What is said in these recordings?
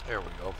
There we go.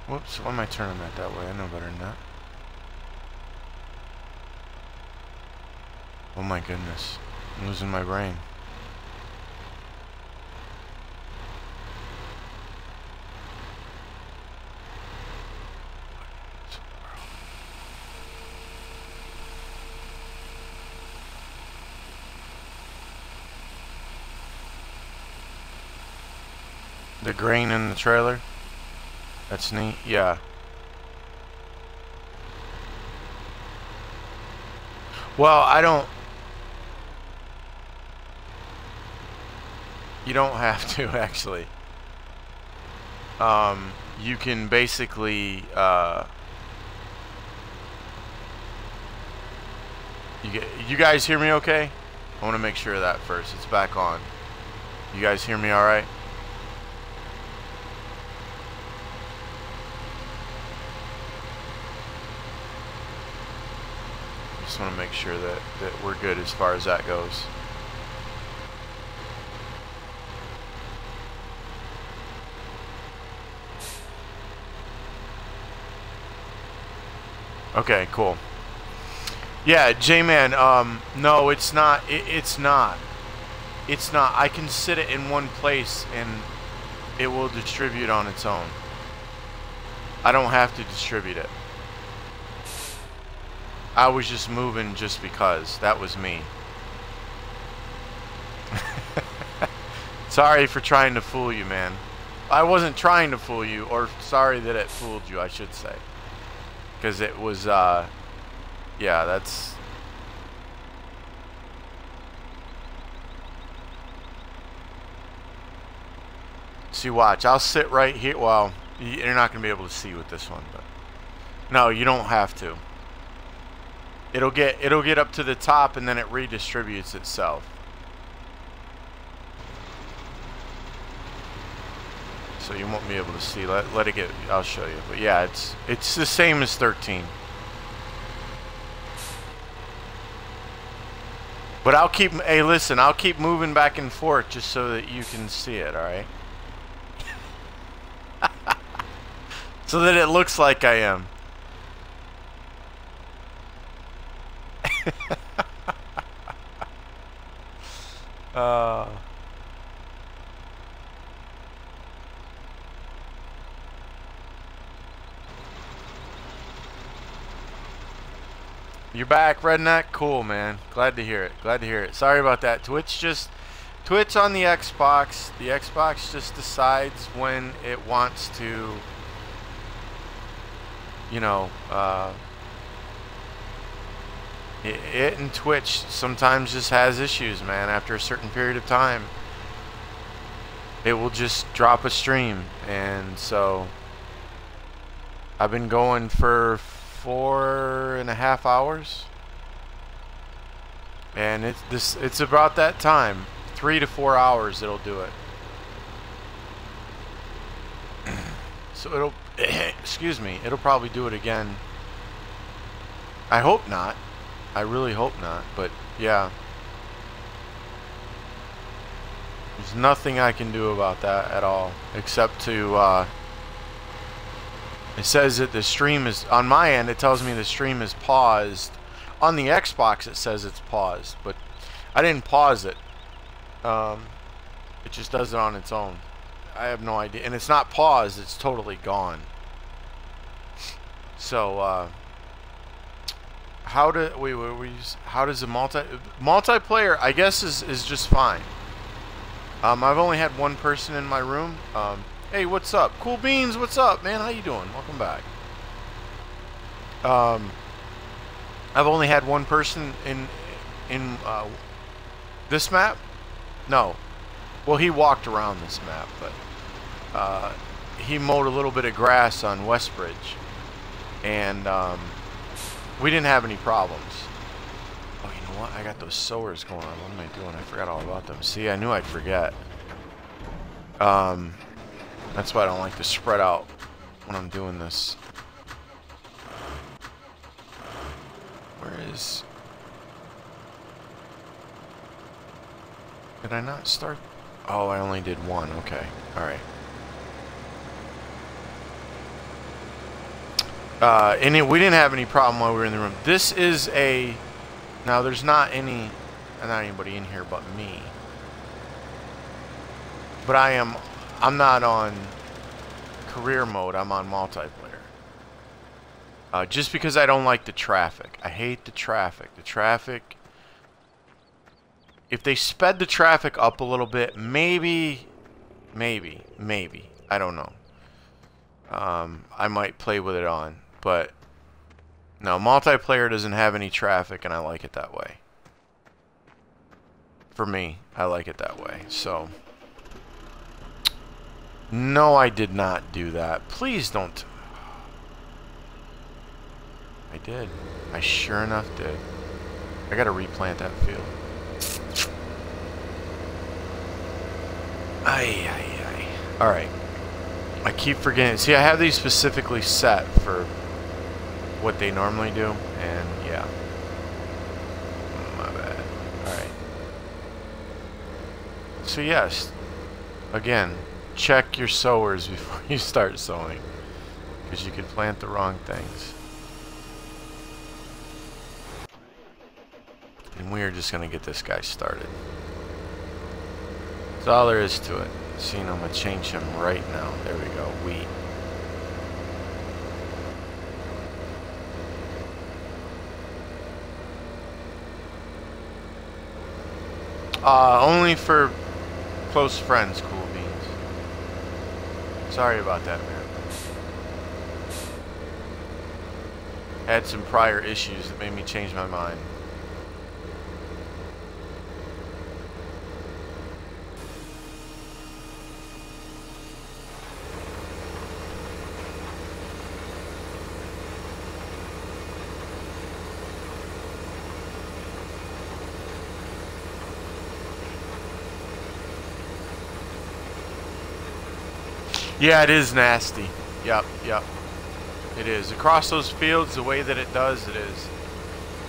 Whoops, why am I turning that way? I know better than that. Oh my goodness. I'm losing my brain. The grain in the trailer? That's neat, yeah. Well, you don't have to actually. You can basically, you guys hear me okay? I want to make sure of that first. It's back on. You guys hear me alright? Just want to make sure that we're good as far as that goes. Okay, cool. Yeah, J-Man, no, it's not. It's not. It's not. I can sit it in one place and it will distribute on its own. I don't have to distribute it. I was just moving just because. That was me. Sorry for trying to fool you, man. I wasn't trying to fool you, or sorry that it fooled you, I should say. Because it was, yeah, that's... See, watch. I'll sit right here. Well, you're not going to be able to see with this one, but... No, you don't have to. It'll get up to the top and then it redistributes itself. So you won't be able to see. Let it get. I'll show you. But yeah, it's the same as 13. But I'll keep. Hey, listen. I'll keep moving back and forth just so that you can see it. All right. So that it looks like I am. You're back, Redneck? Cool, man. Glad to hear it. Glad to hear it. Sorry about that. Twitch on the Xbox. The Xbox just decides when it wants to, you know, it and Twitch sometimes just has issues, man. After a certain period of time, it will just drop a stream. And so I've been going for 4.5 hours, and it's about that time. 3 to 4 hours it'll do it. So it'll excuse me, it'll probably do it again. I hope not. I really hope not, but yeah. There's nothing I can do about that at all, except to it says that the stream is, on my end, it tells me the stream is paused. On the Xbox, it says it's paused, but I didn't pause it. It just does it on its own. I have no idea. And it's not paused, it's totally gone. So, how does the multiplayer, I guess, is just fine. I've only had one person in my room. Hey, what's up? Cool Beans, what's up, man? How you doing? Welcome back. I've only had one person in this map. No, well, he walked around this map, but he mowed a little bit of grass on Westbridge, and we didn't have any problems. Oh, you know what? I got those sowers going on. What am I doing? I forgot all about them. See, I knew I'd forget. That's why I don't like to spread out when I'm doing this. Where is... Did I not start? Oh, I only did one. Okay. Alright. And we didn't have any problem while we were in the room. This is a... Now, there's not anybody in here but me. But I'm not on career mode. I'm on multiplayer. Just because I don't like the traffic. I hate the traffic. The traffic... If they sped the traffic up a little bit, maybe, I don't know. I might play with it on, but no, multiplayer doesn't have any traffic, and I like it that way. For me, I like it that way. So, no, I did not do that. Please don't. I did. I sure enough did. I gotta replant that field. Ay. Alright. I keep forgetting. See, I have these specifically set for what they normally do, and yeah. My bad. Alright. So yes, again, check your sowers before you start sowing, because you could plant the wrong things. And we are just going to get this guy started. That's all there is to it. See, I'm going to change him right now. There we go. Wheat. Only for close friends, Cool Beans. Sorry about that, man. Had some prior issues that made me change my mind. Yeah, it is nasty. Yep. It is. Across those fields, the way that it does, it is.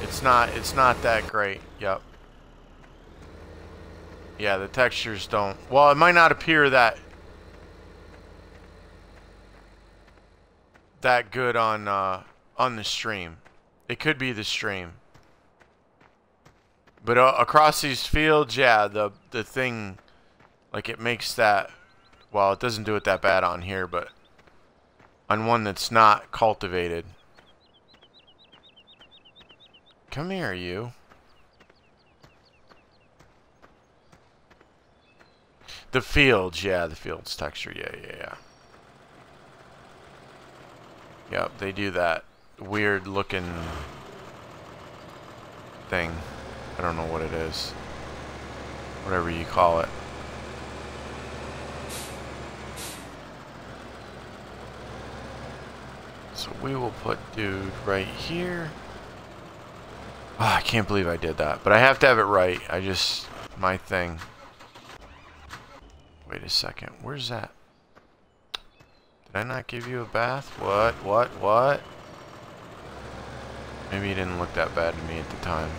It's not that great. Yep. Yeah, the textures don't. Well, it might not appear that good on the stream. It could be the stream. But across these fields, yeah, the thing, like, it makes that. Well, it doesn't do it that bad on here, but on one that's not cultivated. Come here, you. The fields, yeah, the fields texture, yeah. Yep, they do that weird looking thing. I don't know what it is. Whatever you call it. So we will put dude right here. Oh, I can't believe I did that. But I have to have it right. My thing. Wait a second. Where's that? Did I not give you a bath? What? Maybe you didn't look that bad to me at the time.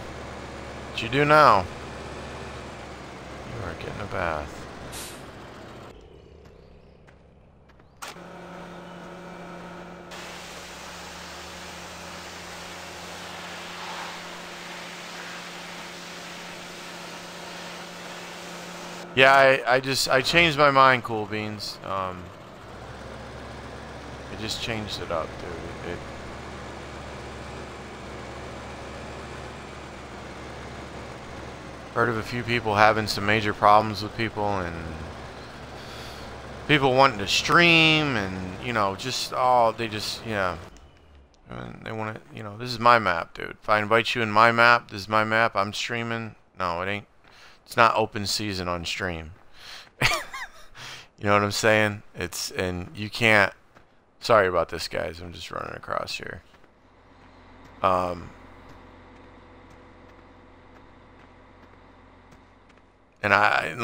What you do now? You are getting a bath. Yeah, I changed my mind, Cool Beans. I just changed it up, dude. Heard of a few people having some major problems with people, and people wanting to stream, and, you know, yeah. And they want to, you know, this is my map, dude. If I invite you in my map, this is my map. I'm streaming. No, it ain't. It's not open season on stream. You know what I'm saying? It's, and you can't. Sorry about this, guys. I'm just running across here. And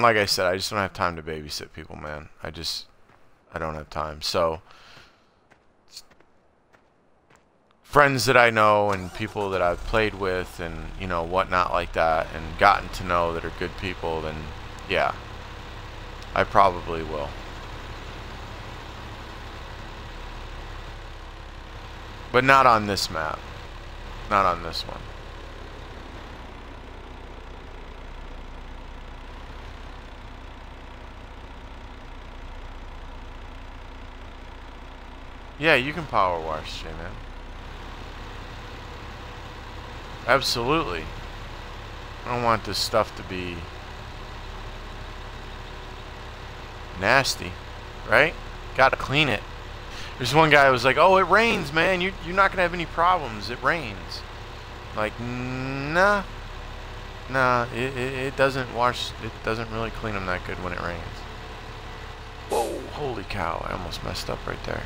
like I said, I just don't have time to babysit people, man. I don't have time. So, friends that I know and people that I've played with and, you know, whatnot like that and gotten to know that are good people, then, yeah, I probably will. But not on this map. Not on this one. Yeah, you can power wash, J-Man. Absolutely. I don't want this stuff to be nasty, right? Gotta clean it. There's one guy who was like, "Oh, it rains, man. You're not gonna have any problems. It rains." Like, nah, it doesn't wash. It doesn't really clean them that good when it rains. Whoa, holy cow! I almost messed up right there.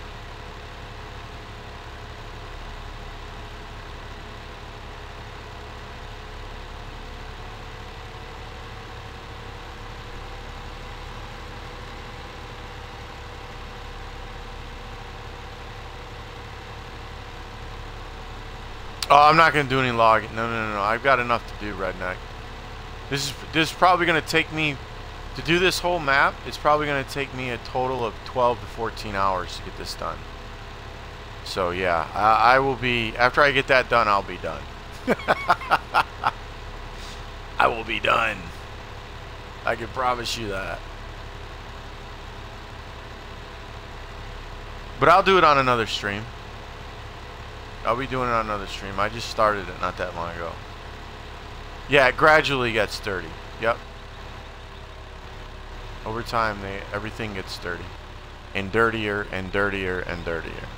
Oh, I'm not going to do any logging. No. I've got enough to do, Redneck. This is probably going to take me, to do this whole map, it's probably going to take me a total of 12 to 14 hours to get this done. So, yeah, I will be, after I get that done, I'll be done. I will be done. I can promise you that. But I'll do it on another stream. I'll be doing it on another stream. I just started it not that long ago. Yeah, it gradually gets dirty. Yep. Over time, everything gets dirty. And dirtier and dirtier and dirtier.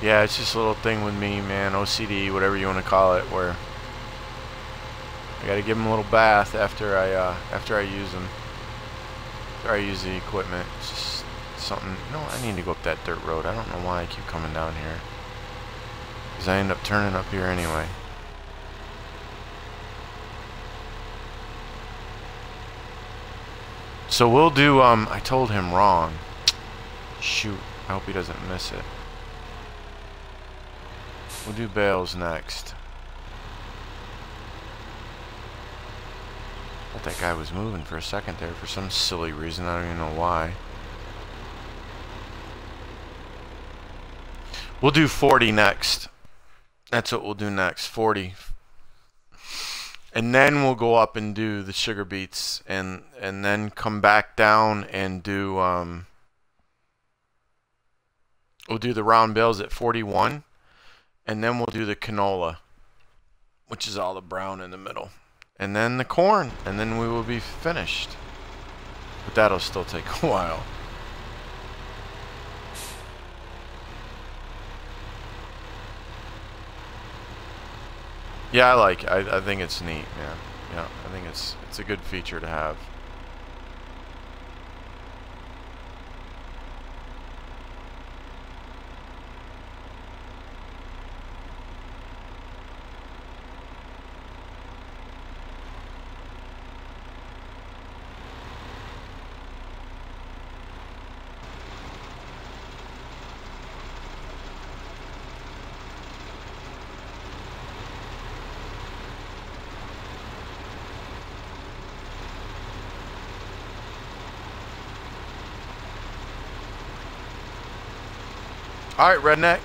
Yeah, it's just a little thing with me, man. OCD, whatever you want to call it, where I gotta give them a little bath after I use them. After I use the equipment. It's just something. No, I need to go up that dirt road. I don't know why I keep coming down here. Because I end up turning up here anyway. So we'll do, I told him wrong. Shoot, I hope he doesn't miss it. We'll do bales next. I thought that guy was moving for a second there for some silly reason. I don't even know why. We'll do 40 next. That's what we'll do next. 40. And then we'll go up and do the sugar beets and then come back down and do we'll do the round bales at 41. And then we'll do the canola, which is all the brown in the middle. And then the corn, and then we will be finished. But that'll still take a while. Yeah, I think it's neat, man. Yeah, I think it's a good feature to have. All right, redneck.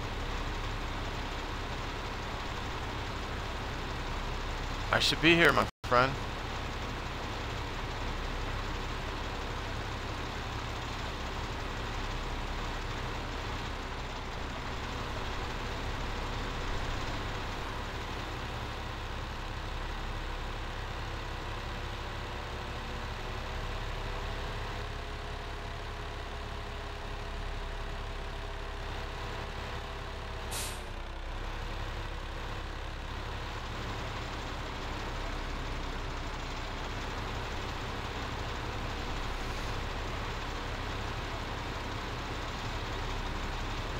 I should be here, my friend.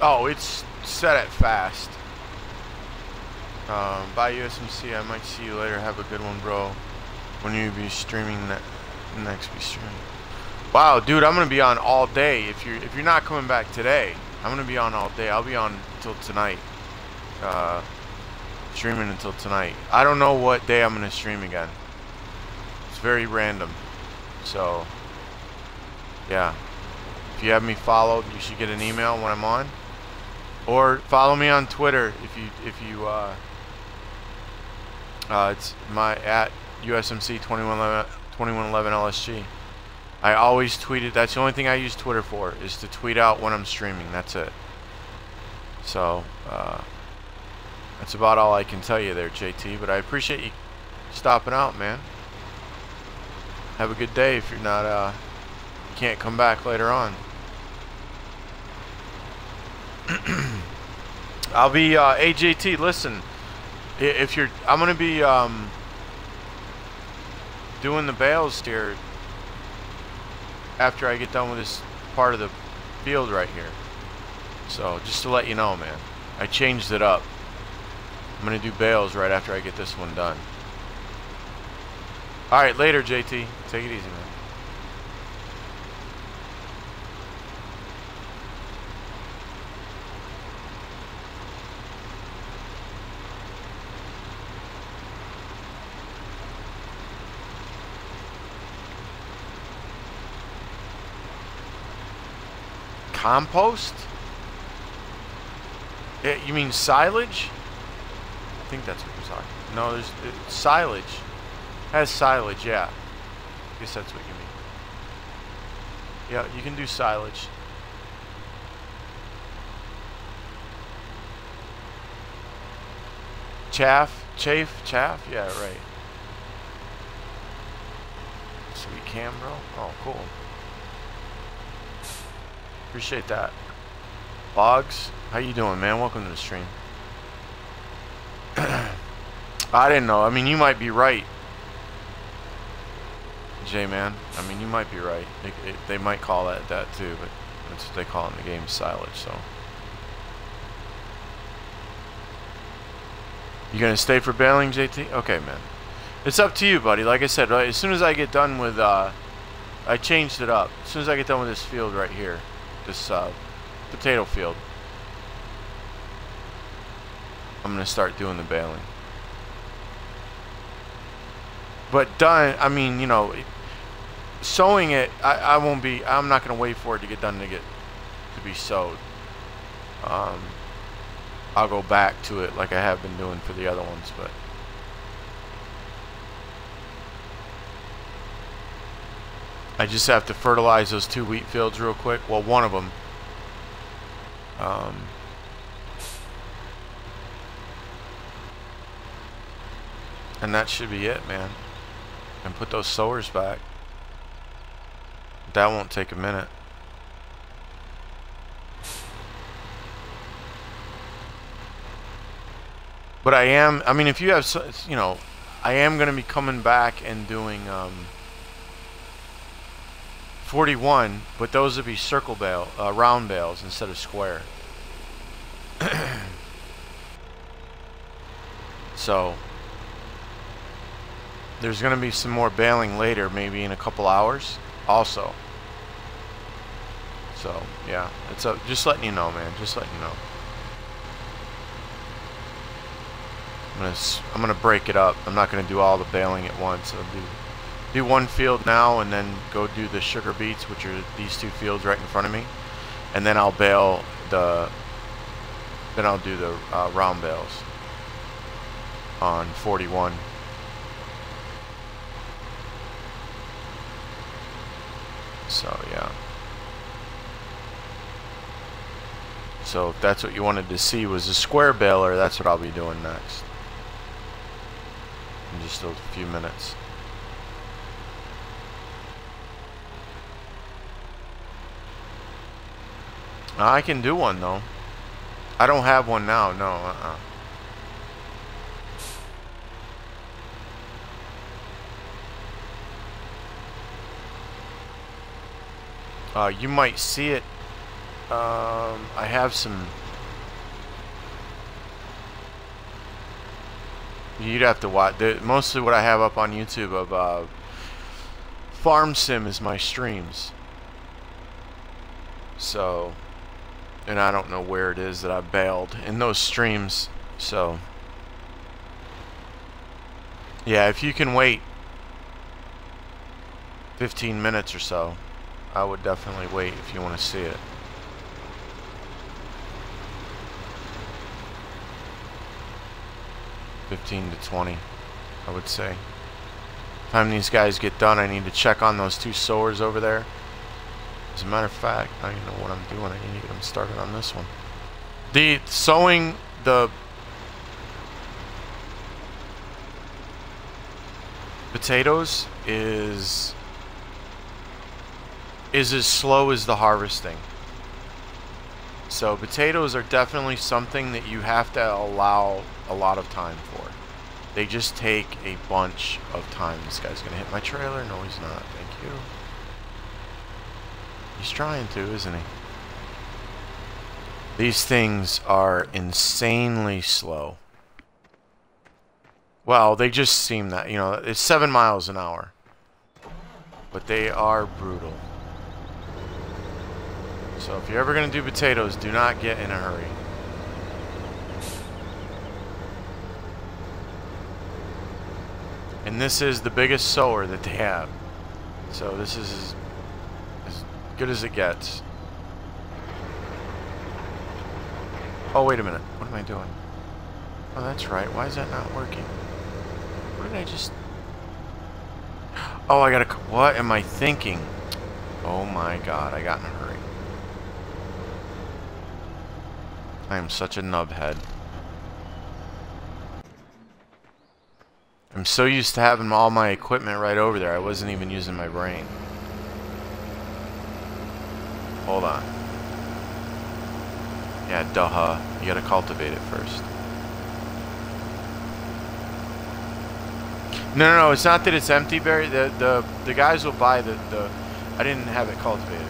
Oh, it's set at fast. Bye USMC. I might see you later. Have a good one, bro. When you be streaming next be streaming. Wow, dude, I'm gonna be on all day. If you're not coming back today, I'm gonna be on all day. I'll be on until tonight. Streaming until tonight. I don't know what day I'm gonna stream again. It's very random. So yeah. If you have me followed, you should get an email when I'm on. Or follow me on Twitter if you it's my at USMC 2111 LSG. I always tweet it. That's the only thing I use Twitter for, is to tweet out when I'm streaming. That's it. So that's about all I can tell you there, JT. But I appreciate you stopping out, man. Have a good day. If you're not you can't come back later on. I'll be AJT. Listen, if you're, I'm gonna be doing the bales here after I get done with this part of the field right here. So just to let you know, man, I changed it up. I'm gonna do bales right after I get this one done. All right, later, JT. Take it easy, man. Compost? You mean silage? I think that's what you're talking about. No, there's silage. Has silage, yeah. I guess that's what you mean. Yeah, you can do silage. Chaff? Chaff? Yeah, right. Sweet cam, bro. Oh, cool. Appreciate that. Boggs, how you doing, man? Welcome to the stream. I didn't know. I mean, you might be right, J-Man. I mean, you might be right. They might call that too, but that's what they call it in the game, silage. So, you gonna stay for baling, JT? Okay, man. It's up to you, buddy. Like I said, right, as soon as I get done with, I changed it up. As soon as I get done with this field right here, this potato field, I'm gonna start doing the baling. But done, I mean, you know, sowing it, I won't be. I'm not gonna wait for it to get done to be sowed. I'll go back to it like I have been doing for the other ones, but I just have to fertilize those 2 wheat fields real quick. Well, one of them. And that should be it, man. And put those sowers back. That won't take a minute. But I mean, if you have, you know, I am going to be coming back and doing 41, but those would be circle bale, round bales instead of square. So there's going to be some more baling later, maybe in a couple hours also. So yeah, it's up. Just letting you know, man. Just letting you know. I'm gonna break it up. I'm not gonna do all the baling at once. I'll do one field now, and then go do the sugar beets, which are these 2 fields right in front of me, and then I'll bale the Then I'll do the round bales on 41. So yeah. So if that's what you wanted to see was a square baler, that's what I'll be doing next. In just a few minutes. I can do one though. I don't have one now, no, you might see it. I have some. You'd have to watch. Mostly what I have up on YouTube of Farm Sim is my streams. So, and I don't know where it is that I bailed in those streams. So, yeah, if you can wait 15 minutes or so, I would definitely wait if you want to see it. $15 to $20, I would say. Time these guys get done, I need to check on those two sowers over there. As a matter of fact, I don't even know what I'm doing. I need to get them started on this one. The sowing the potatoes is as slow as the harvesting. So potatoes are definitely something that you have to allow a lot of time for. They just take a bunch of time. This guy's gonna hit my trailer. No, he's not. Thank you. He's trying to, isn't he? These things are insanely slow. Well, they just seem that, you know, it's 7 miles an hour. But they are brutal. So if you're ever going to do potatoes, do not get in a hurry. And this is the biggest sower that they have. So this is as good as it gets. Oh, wait a minute. What am I doing? Oh, that's right. Why is that not working? What did I just... Oh, I gotta... What am I thinking? Oh my god, I got in a hurry. I am such a nubhead. I'm so used to having all my equipment right over there, I wasn't even using my brain. Hold on. Yeah, duh. You gotta cultivate it first. No, it's not that it's empty, Barry. The guys will buy the I didn't have it cultivated.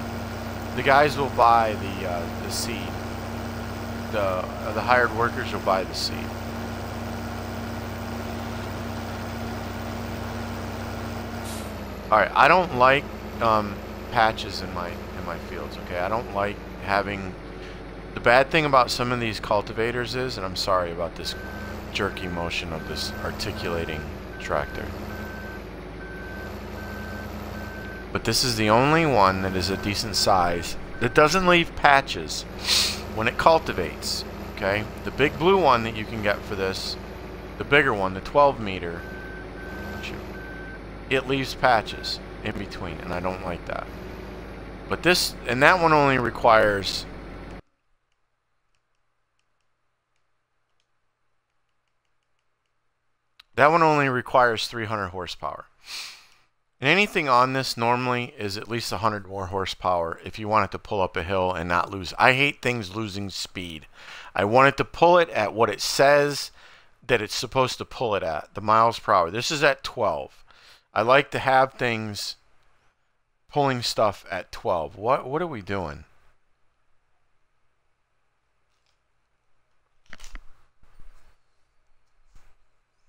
The guys will buy the seed. The hired workers will buy the seed. All right, I don't like patches in my fields. Okay, I don't like having. The bad thing about some of these cultivators is, and I'm sorry about this jerky motion of this articulating tractor, but this is the only one that is a decent size that doesn't leave patches when it cultivates. Okay, the big blue one that you can get for this, the bigger one, the 12 meter, it leaves patches in between, and I don't like that. But this, and that one only requires That one only requires 300 horsepower. And anything on this normally is at least 100 more horsepower if you want it to pull up a hill and not lose. I hate things losing speed. I want it to pull it at what it says that it's supposed to pull it at, the miles per hour. This is at 12. I like to have things pulling stuff at 12. What are we doing?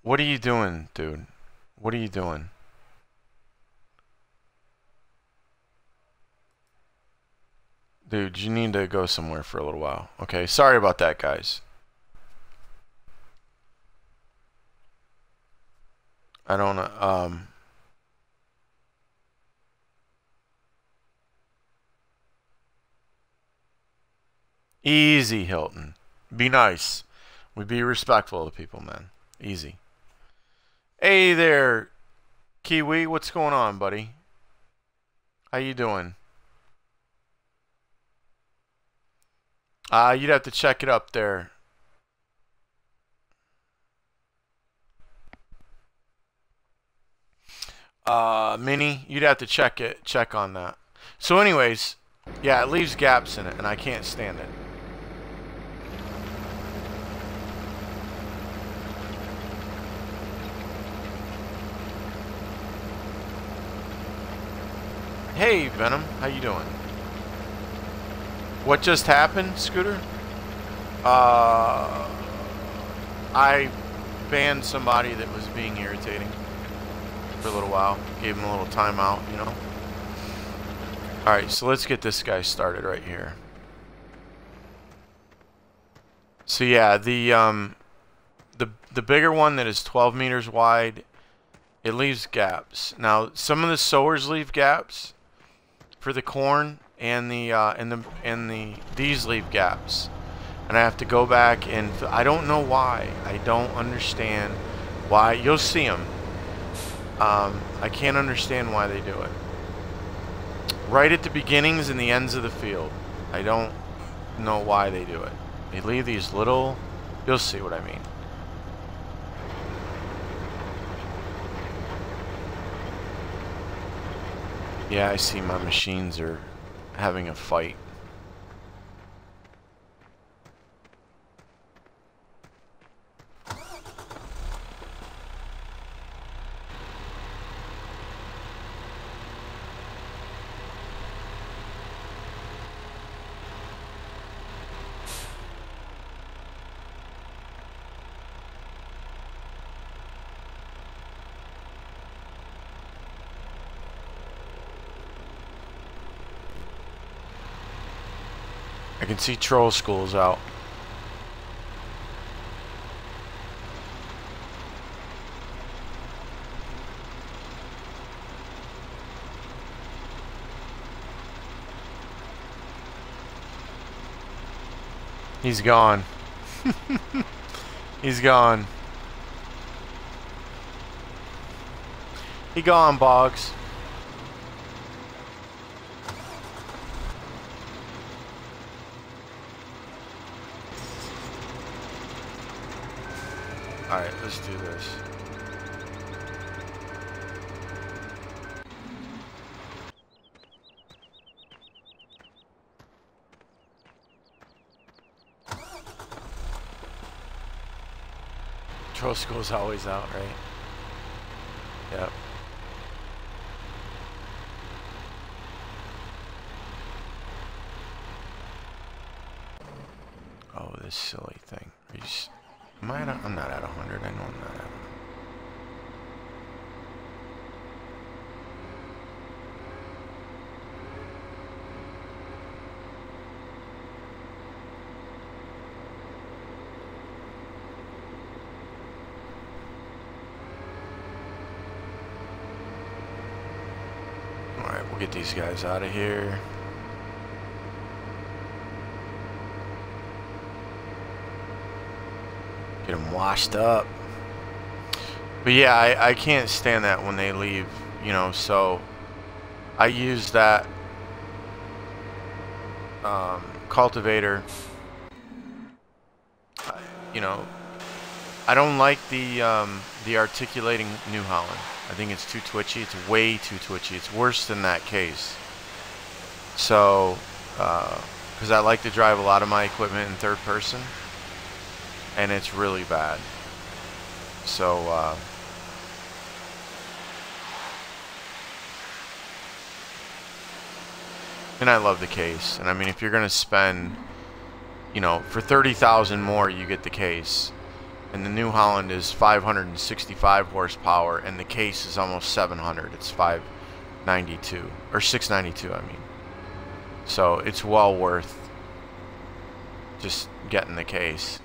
What are you doing, dude? What are you doing? Dude, you need to go somewhere for a little while. Okay, sorry about that, guys. I don't know. Easy, Hilton. Be nice. We be respectful of people, man. Easy. Hey there, Kiwi. What's going on, buddy? How you doing? You'd have to check it up there. Minnie, you'd have to check on that. So anyways, yeah, it leaves gaps in it, and I can't stand it. Hey, Venom, how you doing? What just happened, Scooter? I banned somebody that was being irritating for a little while. Gave him a little timeout, you know. Alright, so let's get this guy started right here. So yeah, the bigger one that is 12 meters wide, it leaves gaps. Now, some of the sowers leave gaps for the corn, and these leave gaps. And I have to go back, and I don't know why. I don't understand why. You'll see them. I can't understand why they do it. Right at the beginnings and the ends of the field. I don't know why they do it. They leave these little... You'll see what I mean. Yeah, I see my machines are having a fight. I can see Troll School's out. He's gone. He's gone. He gone, Boggs. Alright, let's do this. Troll School's always out, right? Yep. Oh, this silly thing. Am I at I'm not at 100. I know I'm not at. Alright, we'll get these guys out of here. Get them washed up. But yeah, I can't stand that when they leave, you know, so I use that cultivator. You know, I don't like the articulating New Holland. I think it's too twitchy. It's way too twitchy. It's worse than that case. So, because I like to drive a lot of my equipment in third person, and it's really bad. So, and I love the case. And I mean, if you're gonna spend, you know, for 30,000 more, you get the case. And the New Holland is 565 horsepower, and the case is almost 700. It's 592 or 692, I mean. So it's well worth just getting the case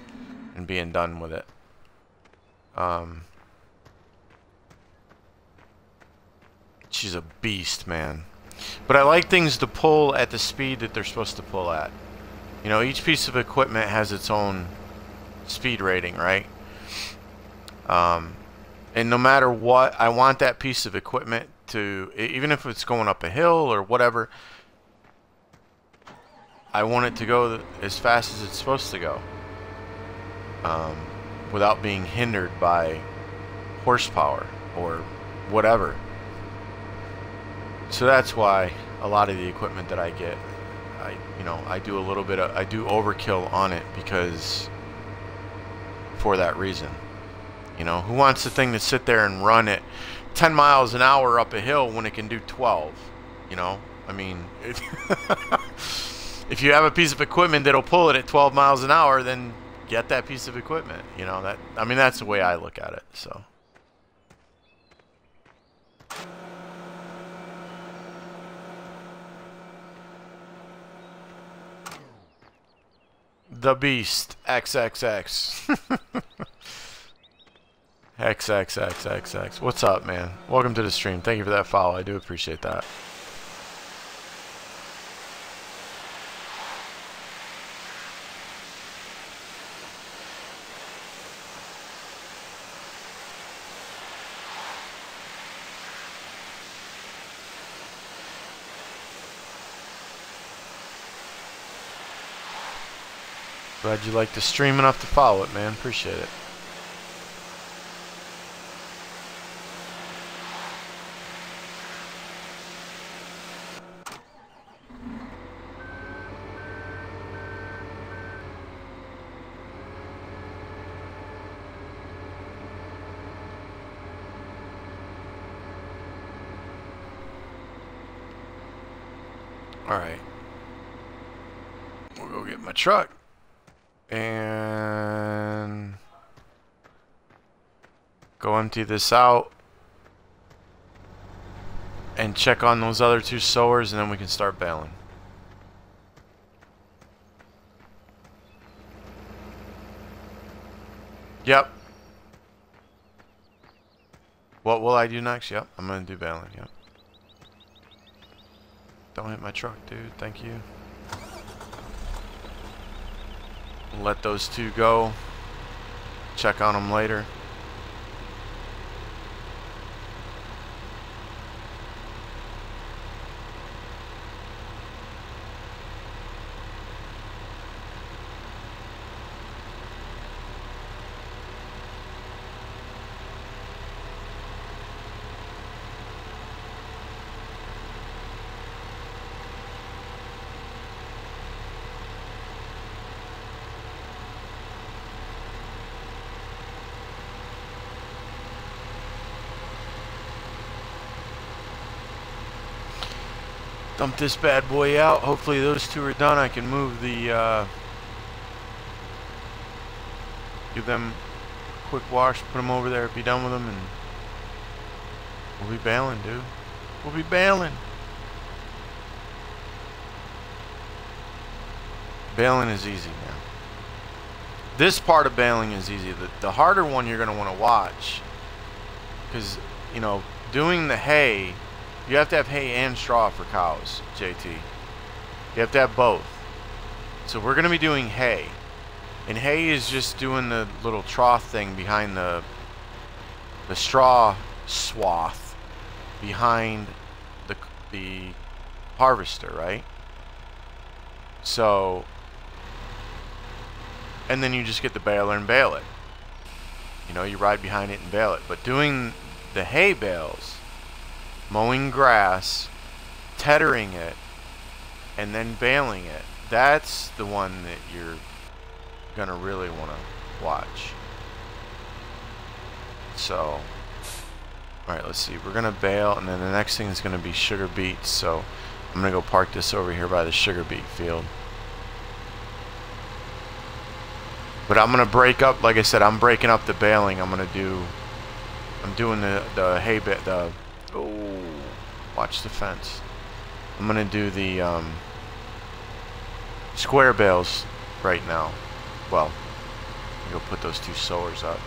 and being done with it. She's a beast, man. But I like things to pull at the speed that they're supposed to pull at. You know, each piece of equipment has its own speed rating, right? And no matter what, I want that piece of equipment to, even if it's going up a hill or whatever, I want it to go as fast as it's supposed to go, without being hindered by horsepower or whatever. So that's why a lot of the equipment that I get, I do a little bit of, I do overkill on it, because for that reason. You know, who wants the thing to sit there and run at 10 miles an hour up a hill when it can do 12? You know, I mean, if you have a piece of equipment that'll pull it at 12 miles an hour, then get that piece of equipment. You know, that, I mean, that's the way I look at it. So. The Beast XXX. XXXXX. What's up, man? Welcome to the stream. Thank you for that follow. I do appreciate that. Glad you like the stream enough to follow it, man. Appreciate it. Alright. We'll go get my truck. And go empty this out. And check on those other two sowers, and then we can start baling. Yep. What will I do next? Yep, I'm gonna do baling, yep. Don't hit my truck, dude. Thank you. Let those two go. Check on them later. Dump this bad boy out. Hopefully those two are done. I can move the, give them a quick wash, put them over there, be done with them, and we'll be bailing, dude. We'll be bailing. Bailing is easy now. This part of bailing is easy. The harder one you're going to want to watch, because, you know, doing the hay, you have to have hay and straw for cows, JT. You have to have both. So we're going to be doing hay. And hay is just doing the little trough thing behind the straw swath behind the harvester, right? So, and then you just get the baler and bale it. You know, you ride behind it and bale it. But doing the hay bales, mowing grass, tethering it, and then baling it, that's the one that you're gonna really want to watch. So, alright, let's see. We're gonna bale, and then the next thing is gonna be sugar beets. So I'm gonna go park this over here by the sugar beet field. But I'm gonna break up, like I said, I'm breaking up the baling. I'm doing the hay bit, oh, watch the fence. I'm gonna do the square bales right now. Well, I'm gonna go put those two sowers up,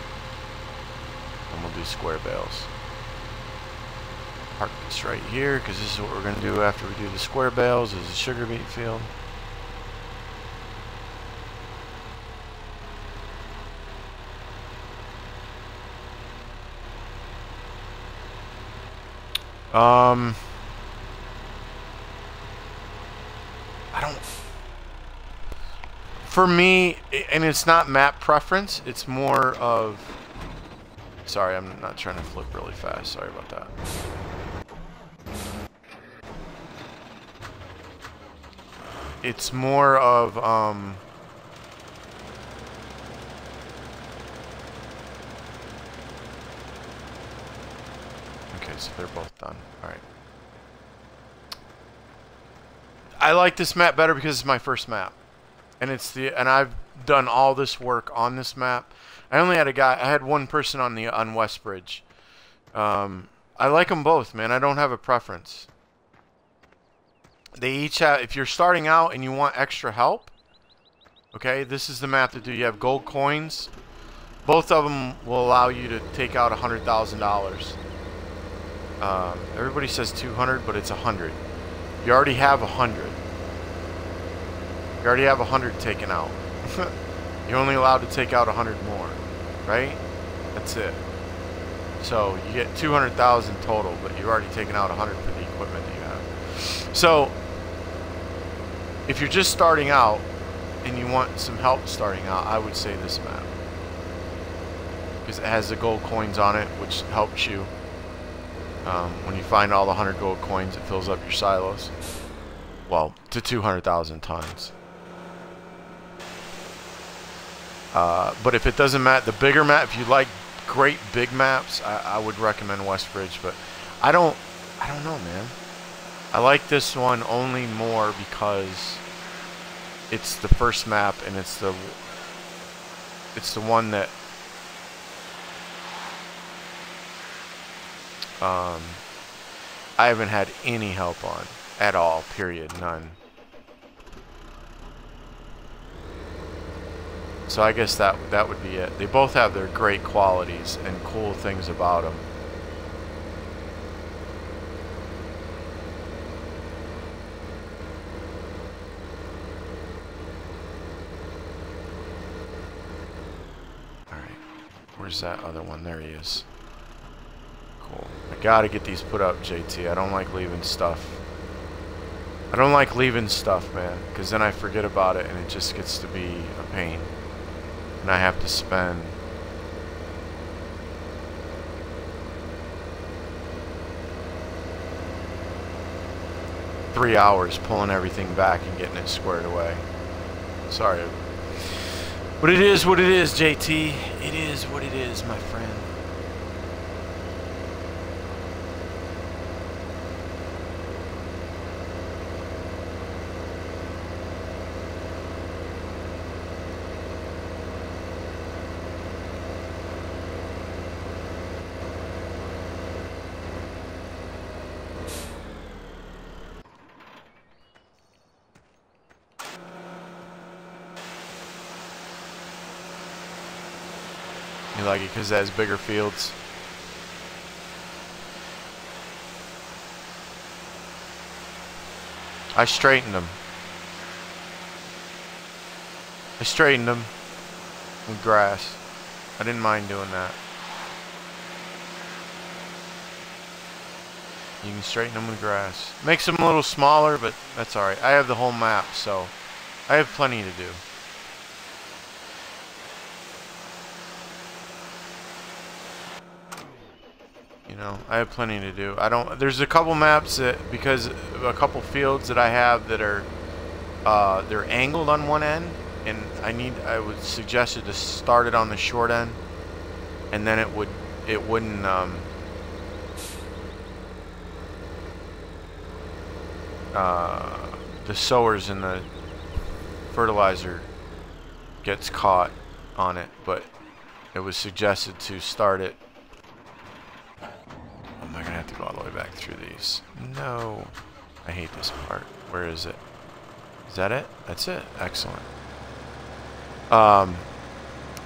and we'll do square bales. Park this right here, because this is what we're gonna do after we do the square bales, is the sugar beet field. I don't... For me, and it's not map preference, it's more of... Sorry, I'm not trying to flip really fast. Sorry about that. It's more of, okay, so they're both done. Alright. I like this map better because it's my first map. And I've done all this work on this map. I only had I had one person on West Bridge. I like them both, man. I don't have a preference. They each have, if you're starting out and you want extra help, okay, this is the map to do. You have gold coins. Both of them will allow you to take out $100,000. Everybody says 200, but it's 100. You already have 100. You already have 100 taken out. You're only allowed to take out 100 more, right? That's it. So you get 200,000 total, but you've already taken out 100 for the equipment that you have. So if you're just starting out and you want some help starting out, I would say this map, because it has the gold coins on it, which helps you. When you find all the 100 gold coins, it fills up your silos. Well, to 200,000 tons. But if it doesn't matter, the bigger map, if you like great big maps, I would recommend Westbridge. But I don't know, man. I like this one only more because it's the first map and it's the one that I haven't had any help on at all, period, none. So I guess that would be it. They both have their great qualities and cool things about them. Alright, where's that other one? There he is. Cool. I gotta get these put up, JT. I don't like leaving stuff. I don't like leaving stuff, man, because then I forget about it and it just gets to be a pain. And I have to spend three hours pulling everything back and getting it squared away. Sorry. But it is what it is, JT. It is what it is, my friend. You like it because it has bigger fields? I straightened them. I straightened them with grass. I didn't mind doing that. You can straighten them with grass. Makes them a little smaller, but that's alright. I have the whole map, so I have plenty to do. You know, I have plenty to do. There's a couple maps that, because a couple fields that I have that are, they're angled on one end, and I would suggest you to start it on the short end, and then it wouldn't, the sowers and the fertilizer gets caught on it, but it was suggested to start it. Am I gonna have to go all the way back through these? No. I hate this part. Where is it? Is that it? That's it. Excellent. But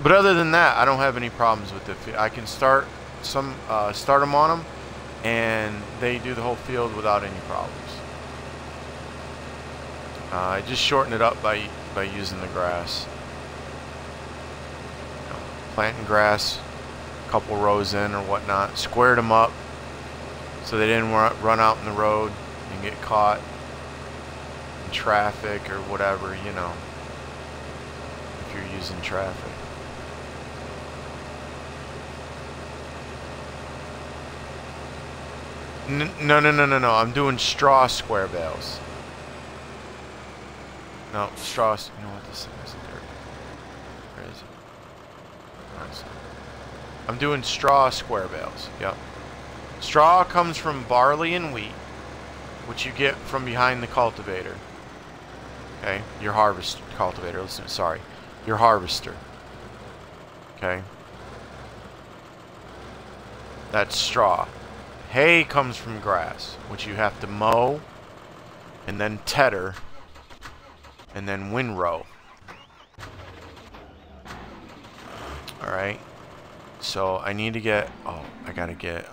other than that, I don't have any problems with it. I can start them on them, and they do the whole field without any problems. I just shorten it up by using the grass. You know, planting grass, a couple rows in or whatnot, squared them up. so they didn't run out in the road and get caught in traffic or whatever, you know, if you're using traffic. No. I'm doing straw square bales. No, straws. You know what, this thing isn't dirty. Where is it? Nice. I'm doing straw square bales. Yep. Straw comes from barley and wheat, which you get from behind the cultivator. Okay? Your harvest cultivator. Listen, sorry. Your harvester. Okay? That's straw. Hay comes from grass, which you have to mow and then tedder and then windrow. Alright. So I need to get, oh, I gotta get,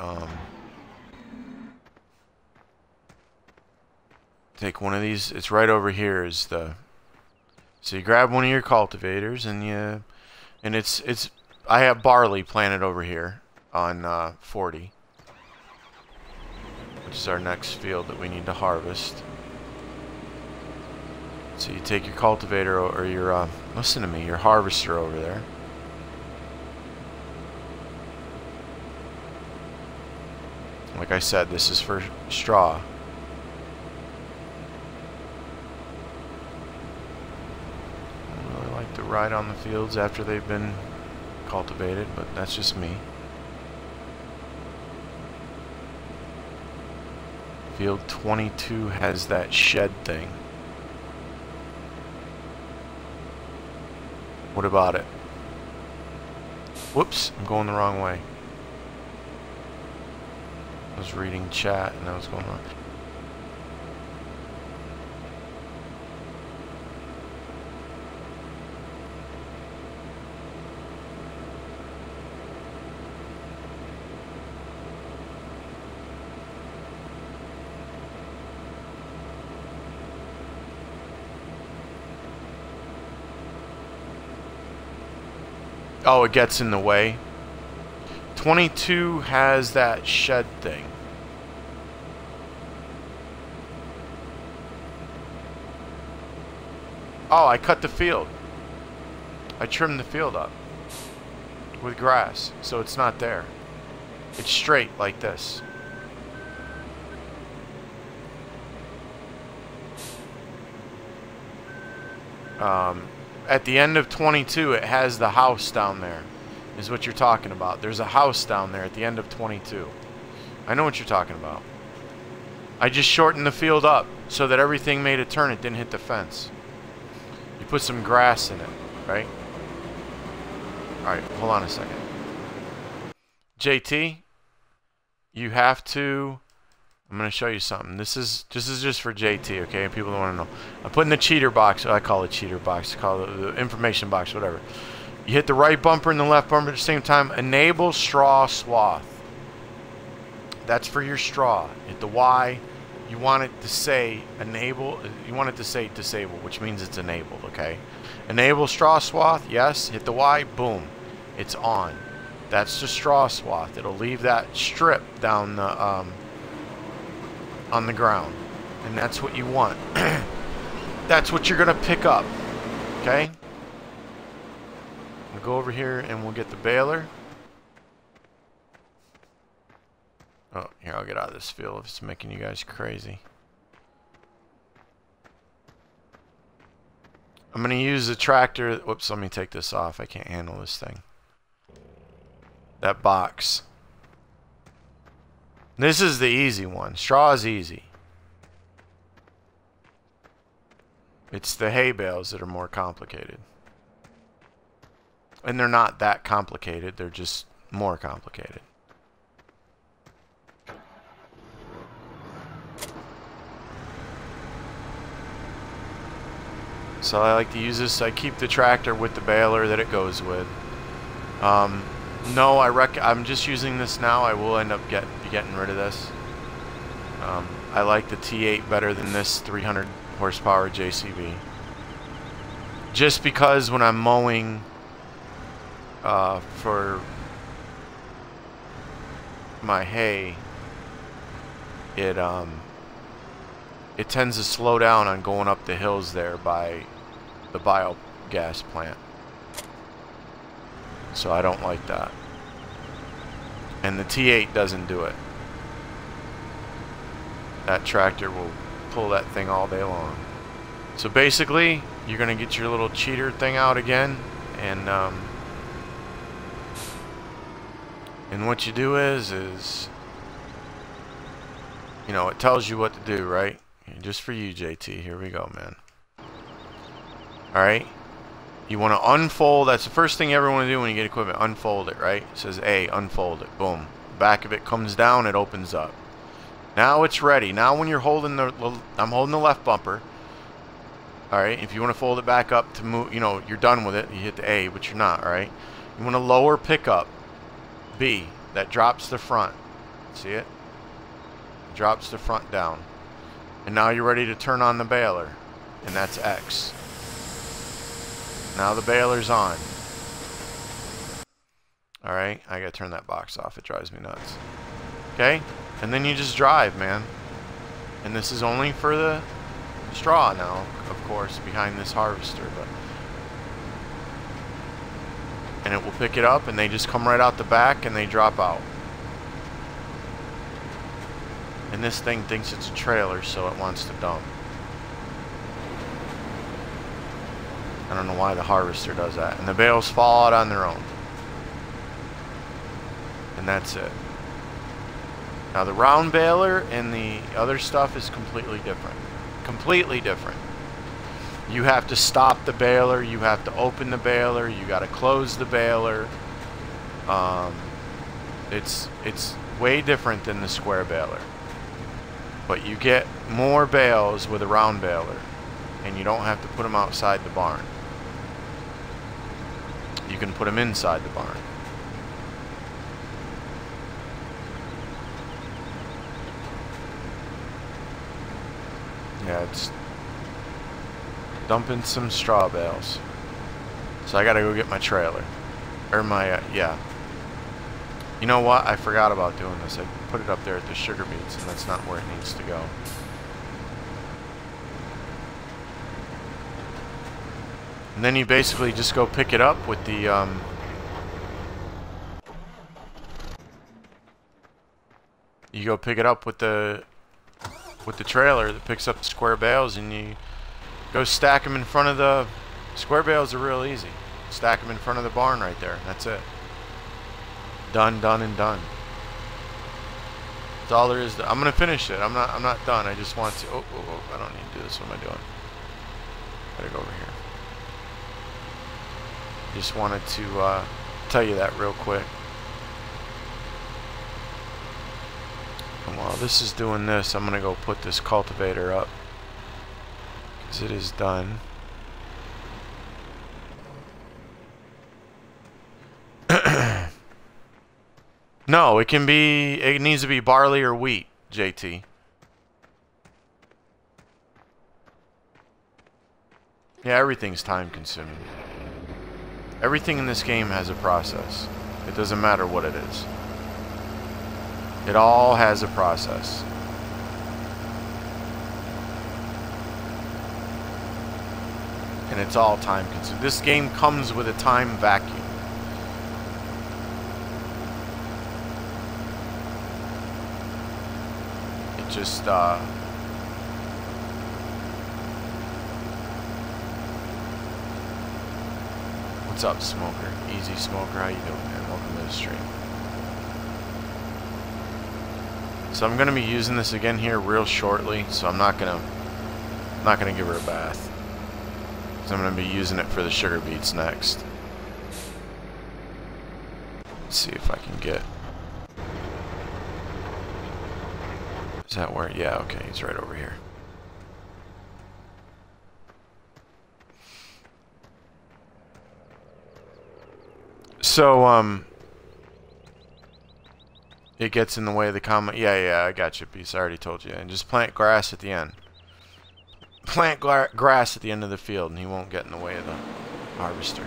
take one of these. It's right over here is the, so you grab one of your cultivators and it's, I have barley planted over here on 40. Which is our next field that we need to harvest. So you take your cultivator or your, listen to me, your harvester over there. Like I said, this is for straw. I really like to ride on the fields after they've been cultivated, but that's just me. Field 22 has that shed thing. What about it? Whoops, I'm going the wrong way. I was reading chat and I was going wrong. Oh, it gets in the way. 22 has that shed thing. Oh, I cut the field. I trimmed the field up with grass, so it's not there. It's straight like this. At the end of 22, it has the house down there, is what you're talking about. There's a house down there at the end of 22. I know what you're talking about. I just shortened the field up so that everything made a turn. It didn't hit the fence. You put some grass in it, right? Alright, hold on a second. JT, you have to... I'm going to show you something. This is just for JT, okay? People don't want to know. I'm putting the cheater box. I call it cheater box. I call it the information box, whatever. You hit the right bumper and the left bumper at the same time. Enable straw swath. That's for your straw. Hit the Y. You want it to say enable. You want it to say disable, which means it's enabled, okay? Enable straw swath. Yes. Hit the Y. Boom. It's on. That's the straw swath. It'll leave that strip down the... on the ground, and that's what you want. That's what you're gonna pick up, okay? We'll go over here and we'll get the baler. Oh, here, I'll get out of this field if it's making you guys crazy. I'm gonna use the tractor. Whoops, let me take this off. I can't handle this thing. That box. This is the easy one. Straw is easy. It's the hay bales that are more complicated. And they're not that complicated. They're just more complicated. So I like to use this. I keep the tractor with the baler that it goes with. No, I'm just using this now. I will end up getting rid of this. I like the T8 better than this 300 horsepower JCB. Just because when I'm mowing for my hay, it tends to slow down on going up the hills there by the biogas plant. So I don't like that. And the T8 doesn't do it. That tractor will pull that thing all day long. So basically, you're going to get your little cheater thing out again, and what you do is you know, it tells you what to do, right? Just for you, JT. Here we go, man. Alright. You want to unfold. That's the first thing you ever want to do when you get equipment. Unfold it, right? It says A, unfold it. Boom. Back of it comes down, it opens up. Now it's ready. Now when you're holding I'm holding the left bumper. Alright, if you want to fold it back up to move, you know, you're done with it. You hit the A, but you're not, right? You want to lower pickup. B. That drops the front. See it? Drops the front down. And now you're ready to turn on the baler. And that's X. Now the baler's on. Alright, I gotta turn that box off. It drives me nuts. Okay? And then you just drive, man. And this is only for the straw now, of course, behind this harvester. And it will pick it up, and they just come right out the back, and they drop out. And this thing thinks it's a trailer, so it wants to dump. I don't know why the harvester does that. And the bales fall out on their own. And that's it. Now the round baler and the other stuff is completely different. Completely different. You have to stop the baler. You have to open the baler. You got to close the baler. It's way different than the square baler. But you get more bales with a round baler. And you don't have to put them outside the barn. You can put them inside the barn. Yeah, it's dumping some straw bales. So I gotta go get my trailer. Or my, yeah. You know what? I forgot about doing this. I put it up there at the sugar beets, and that's not where it needs to go. And then you basically just go pick it up with the, you go pick it up with the trailer that picks up the square bales, and you go stack them in front of the square bales. Are real easy. Stack them in front of the barn right there. That's it. Done, done, and done. That's all there is. I'm gonna finish it. I'm not done. I just want to. Oh, I don't need to do this. What am I doing? Gotta go over here. Just wanted to tell you that real quick. And while this is doing this, I'm gonna go put this cultivator up, because it is done. No, it needs to be barley or wheat, JT. Yeah, everything's time consuming. Everything in this game has a process. It doesn't matter what it is. It all has a process. And it's all time consuming. This game comes with a time vacuum. It just, what's up, Smoker? Easy Smoker, how you doing, man? Welcome to the stream. So I'm gonna be using this again here real shortly, so I'm not gonna give her a bath. So I'm gonna be using it for the sugar beets next. Let's see if I can get. Is that where? Yeah, okay, he's right over here. So, it gets in the way of the comment. Yeah, I got you, Beast. I already told you. And just plant grass at the end. Plant grass at the end of the field, and he won't get in the way of the harvester.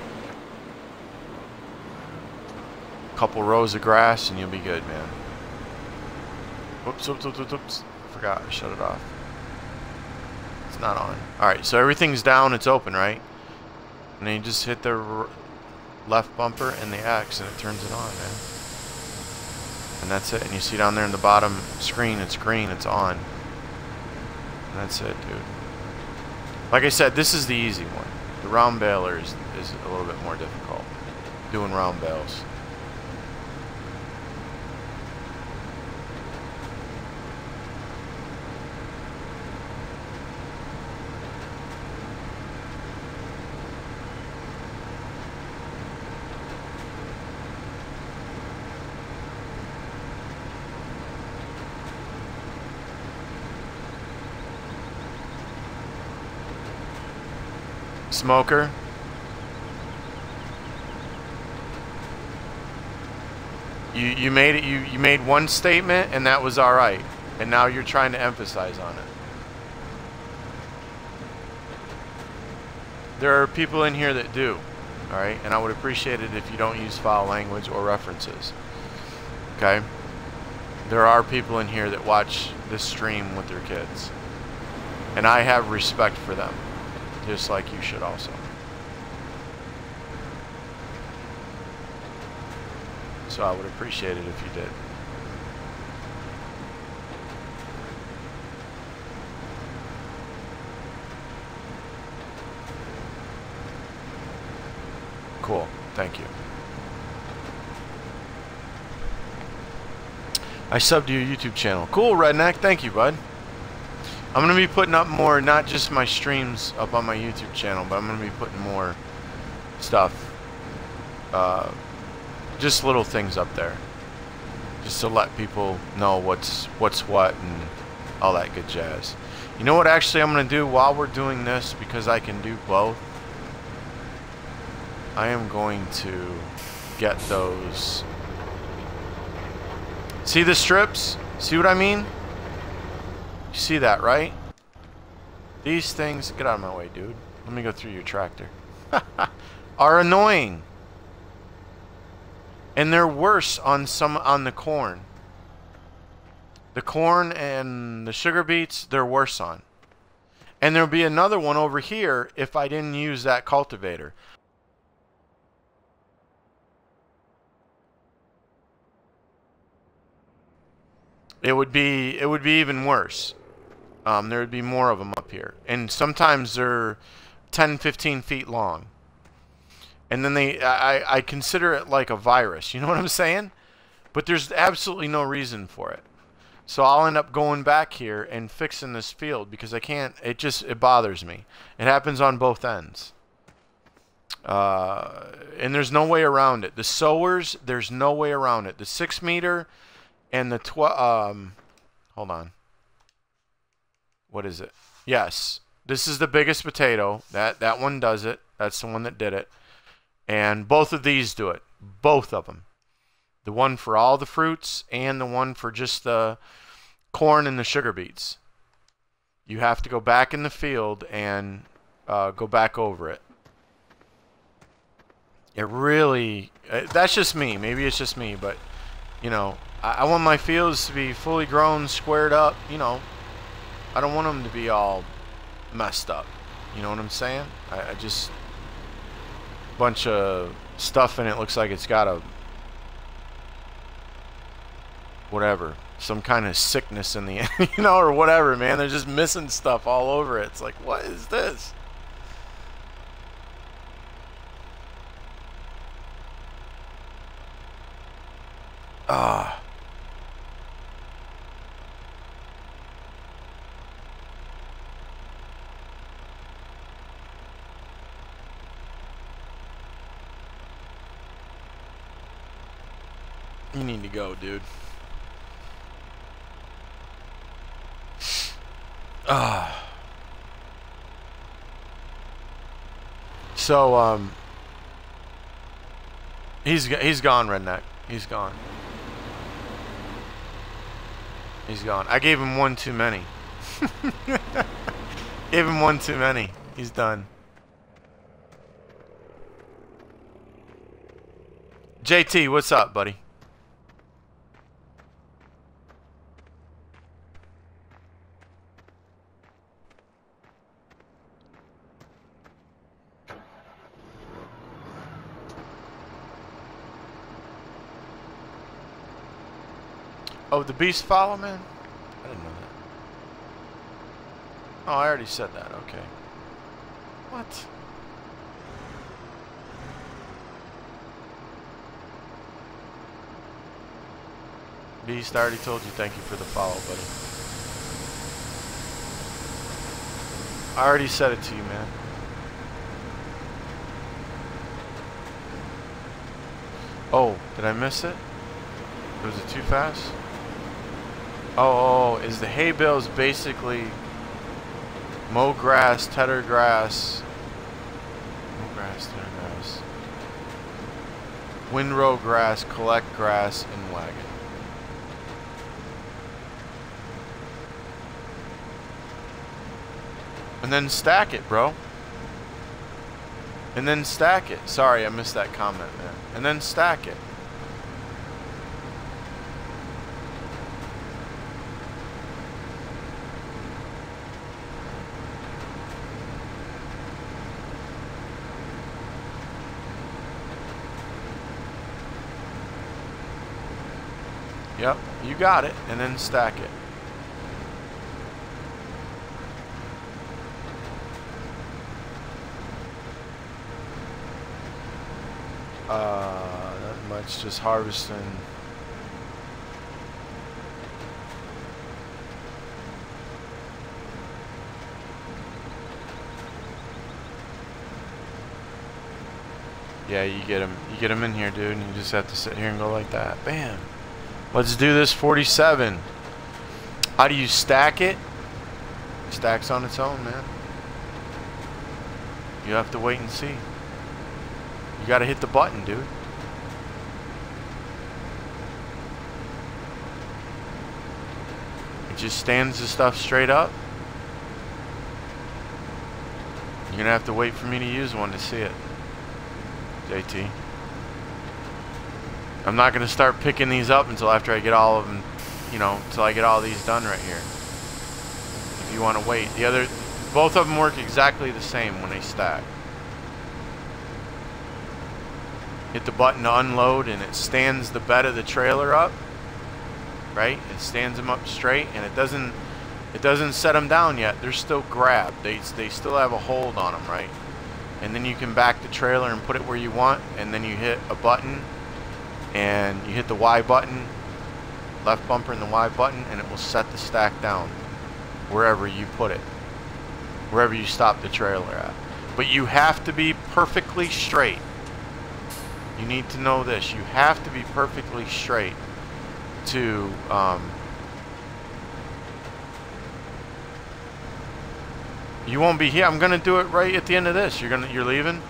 Couple rows of grass, and you'll be good, man. Whoops. forgot. I shut it off. It's not on. Alright, so everything's down. It's open, right? And then you just hit the left bumper and the X and it turns it on, man. And that's it. And you see down there in the bottom screen, it's green. It's on. And that's it, dude. Like I said, this is the easy one. The round bailer is a little bit more difficult. Doing round bales. Smoker. You made it. You made one statement and that was all right, and now you're trying to emphasize on it. There are people in here that do, all right, and I would appreciate it if you don't use foul language or references. Okay. There are people in here that watch this stream with their kids, and I have respect for them. Just like you should also. So I would appreciate it if you did. Cool. Thank you. I subbed to your YouTube channel. Cool, Redneck. Thank you, bud. I'm going to be putting up more, not just my streams up on my YouTube channel, but I'm going to be putting more stuff. Just little things up there. Just to let people know what's what and all that good jazz. You know what actually I'm going to do while we're doing this, because I can do both? I am going to get those. See the strips? See what I mean? You see that, right? These things, get out of my way, dude. Let me go through your tractor. Are annoying. And they're worse on the corn. The corn and the sugar beets, they're worse on. And there'll be another one over here if I didn't use that cultivator. It would be even worse. There would be more of them up here. And sometimes they're 10, 15 feet long. And then I consider it like a virus. You know what I'm saying? But there's absolutely no reason for it. So I'll end up going back here and fixing this field because I can't, it bothers me. It happens on both ends. And there's no way around it. The sowers, there's no way around it. The 6 meter and the hold on. What is it? Yes. This is the biggest potato. That one does it. That's the one that did it. And both of these do it. Both of them. The one for all the fruits and the one for just the corn and the sugar beets. You have to go back in the field and go back over it. It really... that's just me. Maybe it's just me, but, you know, I want my fields to be fully grown, squared up, you know. I don't want them to be all messed up. You know what I'm saying? I just... bunch of stuff in it looks like it's got a... whatever. Some kind of sickness in the end, you know, or whatever, man. They're just missing stuff all over it. It's like, what is this? Ah. You need to go, dude. Ah. So, he's gone, Redneck. He's gone. He's gone. I gave him one too many. Gave him one too many. He's done. JT, what's up, buddy? Oh, the beast follow, man? I didn't know that. Oh, I already said that. Okay. What? Beast, I already told you thank you for the follow, buddy. I already said it to you, man. Oh, did I miss it? Was it too fast? Oh, is the hay bales basically mow grass, tedder grass, windrow grass, collect grass, and wagon. And then stack it, bro. And then stack it. Sorry, I missed that comment, man. And then stack it. Yep, you got it. And then stack it. Not much, just harvesting. Yeah, you get them in here, dude, and you just have to sit here and go like that. Bam. Let's do this 47. How do you stack it? It stacks on its own, man. You have to wait and see. You gotta hit the button, dude. It just stands the stuff straight up. You're gonna have to wait for me to use one to see it, JT. I'm not gonna start picking these up until after I get all of them, you know, until I get all these done right here. If you want to wait, both of them work exactly the same when they stack. Hit the button to unload and it stands the bed of the trailer up, right? It stands them up straight, and it doesn't set them down yet. They're still grabbed. They still have a hold on them, right? And then you can back the trailer and put it where you want, and then you hit a button and you hit the Y button, left bumper and the Y button, and it will set the stack down wherever you put it, wherever you stop the trailer at. But you have to be perfectly straight. You need to know this. You have to be perfectly straight to you won't be here. I'm gonna do it right at the end of this. You're leaving?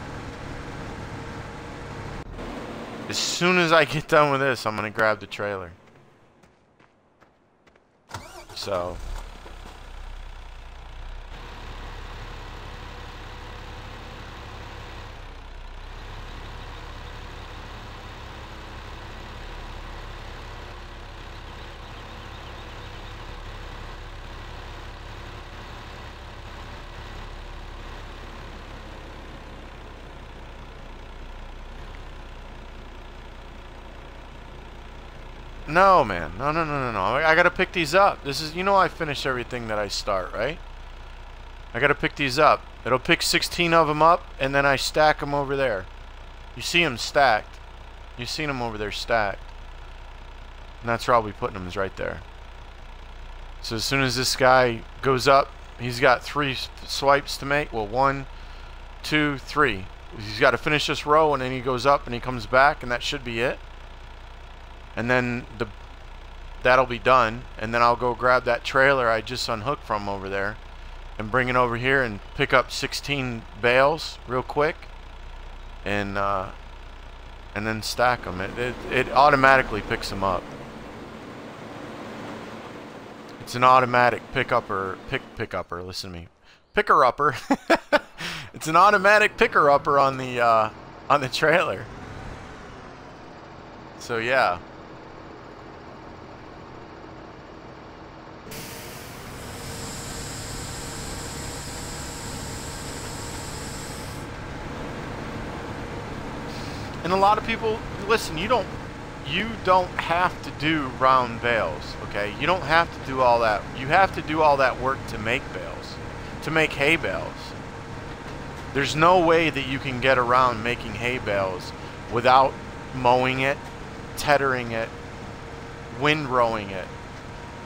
As soon as I get done with this, I'm gonna grab the trailer. So no, man. No. I gotta pick these up. This is, you know, I finish everything that I start, right? I gotta pick these up. It'll pick 16 of them up, and then I stack them over there. You see them stacked. You seen them over there stacked. And that's where I'll be putting them, is right there. So as soon as this guy goes up, he's got 3 swipes to make. Well, 1, 2, 3. He's got to finish this row, and then he goes up and he comes back, and that should be it. And then that'll be done, and then I'll go grab that trailer I just unhooked from over there and bring it over here and pick up 16 bales real quick, and then stack them. It automatically picks them up. It's an automatic pick-upper. Listen to me, picker-upper. It's an automatic picker-upper on the trailer. So yeah. And a lot of people, listen, you you don't have to do round bales, okay? You don't have to do all that. You have to do all that work to make bales, to make hay bales. There's no way that you can get around making hay bales without mowing it, tethering it, windrowing it.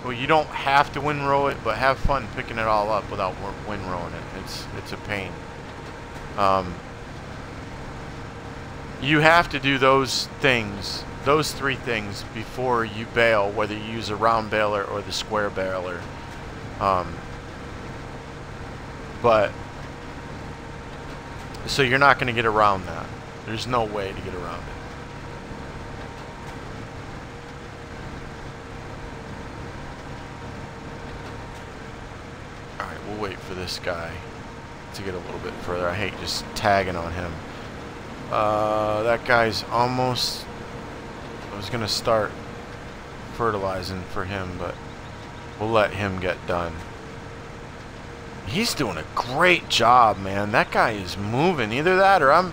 Well, you don't have to windrow it, but have fun picking it all up without windrowing it. It's a pain. You have to do those things, those three things, before you bale, whether you use a round baler or the square baler. But so you're not going to get around that. There's no way to get around it. Alright, we'll wait for this guy to get a little bit further. I hate just tagging on him. That guy's almost... I was going to start fertilizing for him, but we'll let him get done. He's doing a great job, man. That guy is moving. Either that or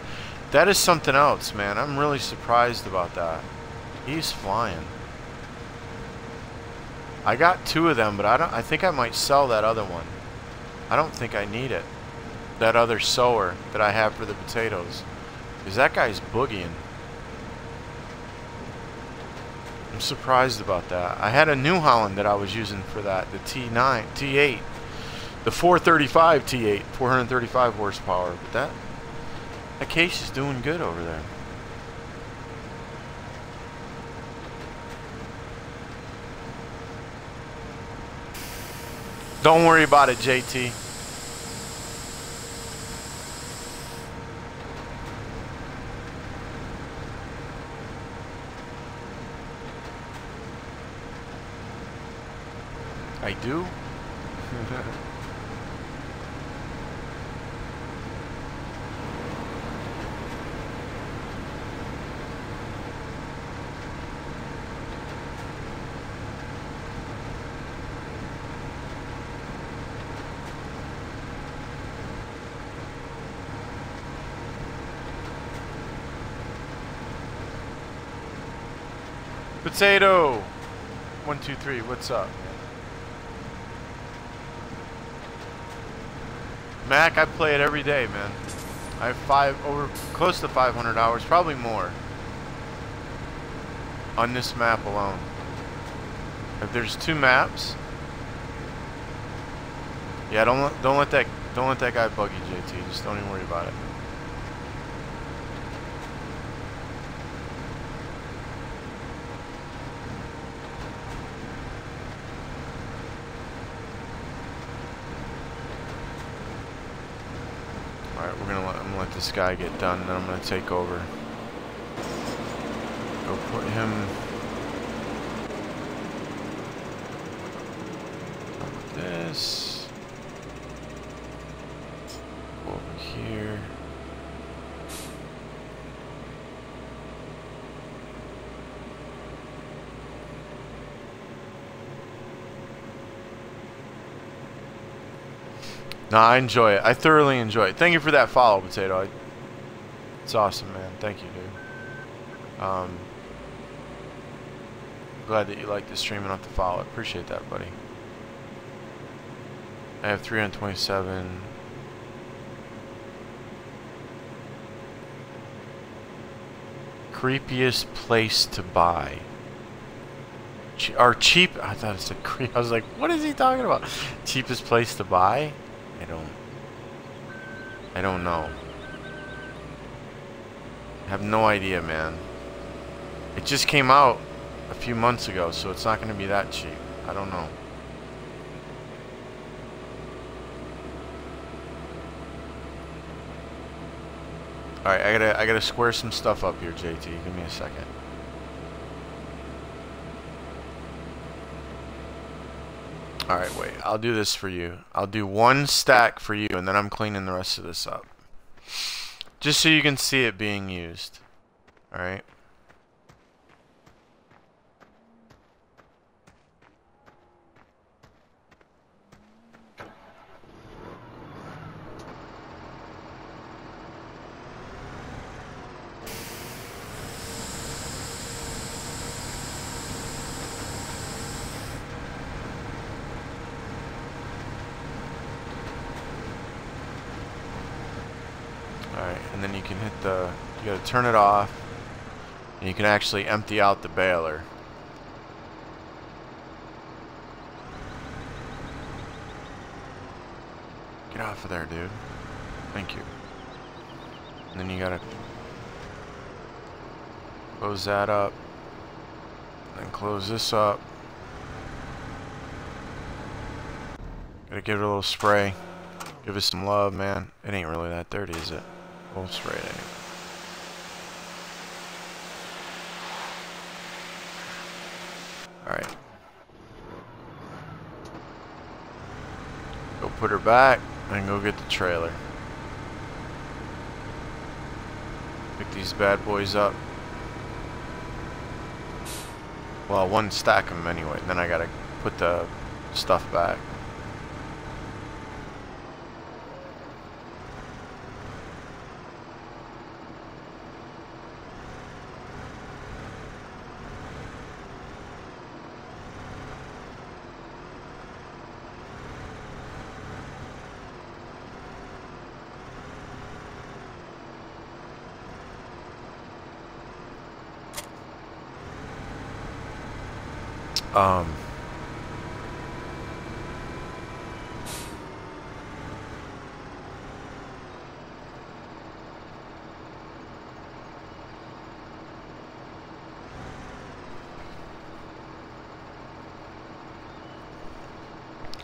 that is something else, man. I'm really surprised about that. He's flying. I got 2 of them, but I think I might sell that other one. I don't think I need it. That other sower that I have for the potatoes. Because that guy's boogieing. I'm surprised about that. I had a New Holland that I was using for that. The T8. The 435 T8. 435 horsepower. But that case is doing good over there. Don't worry about it, JT. I do? Potato 1 2 3, what's up? Mac, I play it every day, man. I have close to 500 hours, probably more, on this map alone. If there's 2 maps, yeah, don't let that guy bug you, JT. Just don't even worry about it. I'm gonna let this guy get done, and then I'm gonna take over. Go put him like this. Over here. No, I enjoy it. I thoroughly enjoy it. Thank you for that follow, Potato. It's awesome, man. Thank you, dude. Glad that you like the stream enough to follow it. Appreciate that, buddy. I have 327. Creepiest place to buy. Or cheap. I thought it said creep. I was like, what is he talking about? Cheapest place to buy? I don't know. I have no idea, man. It just came out a few months ago, so it's not going to be that cheap. I don't know. Alright, I gotta square some stuff up here, JT. Give me a second. Alright, wait. I'll do this for you. I'll do 1 stack for you, and then I'm cleaning the rest of this up. Just so you can see it being used. Alright? Alright, and then you can hit the, you gotta turn it off, and you can actually empty out the baler. Get off of there, dude. Thank you. And then you gotta close that up, then close this up. Gotta give it a little spray. Give it some love, man. It ain't really that dirty, is it? We'll spray it anyway. Alright. Go put her back and go get the trailer. Pick these bad boys up. Well, one stack them anyway. Then I gotta put the stuff back.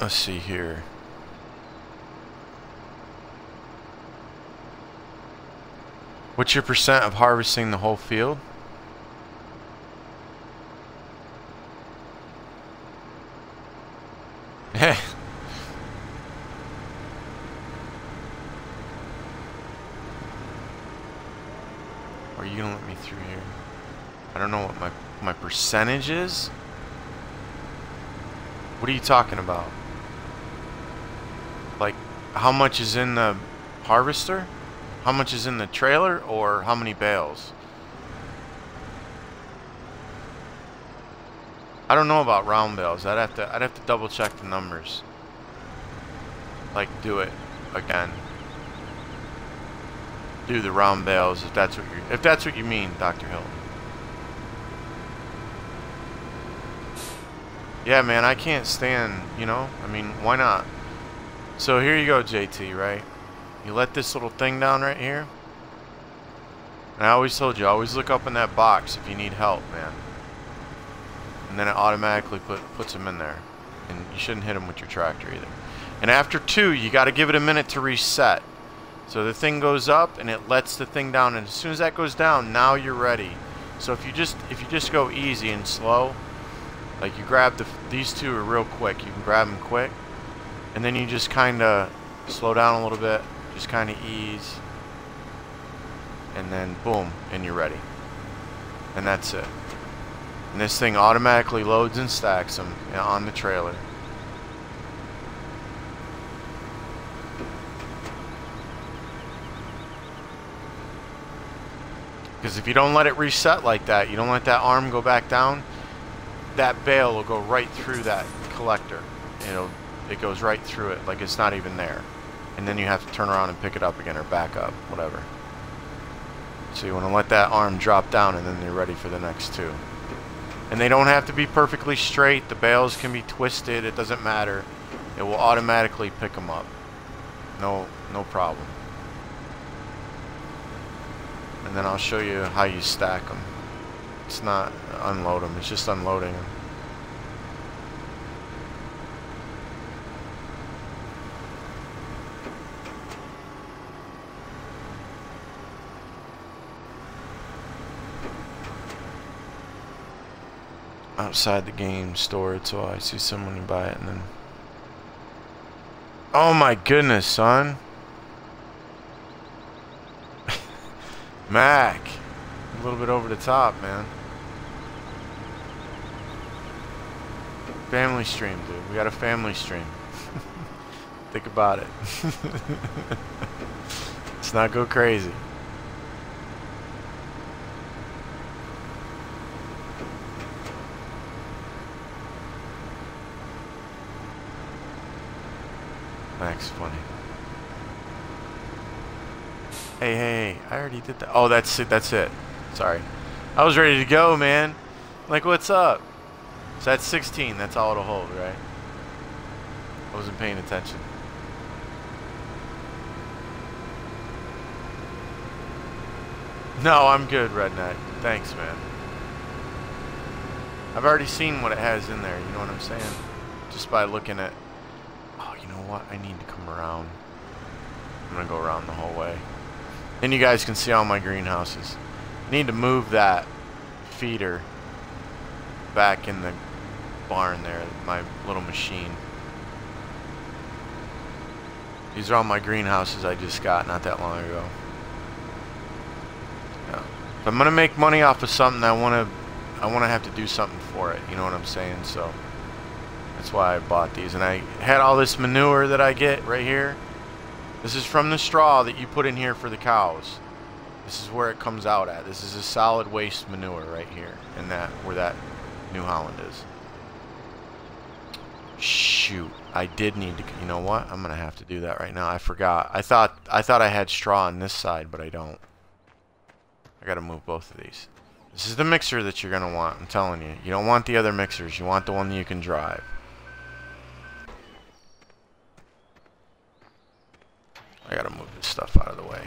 Let's see here. What's your percent of harvesting the whole field? Are you gonna let me through here? I don't know what my percentage is. What are you talking about? Like, how much is in the harvester? How much is in the trailer, or how many bales? I don't know about round bales. I'd have to double check the numbers. Like, do it again. Do the round bales if that's what you mean, Dr. Hilton. Yeah, man, I can't stand, you know? I mean, why not? So here you go, JT, right? You let this little thing down right here. And I always told you, always look up in that box if you need help, man. And then it automatically puts them in there. And you shouldn't hit them with your tractor either. And after 2, you got to give it a minute to reset. So the thing goes up and it lets the thing down, and as soon as that goes down, now you're ready. So if you just go easy and slow, like you grab these 2 are real quick. You can grab them quick, and then you just kind of slow down a little bit, just kind of ease, and then boom, and you're ready. And that's it. And this thing automatically loads and stacks them on the trailer. Because if you don't let it reset like that, you don't let that arm go back down, that bale will go right through that collector. It goes right through it like it's not even there. And then you have to turn around and pick it up again, or back up, whatever. So you want to let that arm drop down, and then you're ready for the next 2. And they don't have to be perfectly straight. The bales can be twisted. It doesn't matter. It will automatically pick them up. No problem. And then I'll show you how you stack them. It's not unload them, it's just unloading them. Outside the game, store it so I see someone and buy it, and then... Oh my goodness, son! Mac! A little bit over the top, man. Family stream, dude. We got a family stream. Think about it. Let's not go crazy. Mac's funny. Hey, I already did that. Oh, that's it, that's it. Sorry. I was ready to go, man. Like, what's up? So that's 16, that's all it'll hold, right? I wasn't paying attention. No, I'm good, Redneck. Thanks, man. I've already seen what it has in there, you know what I'm saying? Just by looking at... Oh, you know what? I need to come around. I'm gonna go around the whole way. And you guys can see all my greenhouses. I need to move that feeder back in the barn there, my little machine. These are all my greenhouses I just got not that long ago. Yeah. If I'm gonna make money off of something, I wanna have to do something for it. You know what I'm saying? So that's why I bought these. And I had all this manure that I get right here. This is from the straw that you put in here for the cows. This is where it comes out at. This is a solid waste manure right here, and that where that New Holland is. Shoot, I did need to. You know what? I'm gonna have to do that right now. I forgot. I thought I had straw on this side, but I don't. I gotta move both of these. This is the mixer that you're gonna want. I'm telling you. You don't want the other mixers. You want the one that you can drive. I gotta move this stuff out of the way.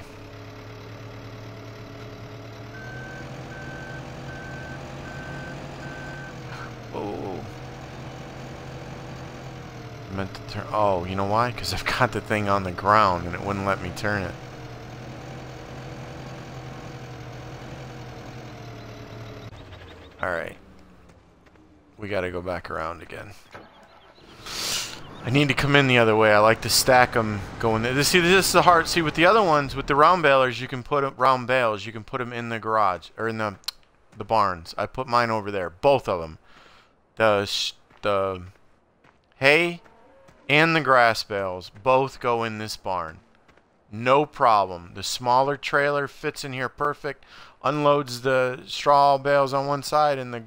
Oh. I meant to turn. Oh, you know why? Because I've got the thing on the ground and it wouldn't let me turn it. Alright. We gotta go back around again. I need to come in the other way. I like to stack them going there. See, this is the hard. See, with the other ones, with the round balers, you can put them, round bales, you can put them in the garage or in the barns. I put mine over there, both of them. The hay and the grass bales both go in this barn. No problem. The smaller trailer fits in here perfect. Unloads the straw bales on one side and the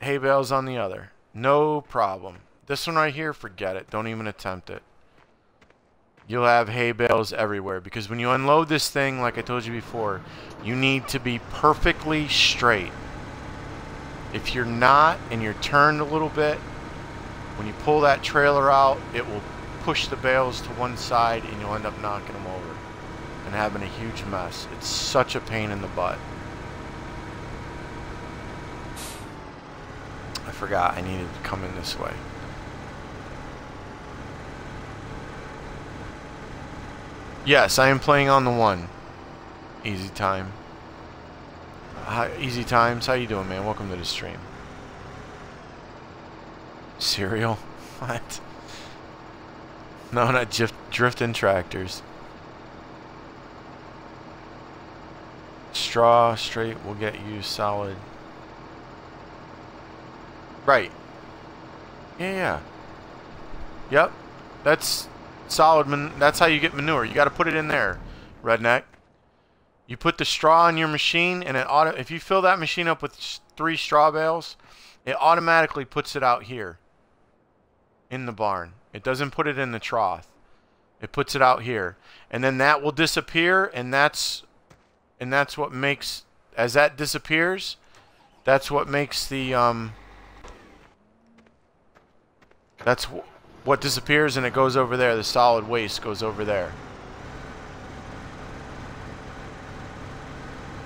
hay bales on the other. No problem. This one right here, forget it. Don't even attempt it. You'll have hay bales everywhere because when you unload this thing, like I told you before, you need to be perfectly straight. If you're not and you're turned a little bit, when you pull that trailer out, it will push the bales to one side and you'll end up knocking them over and having a huge mess. It's such a pain in the butt. I forgot I needed to come in this way. Yes, I am playing on the one. Easy time. Easy times. How you doing, man? Welcome to the stream. Cereal? What? No, not drifting tractors. Straw straight will get you solid. Right. Yeah. Yep. That's solid. That's how you get manure. You got to put it in there, Redneck. You put the straw in your machine, and if you fill that machine up with 3 straw bales, it automatically puts it out here in the barn. It doesn't put it in the trough. It puts it out here, and then that will disappear, and that's what makes, as that disappears, that's what makes the that's what disappears, and it goes over there. The solid waste goes over there.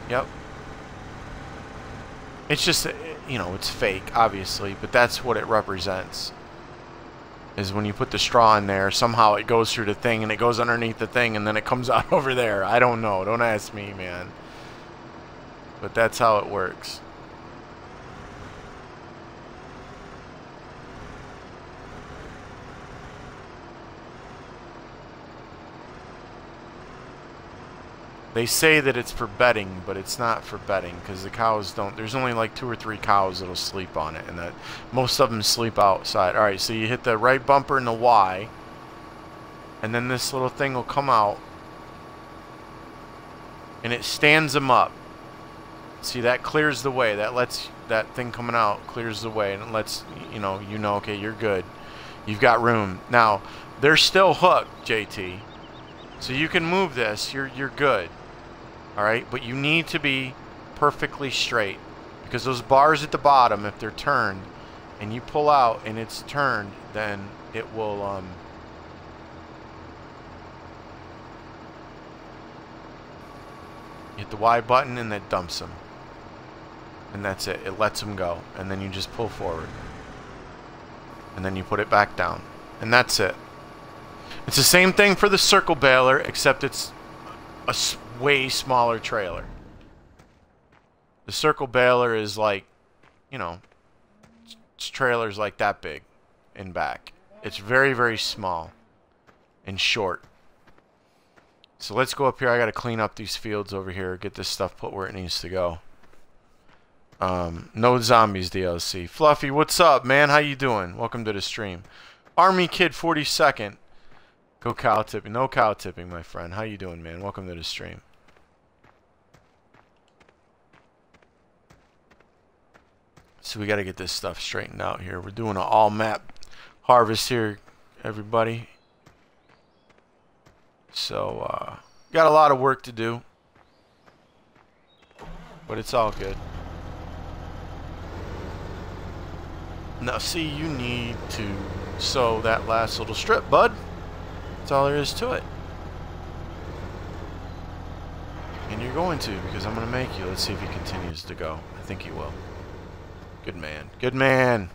Yep. It's just, you know, it's fake, obviously, but that's what it represents. Is when you put the straw in there, somehow it goes through the thing, and it goes underneath the thing, and then it comes out over there. I don't know. Don't ask me, man. But that's how it works. They say that it's for bedding, but it's not for bedding because the cows don't. There's only like 2 or 3 cows that'll sleep on it, and that most of them sleep outside. All right, so you hit the right bumper and the Y, and then this little thing will come out, and it stands them up. See, that clears the way. That lets that thing coming out clears the way, and it lets you know okay, you're good. You've got room now. They're still hooked, JT, so you can move this. You're good. Alright? But you need to be perfectly straight. Because those bars at the bottom, if they're turned, and you pull out and it's turned, then it will, hit the Y button and that dumps them. And that's it. It lets them go. And then you just pull forward. And then you put it back down. And that's it. It's the same thing for the circle baler, except it's a way smaller trailer. The circle baler is like, you know, trailer's like that big in back. It's very, very small and short. So let's go up here. I got to clean up these fields over here. Get this stuff put where it needs to go. No Zombies DLC. Fluffy, what's up, man? How you doing? Welcome to the stream. Army Kid 42nd. Go cow tipping. No cow tipping, my friend. How you doing, man? Welcome to the stream. So we got to get this stuff straightened out here. We're doing an all map harvest here, everybody. So, got a lot of work to do. But it's all good. Now, see, you need to sew that last little strip, bud. That's all there is to it. And you're going to, because I'm going to make you. Let's see if he continues to go. I think he will. Good man. Good man.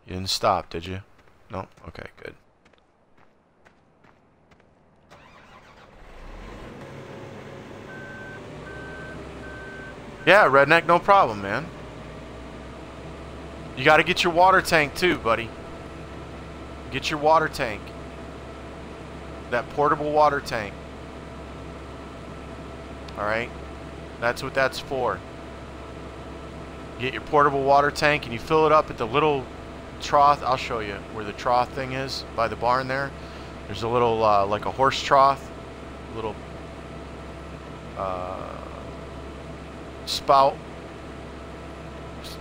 You didn't stop, did you? No? Okay, good. Yeah, redneck, no problem, man. You got to get your water tank too, buddy. Get your water tank. That portable water tank. Alright? That's what that's for. Get your portable water tank and you fill it up at the little trough. I'll show you where the trough thing is by the barn there. There's a little, like a horse trough. Little spout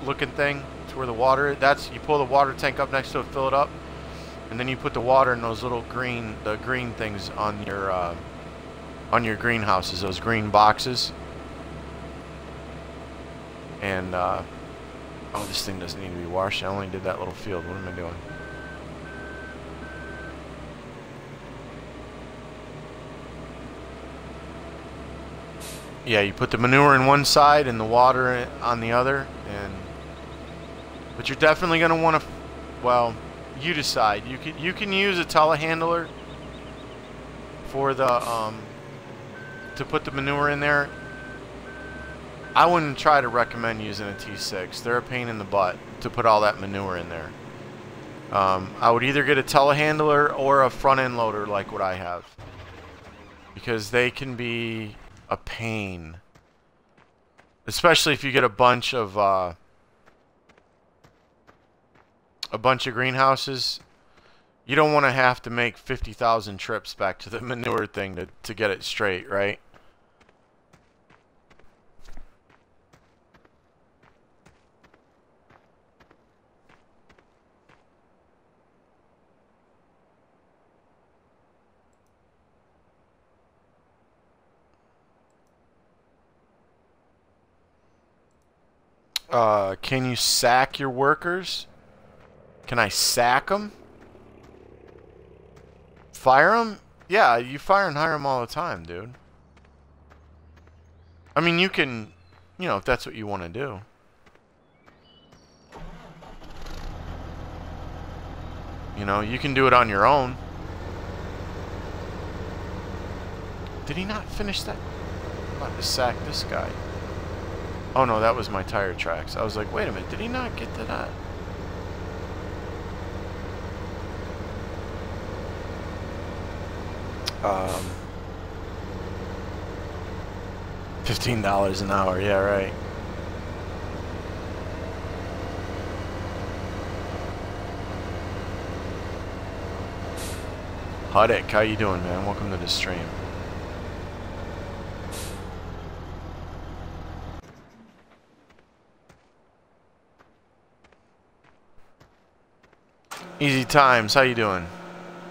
looking thing. It's where the water is. That's, you pull the water tank up next to it, fill it up, and then you put the water in those little green things on your greenhouses, those green boxes. And oh, this thing doesn't need to be washed. I only did that little field. What am I doing? Yeah, you put the manure in one side and the water on the other, but you're definitely going to want to, well, you decide. You can use a telehandler for the to put the manure in there. I wouldn't try to recommend using a T6. They're a pain in the butt to put all that manure in there. I would either get a telehandler or a front end loader like what I have, because they can be a pain, especially if you get a bunch of greenhouses. You don't want to have to make 50,000 trips back to the manure thing to get it straight, right? Can you sack your workers? Can I sack them? Fire them? Yeah, you fire and hire them all the time, dude. I mean, you can, you know, if that's what you want to do. You know, you can do it on your own. Did he not finish that? I'm about to sack this guy. Oh no, that was my tire tracks. I was like, wait a minute, did he not get to that? $15 an hour, yeah, right. Huddick, how you doing, man? Welcome to the stream. Easy Times, how you doing?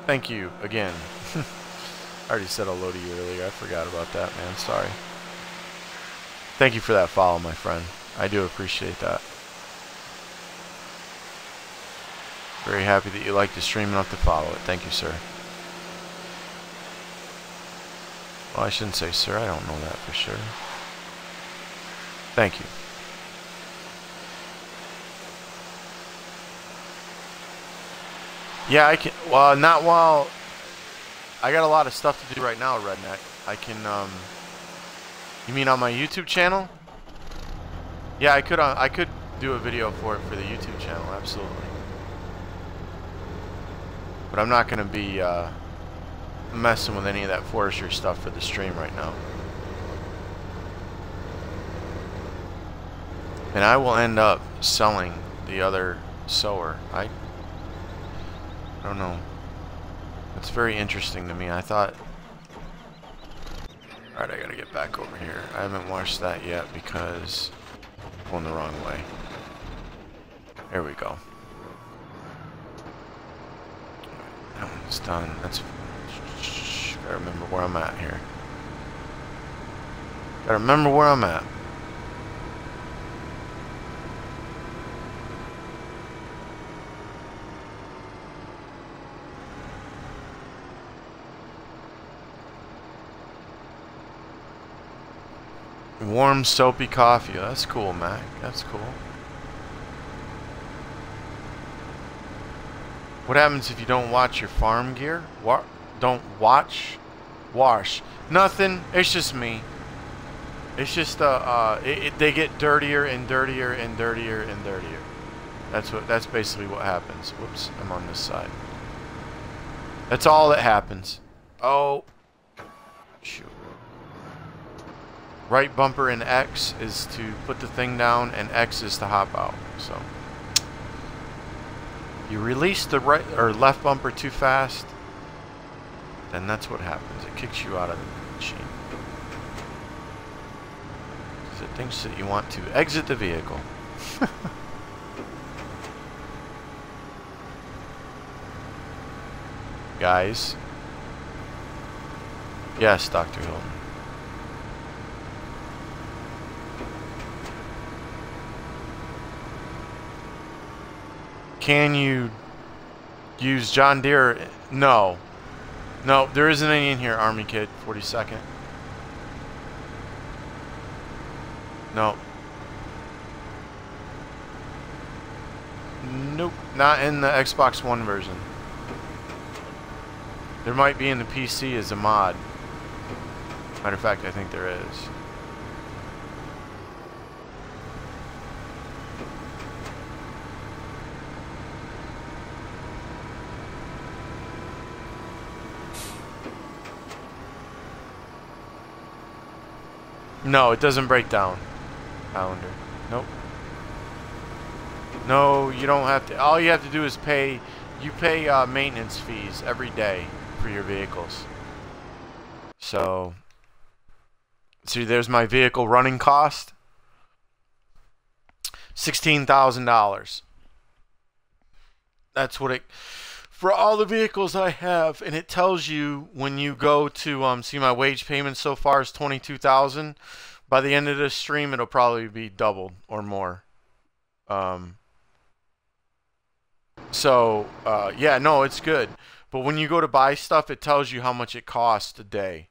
Thank you again. I already said hello to you earlier. I forgot about that, man. Sorry. Thank you for that follow, my friend. I do appreciate that. Very happy that you like the stream enough to follow it. Thank you, sir. Well, I shouldn't say sir. I don't know that for sure. Thank you. Yeah, I can. Well, not while. I got a lot of stuff to do right now, Redneck. I can. You mean on my YouTube channel? Yeah, I could. I could do a video for it for the YouTube channel. Absolutely. But I'm not gonna be messing with any of that forestry stuff for the stream right now. And I will end up selling the other sower. I don't know. It's very interesting to me. I thought... Alright, I gotta get back over here. I haven't washed that yet because I'm going the wrong way. There we go. That one's done. That's... Gotta remember where I'm at here. Gotta remember where I'm at. Warm, soapy coffee. That's cool, Mac. That's cool. What happens if you don't watch your farm gear? Don't watch? Wash. Nothing. It's just me. It's just they get dirtier and dirtier and dirtier and dirtier. That's basically what happens. Whoops, I'm on this side. That's all that happens. Oh. Shoot. Right bumper and X is to put the thing down, and X is to hop out. So you release the right or left bumper too fast, then that's what happens. It kicks you out of the machine. Because it thinks that you want to exit the vehicle. Guys. Yes, Dr. Hilton. Can you use John Deere? No. No, there isn't any in here, Army Kid, 42nd. No. Nope, not in the Xbox One version. There might be in the PC as a mod. Matter of fact, I think there is. No, it doesn't break down, Islander. Nope. No, you don't have to. All you have to do is pay. You pay maintenance fees every day for your vehicles. So, see, there's my vehicle running cost. $16,000. That's what it... For all the vehicles I have, and it tells you when you go to see my wage payment so far is $22,000. By the end of this stream, it'll probably be doubled or more. Yeah, no, it's good. But when you go to buy stuff, it tells you how much it costs a day.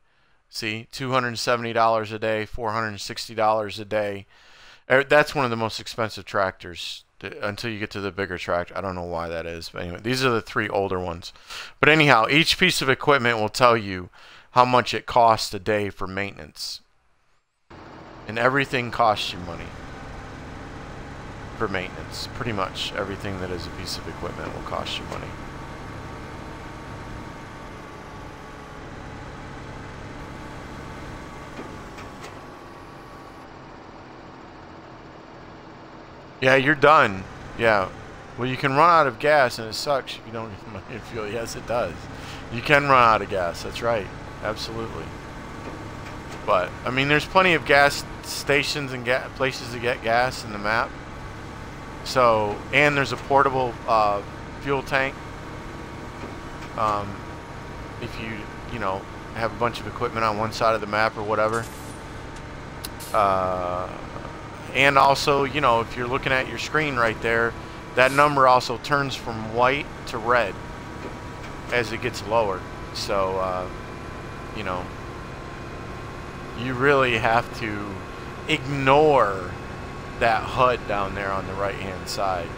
See, $270 a day, $460 a day. That's one of the most expensive tractors. Until you get to the bigger tractor. I don't know why that is. But anyway, these are the three older ones. But anyhow, each piece of equipment will tell you how much it costs a day for maintenance. And everything costs you money for maintenance. Pretty much everything that is a piece of equipment will cost you money. Yeah, you're done. Yeah. Well, you can run out of gas, and it sucks if you don't get money to fuel. Yes, it does. You can run out of gas. That's right. Absolutely. But, I mean, there's plenty of gas stations and places to get gas in the map. So, and there's a portable fuel tank. If you know, have a bunch of equipment on one side of the map or whatever. And also, you know, if you're looking at your screen right there, that number also turns from white to red as it gets lower. So, you know, you really have to ignore that HUD down there on the right hand side.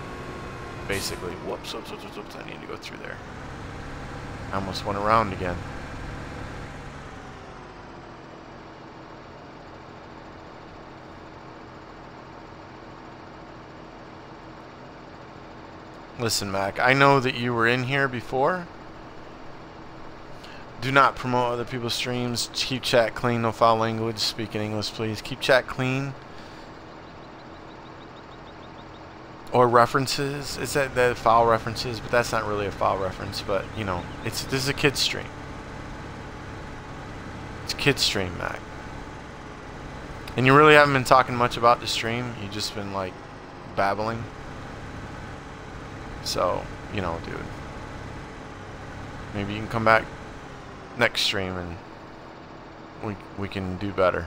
Basically, whoops, I need to go through there. I almost went around again. Listen, Mac, I know that you were in here before. Do not promote other people's streams. Keep chat clean, no foul language. Speak in English, please. Keep chat clean. Or references. Is that the foul references? But that's not really a foul reference. But, you know, this is a kid's stream. It's a kid's stream, Mac. And you really haven't been talking much about the stream. You've just been, like, babbling. So, you know, dude. Maybe you can come back next stream and we can do better.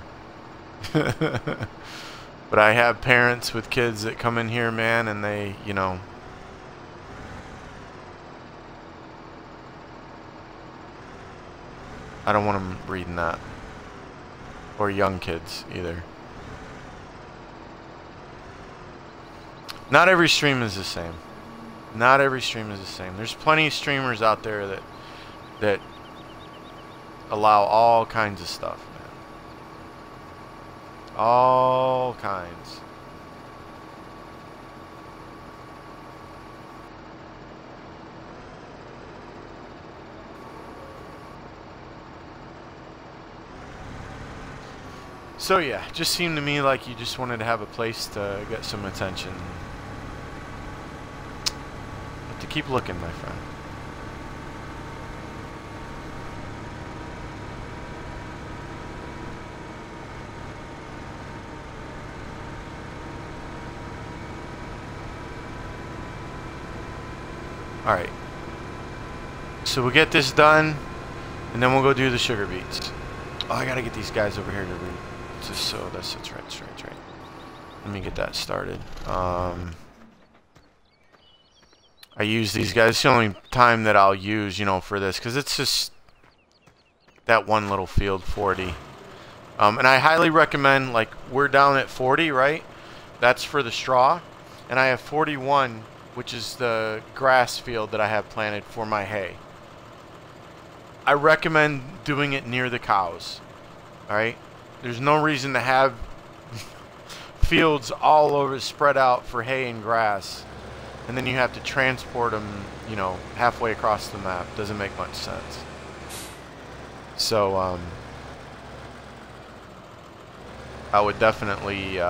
But I have parents with kids that come in here, man, and they, you know, I don't want them reading that. Or young kids either. Not every stream is the same. Not every stream is the same. There's plenty of streamers out there that allow all kinds of stuff, man. All kinds. So yeah, it just seemed to me like you just wanted to have a place to get some attention. But to keep looking, my friend. Alright. So we'll get this done, and then we'll go do the sugar beets. Oh, I gotta get these guys over here to read. Just so that's right. Let me get that started. I use these guys. It's the only time that I'll use, you know, for this, because it's just that one little field, 40. And I highly recommend, like, we're down at 40, right? That's for the straw. And I have 41, which is the grass field that I have planted for my hay. I recommend doing it near the cows. Alright? There's no reason to have fields all over spread out for hay and grass, and then you have to transport them, you know, halfway across the map. Doesn't make much sense. So, I would definitely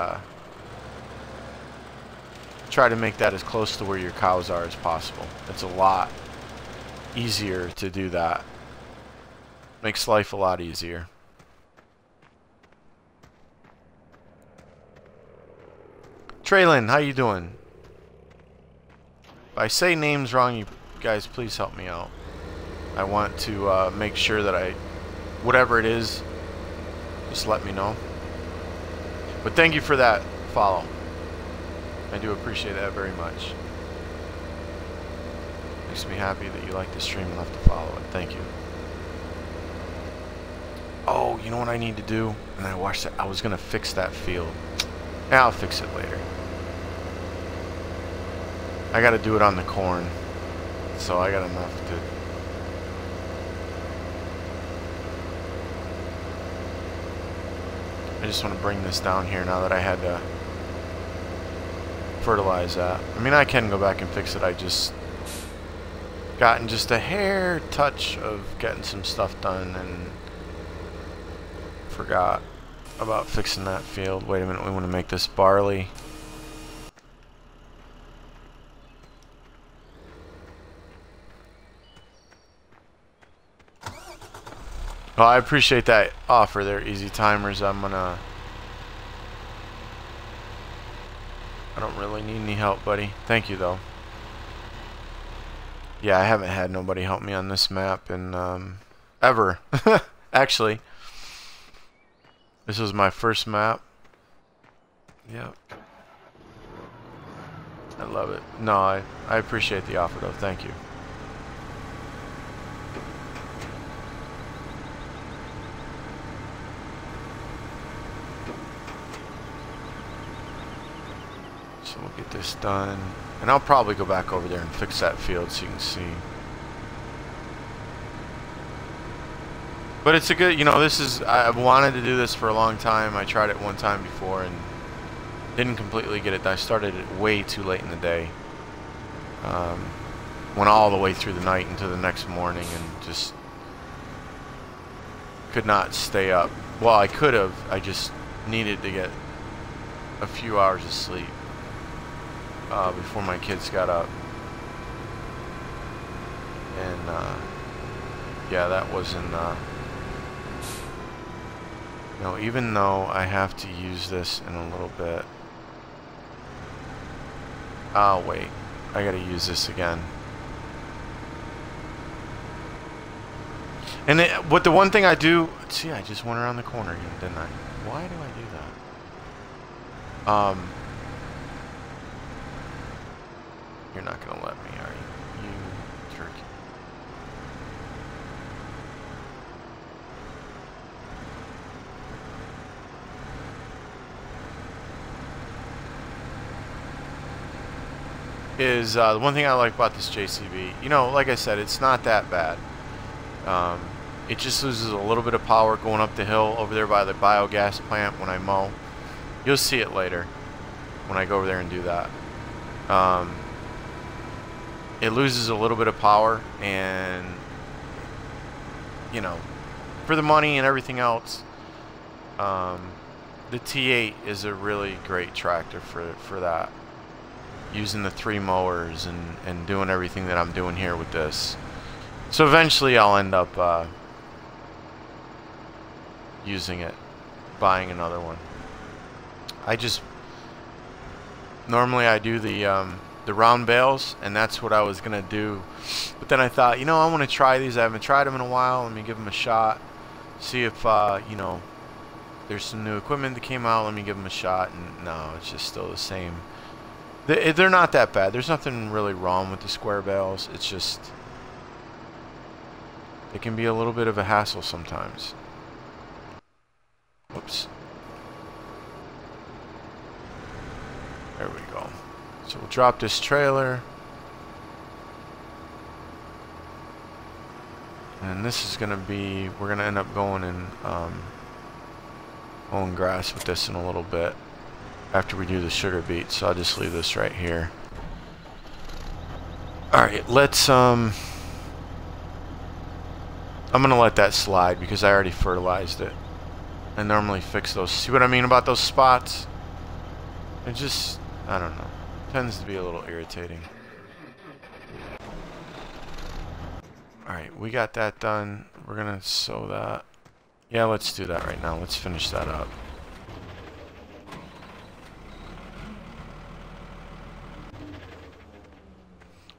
try to make that as close to where your cows are as possible. It's a lot easier to do that. Makes life a lot easier. Traylon, how you doing? If I say names wrong, you guys please help me out. I want to make sure that whatever it is, just let me know. But thank you for that follow. I do appreciate that very much. Makes me happy that you like the stream enough to follow it. Thank you. Oh, you know what I need to do? And I watched that. I was gonna fix that field. Yeah, I'll fix it later. I gotta do it on the corn. So I got enough to... I just want to bring this down here now that I had to fertilize that. I mean, I can go back and fix it. I just gotten just a hair touch of getting some stuff done and forgot about fixing that field. Wait a minute, we want to make this barley. Well, I appreciate that offer there, Easy Timers. I don't really need any help, buddy. Thank you, though. Yeah, I haven't had nobody help me on this map in, ever. Actually, this was my first map. Yep. I love it. No, I appreciate the offer though. Thank you. So we'll get this done. And I'll probably go back over there and fix that field so you can see. But it's a good, you know, this is, I've wanted to do this for a long time. I tried it one time before and didn't completely get it. I started it way too late in the day. Went all the way through the night into the next morning and just could not stay up. Well, I could have. I just needed to get a few hours of sleep before my kids got up. And yeah, that wasn't... you know, even though I have to use this in a little bit... Oh, wait. I gotta use this again. And what the one thing I do... See, I just went around the corner again, didn't I? Why do I do that? You're not gonna let me, are you? You jerk. Is the one thing I like about this JCB, you know, like I said, it's not that bad. It just loses a little bit of power going up the hill over there by the biogas plant when I mow. You'll see it later when I go over there and do that. It loses a little bit of power, and you know, for the money and everything else, the T8 is a really great tractor for that. Using the 3 mowers and doing everything that I'm doing here with this. So eventually I'll end up using it, buying another one. Normally I do the round bales, and that's what I was gonna do. But then I thought, you know, I want to try these. I haven't tried them in a while. Let me give them a shot. See if you know, there's some new equipment that came out. Let me give them a shot. And no, it's just still the same. They're not that bad. There's nothing really wrong with the square bales. It's just it can be a little bit of a hassle sometimes. Whoops. There we go. So we'll drop this trailer. And this is going to be... We're going to end up going and mowing grass with this in a little bit after we do the sugar beet. So I'll just leave this right here. Alright, let's... I'm going to let that slide because I already fertilized it. I normally fix those. See what I mean about those spots? It just... I don't know. Tends to be a little irritating. Alright, we got that done. We're gonna sow that. Yeah, let's do that right now. Let's finish that up.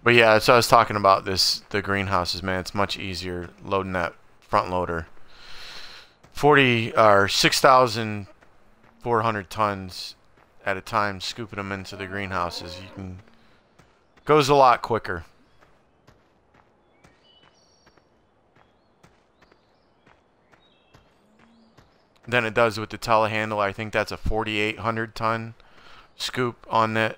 But yeah, so I was talking about the greenhouses, man. It's much easier loading that front loader. 6,400 tons at a time, scooping them into the greenhouses. Goes a lot quicker. Than it does with the telehandler. I think that's a 4,800 ton scoop on it.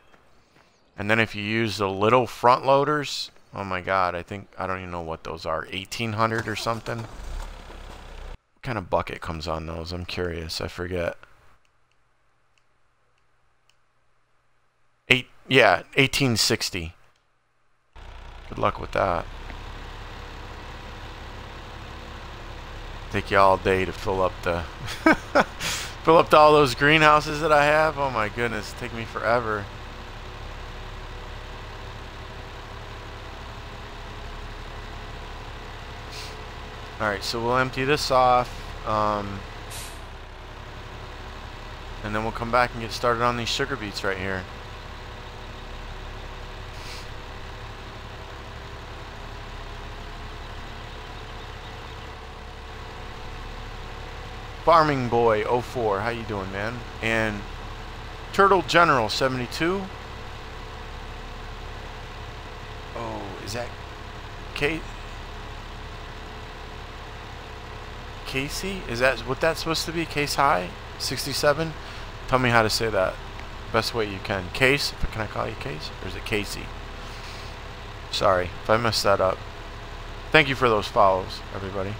And then if you use the little front loaders, oh my god, I don't even know what those are, 1,800 or something. What kind of bucket comes on those? I'm curious. I forget. Yeah, 1860. Good luck with that. Take you all day to fill up the fill up all those greenhouses that I have. Oh my goodness, take me forever. All right, so we'll empty this off, and then we'll come back and get started on these sugar beets right here. Farming Boy 04, how you doing, man? And Turtle General 72. Oh, is that Casey? Is that what that's supposed to be? Case High 67. Tell me how to say that best way you can. Case? Can I call you Case, or is it Casey? Sorry if I messed that up. Thank you for those follows, everybody.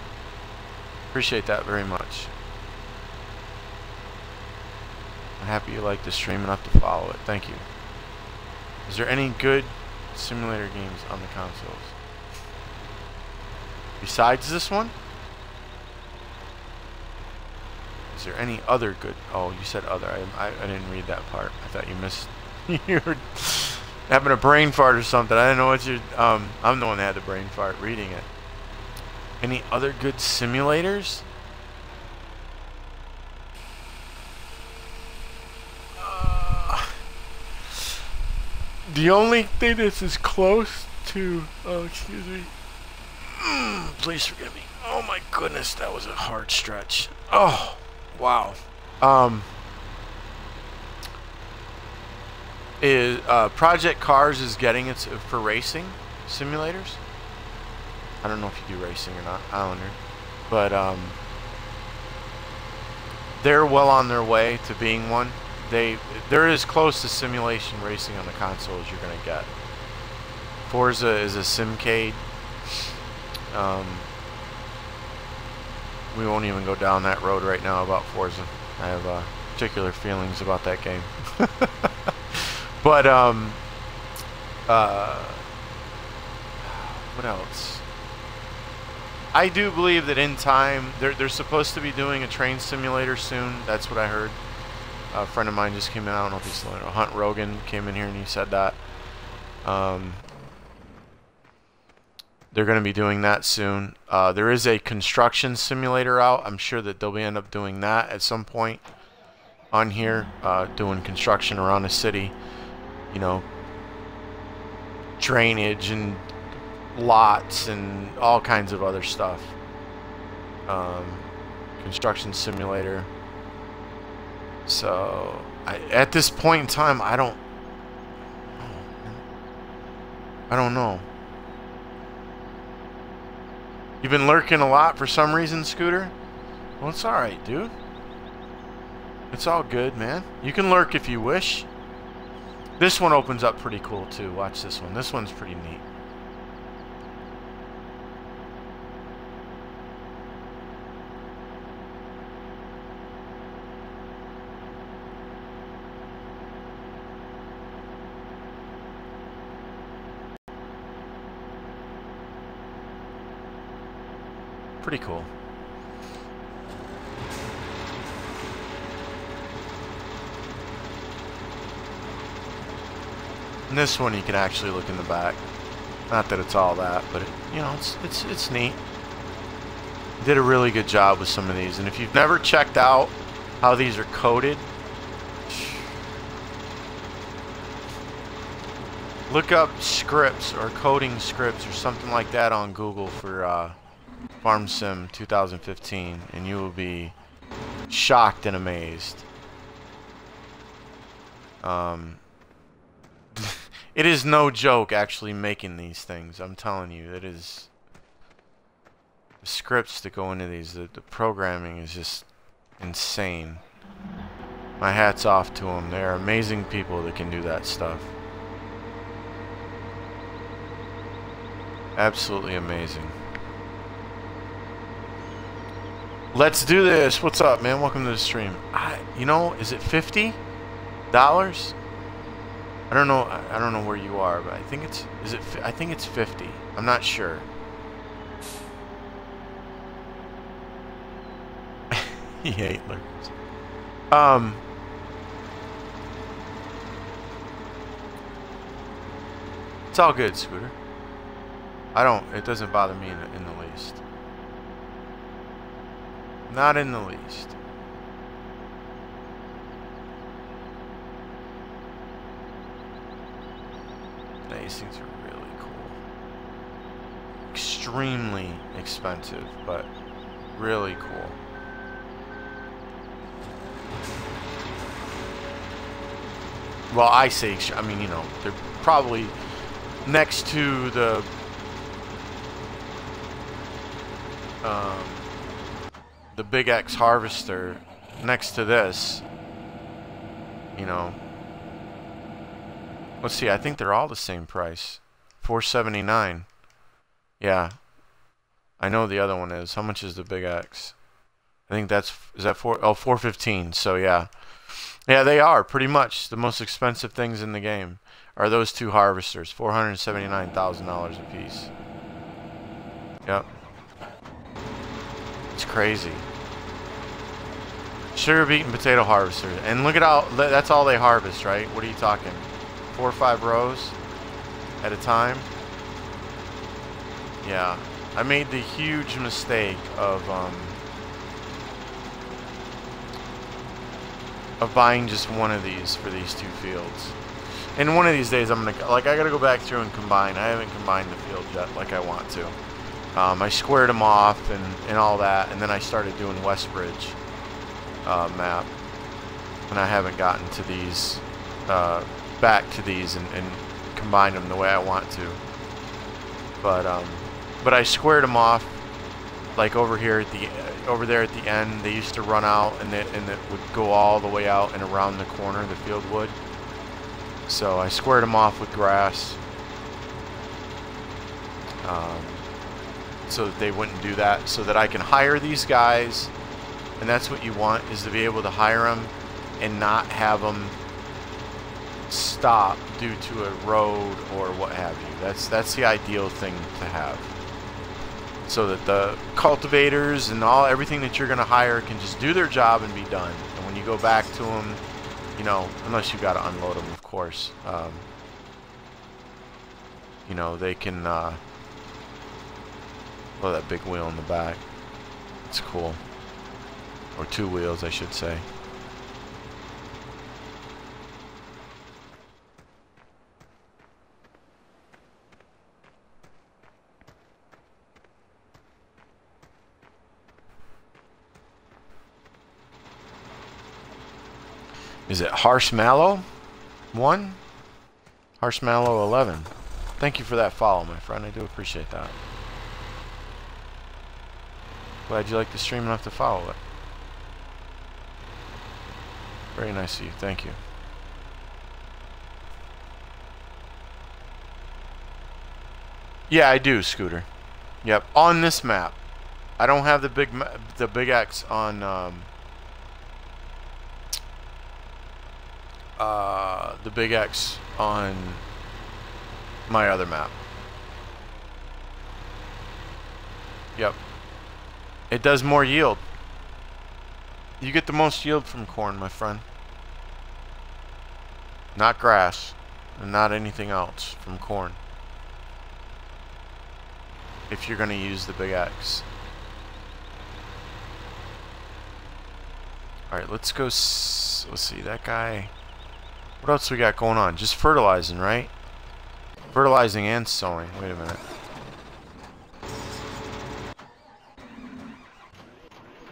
Appreciate that very much. I'm happy you like the stream enough to follow it. Thank you. Is there any good simulator games on the consoles besides this one? Is there any other good? Oh, you said other. I didn't read that part. I thought you missed. You were having a brain fart or something. I didn't know what you. I'm the one that had the brain fart reading it. Any other good simulators? The only thing this is close to. Oh, excuse me. Please forgive me. Oh my goodness, that was a hard stretch. Oh, wow. Project Cars is getting it for racing simulators. I don't know if you do racing or not, Islander, but they're well on their way to being one. They're as close to simulation racing on the console as you're gonna get. Forza is a simcade. We won't even go down that road right now about Forza. I have particular feelings about that game. But what else? I do believe that in time they're supposed to be doing a train simulator soon. That's what I heard. A friend of mine just came in. I don't know if he's still in. Hunt Rogan came in here and he said that. They're going to be doing that soon. There is a construction simulator out. I'm sure that they'll end up doing that at some point on here, doing construction around the city. You know, drainage and lots and all kinds of other stuff. Construction simulator. So, at this point in time, I don't know. You've been lurking a lot for some reason, Scooter? Well, it's alright, dude. It's all good, man. You can lurk if you wish. This one opens up pretty cool, too. Watch this one. This one's pretty neat. Pretty cool. And this one you can actually look in the back. Not that it's all that, but it, you know, it's neat. Did a really good job with some of these, and if you've never checked out how these are coded, look up scripts or coding scripts or something like that on Google for Farm Sim 2015, and you will be shocked and amazed. It is no joke actually making these things. I'm telling you, it is. The scripts that go into these, the programming is just insane. My hat's off to them. They're amazing people that can do that stuff. Absolutely amazing. Let's do this. What's up, man? Welcome to the stream. You know, is it $50? I don't know. I don't know where you are, but I think it's. Is it? I think it's 50. I'm not sure. He hate lurkers. It's all good, Scooter. I don't. It doesn't bother me in the least. Not in the least. These things are really cool. Extremely expensive, but really cool. well, I say, I mean, you know, they're probably next to the Big X harvester, next to this, you know. Let's see, I think they're all the same price. $479. Yeah. I know the other one is. How much is the Big X? I think that's, is that $415. So yeah. Yeah, they are pretty much the most expensive things in the game are those two harvesters, $479,000 a piece. Yep. It's crazy. Sugar beet and potato harvester. And look at how, that's all they harvest, right? What are you talking? 4 or 5 rows at a time? Yeah. I made the huge mistake of buying just one of these for these 2 fields. And one of these days I'm gonna, like, I gotta go back through and combine. I haven't combined the field yet like I want to. I squared them off and all that, and then I started doing Westbridge map, and I haven't gotten to these, back to these and combine them the way I want to. But I squared them off, like over here at the over there at the end. They used to run out, and it would go all the way out and around the corner. The field would. So I squared them off with grass, so that they wouldn't do that. So that I can hire these guys, and that's what you want, is to be able to hire them and not have them stop due to a road or what have you. That's the ideal thing to have, so that the cultivators and everything that you're going to hire can just do their job and be done. And when you go back to them, you know, unless you've got to unload them, of course, you know, they can, oh, that big wheel in the back, it's cool, or 2 wheels I should say. Is it Harsh Mallow 1? Harsh Mallow 11. Thank you for that follow, my friend. I do appreciate that. Glad you like the stream enough to follow it. Very nice of you. Thank you. Yeah, I do, Scooter. Yep, on this map. I don't have the big X on the big X on my other map. Yep. It does more yield. You get the most yield from corn, my friend. Not grass, and not anything else from corn. If you're going to use the big X. Alright, let's go. Let's see, that guy. What else we got going on? Just fertilizing, right? Fertilizing and sowing. Wait a minute.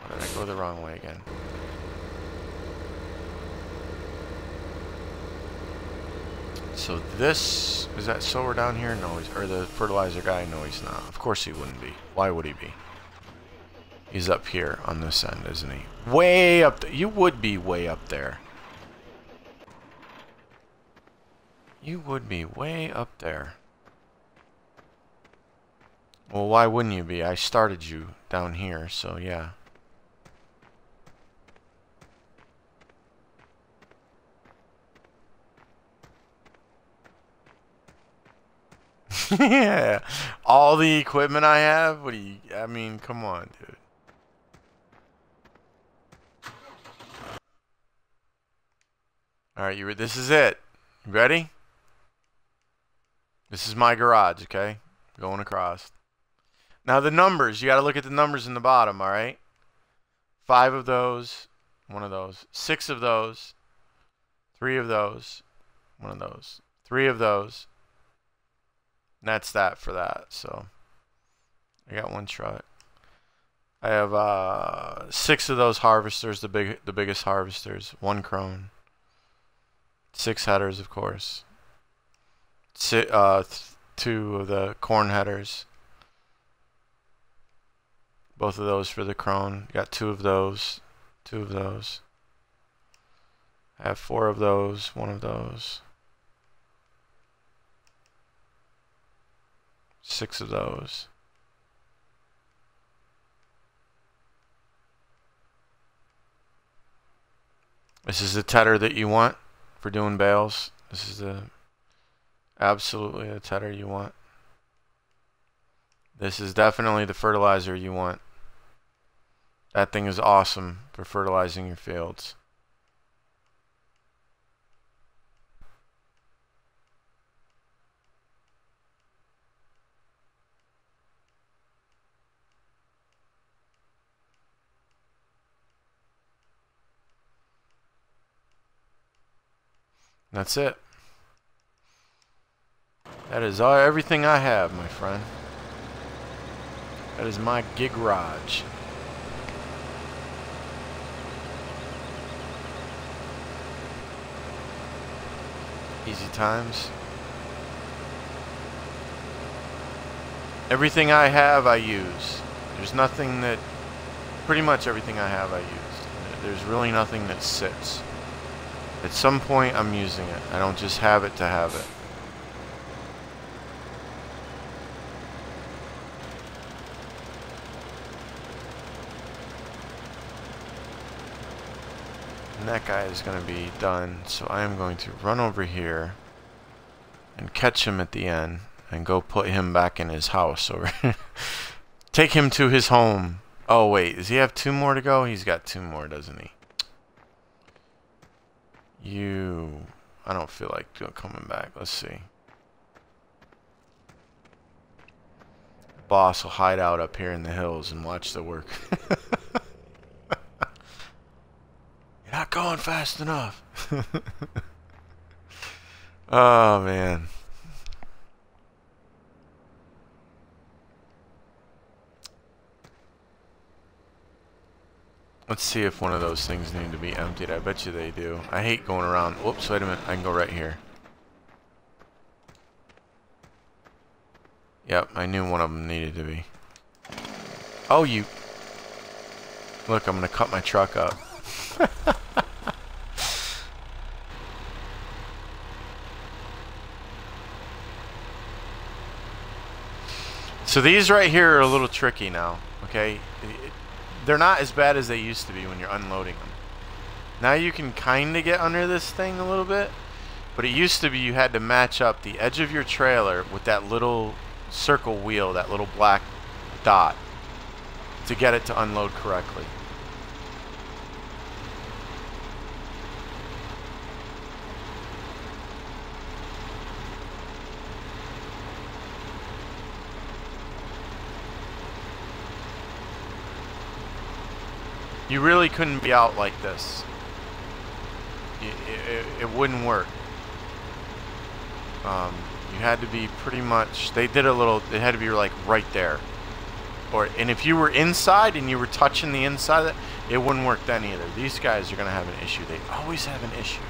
Or did I go the wrong way again? So this, is that sower down here? No, or the fertilizer guy? No, he's not. Of course he wouldn't be. Why would he be? He's up here on this end, isn't he? Way up there. You would be way up there. You would be way up there. Well, why wouldn't you be? I started you down here, so yeah. Yeah. All the equipment I have? What do you... I mean, come on, dude. Alright, this is it. You ready? This is my garage, okay? Going across. Now the numbers, you got to look at the numbers in the bottom, all right? 5 of those, 1 of those. 6 of those, 3 of those, 1 of those. 3 of those. And that's that for that. So I got 1 truck. I have 6 of those harvesters, the biggest harvesters. 1 crone. 6 headers, of course. 2 of the corn headers. Both of those for the crone. Got 2 of those. 2 of those. I have 4 of those. 1 of those. 6 of those. This is the tedder that you want for doing bales. This is absolutely the tedder you want. This is definitely the fertilizer you want. That thing is awesome for fertilizing your fields. That's it. That is everything I have, my friend. That is my garage. Easy times. Everything I have, I use. There's nothing that... Pretty much everything I have, I use. There's really nothing that sits. At some point, I'm using it. I don't just have it to have it. And that guy is going to be done, so I am going to run over here and catch him at the end and go put him back in his house over here. Take him to his home. Oh wait, does he have 2 more to go? He's got 2 more, doesn't he? I don't feel like coming back. Let's see. Boss will hide out up here in the hills and watch the work. You're not going fast enough. Oh, man. Let's see if one of those things need to be emptied. I bet you they do. I hate going around. Whoops, wait a minute. I can go right here. Yep, I knew one of them needed to be. Oh, you... Look, I'm going to cut my truck up. So these right here are a little tricky now, okay? They're not as bad as they used to be when you're unloading them. Now you can kind of get under this thing a little bit, but it used to be you had to match up the edge of your trailer with that little circle wheel, that little black dot, to get it to unload correctly. You really couldn't be out like this. It wouldn't work. You had to be pretty much... They did a little... It had to be like right there. And if you were inside and you were touching the inside of it, it wouldn't work then either. These guys are going to have an issue. They always have an issue.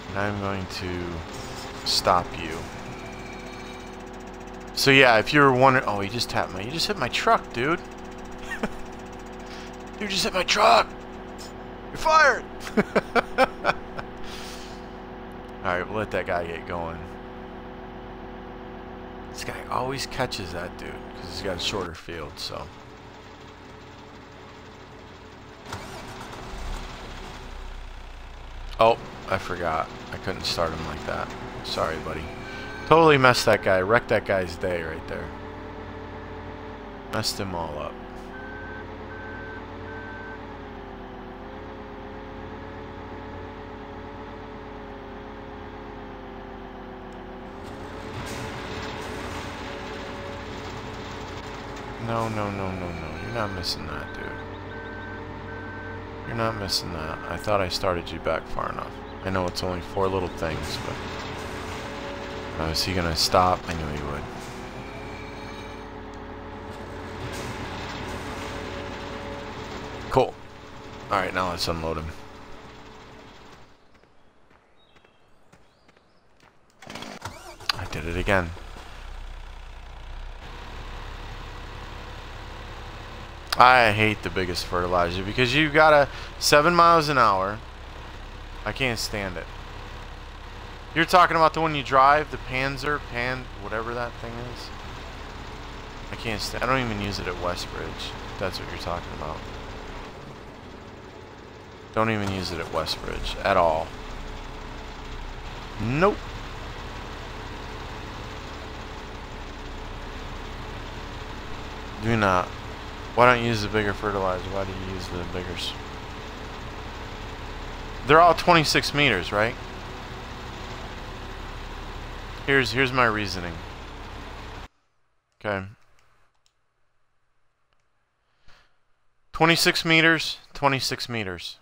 And I'm going to stop you. So yeah, if you were wondering, oh, you just hit my truck, dude. You just hit my truck. You're fired. All right, we'll let that guy get going. This guy always catches that dude because he's got a shorter field, so. Oh, I forgot. I couldn't start him like that. Sorry, buddy. Totally messed that guy. Wrecked that guy's day right there. Messed him all up. No, no, no, no, no. You're not missing that, dude. You're not missing that. I thought I started you back far enough. I know it's only 4 little things, but... is he gonna stop? I knew he would. Cool. Alright, now let's unload him. I did it again. I hate the biggest fertilizer because you gotta 7 miles an hour. I can't stand it. You're talking about the one you drive, the whatever that thing is. I can't stand. I don't even use it at Westbridge. If that's what you're talking about. Don't even use it at Westbridge at all. Nope. Do not. Why don't you use the bigger fertilizer? Why do you use the biggers? They're all 26 meters, right? Here's my reasoning. Okay. 26 meters, 26 meters.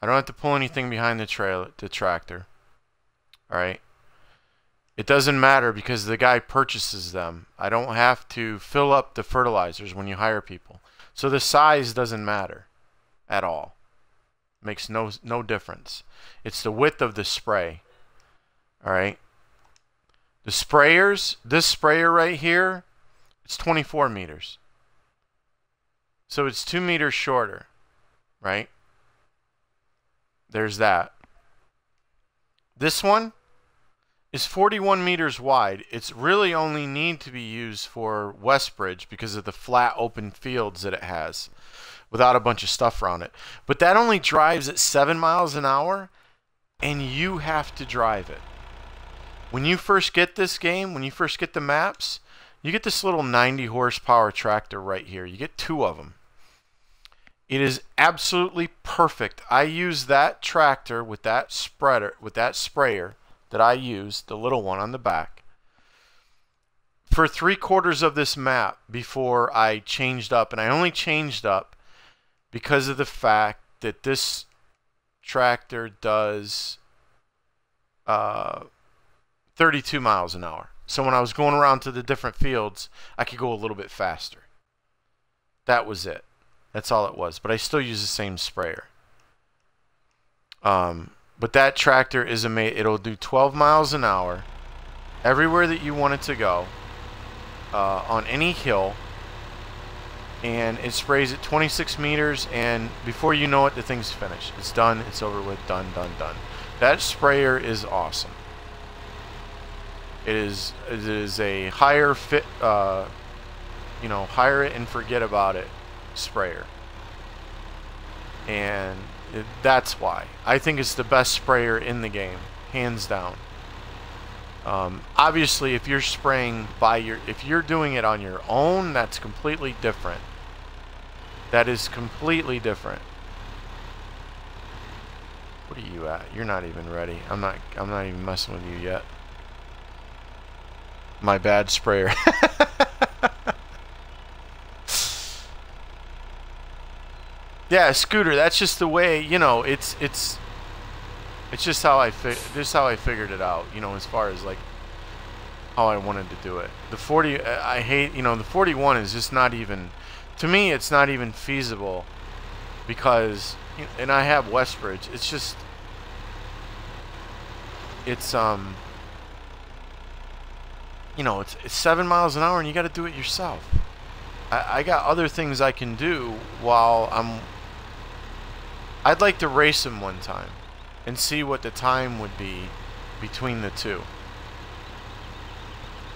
I don't have to pull anything behind the tractor. Alright? It doesn't matter because the guy purchases them. I don't have to fill up the fertilizers when you hire people. So the size doesn't matter at all. Makes no difference. It's the width of the spray. Alright? The sprayers, this sprayer right here, it's 24 meters. So it's 2 meters shorter. Right? There's that. This one is 41 meters wide. It's really only need to be used for Westbridge because of the flat open fields that it has without a bunch of stuff around it. But that only drives at 7 miles an hour and you have to drive it. When you first get this game, when you first get the maps, you get this little 90 horsepower tractor right here. You get 2 of them. It is absolutely perfect. I use that tractor with that sprayer that I used, the little one on the back, for 3/4 of this map before I changed up. And I only changed up because of the fact that this tractor does 32 miles an hour. So when I was going around to the different fields, I could go a little bit faster. That was it. That's all it was. But I still use the same sprayer. But that tractor is amazing. It'll do 12 miles an hour everywhere that you want it to go on any hill. And it sprays at 26 meters. And before you know it, the thing's finished. It's done. It's over with. Done, done, done. That sprayer is awesome. It is a hire fit, you know, hire it and forget about it sprayer. And that's why I think it's the best sprayer in the game, hands down. Obviously, if you're spraying if you're doing it on your own, that's completely different. That is completely different. What are you at? You're not even ready. I'm not even messing with you yet. My bad, sprayer. Yeah, Scooter, that's just the way, you know, it's just how I figured it out, you know, as far as like how I wanted to do it. The 40, I hate, you know, the 41 is just not even, to me, it's not even feasible because, and I have Westbridge, it's just, it's, you know, it's 7 miles an hour and you got to do it yourself. I got other things I can do while I'd like to race him one time and see what the time would be between the two.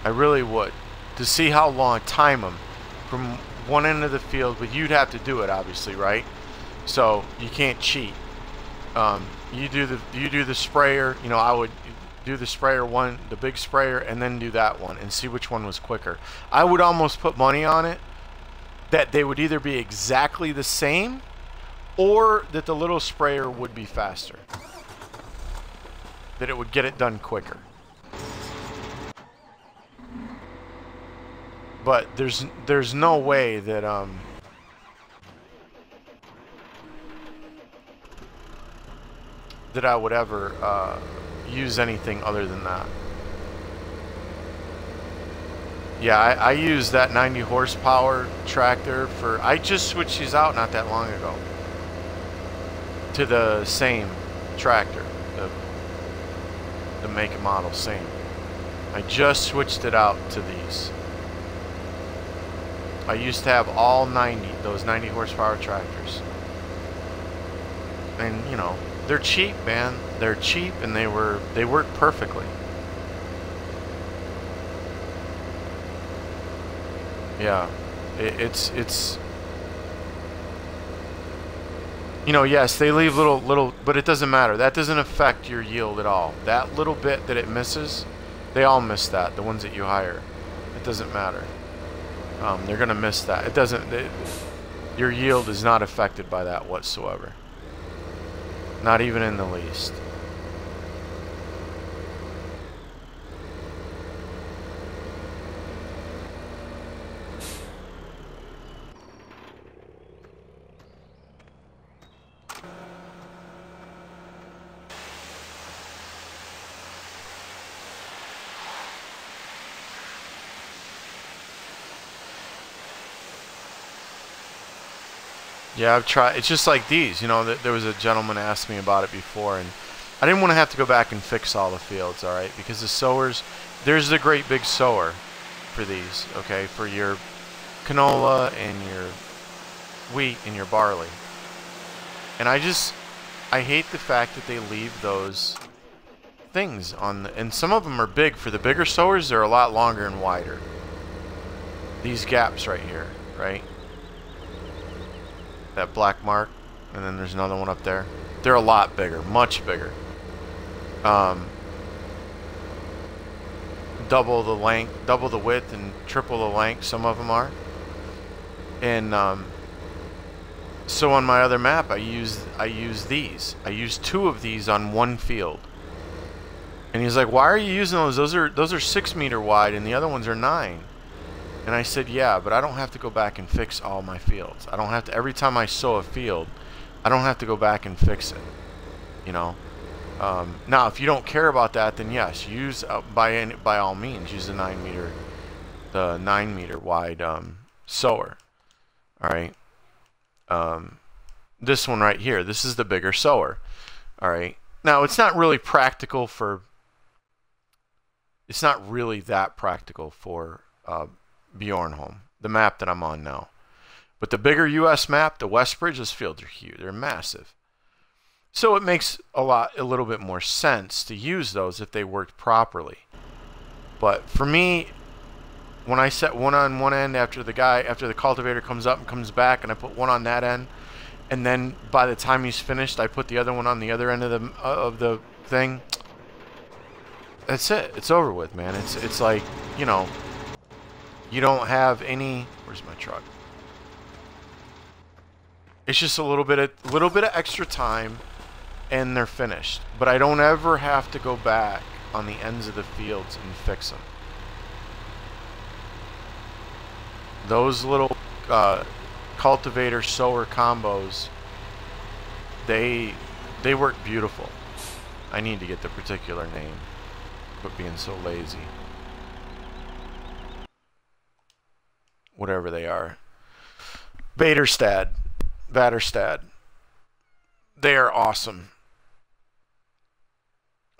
I really would. To see how long, time them from one end of the field, but you'd have to do it obviously, right? So you can't cheat. You do the sprayer, you know, I would do the sprayer one, the big sprayer, and then do that one and see which one was quicker. I would almost put money on it that they would either be exactly the same or that the little sprayer would be faster. That it would get it done quicker. But there's no way that that I would ever use anything other than that. Yeah, I use that 90 horsepower tractor for, I just switched these out not that long ago. to the same tractor, the make and model, same. I just switched it out to these. I used to have all 90, those 90 horsepower tractors. And, you know, they're cheap, man. They're cheap, and they work perfectly. Yeah, it's you know, yes, they leave little, but it doesn't matter. That doesn't affect your yield at all. That little bit that it misses, they all miss that. The ones that you hire, it doesn't matter. They're gonna miss that. It doesn't. Your yield is not affected by that whatsoever. Not even in the least. Yeah, I've tried. It's just like these. You know, there was a gentleman asked me about it before, and I didn't want to have to go back and fix all the fields, all right? Because the sowers, there's the great big sower for these, okay? For your canola and your wheat and your barley. And I hate the fact that they leave those things on the, and some of them are big. For the bigger sowers, they're a lot longer and wider. These gaps right here, right? That black mark, and then there's another one up there. They're a lot bigger, much bigger. Double the length, double the width, and triple the length. Some of them are. And so on my other map, I use these. I use 2 of these on one field. And he's like, "Why are you using those? Those are 6 meter wide, and the other ones are 9." And I said, "Yeah, but I don't have to go back and fix all my fields. I don't have to, every time I sow a field, I don't have to go back and fix it, you know." Now, if you don't care about that, then yes, use by all means use the 9 meter wide sower. All right. This one right here, this is the bigger sower. All right. Now, it's not really practical for. It's not really that practical for Bjorn home, the map that I'm on now. But the bigger US map, the Westbridge, those fields are huge. They're massive. So it makes a little bit more sense to use those if they worked properly. But for me, when I set one on one end after the cultivator comes up and comes back, and I put one on that end, and then by the time he's finished, I put the other one on the other end of the thing. That's it. It's over with, man. It's like, you know, you don't have any. Where's my truck? It's just a little bit of extra time, and they're finished. But I don't ever have to go back on the ends of the fields and fix them. Those little cultivator sower combos, they work beautiful. I need to get the particular name, but being so lazy. Whatever they are. Vaderstad. They are awesome.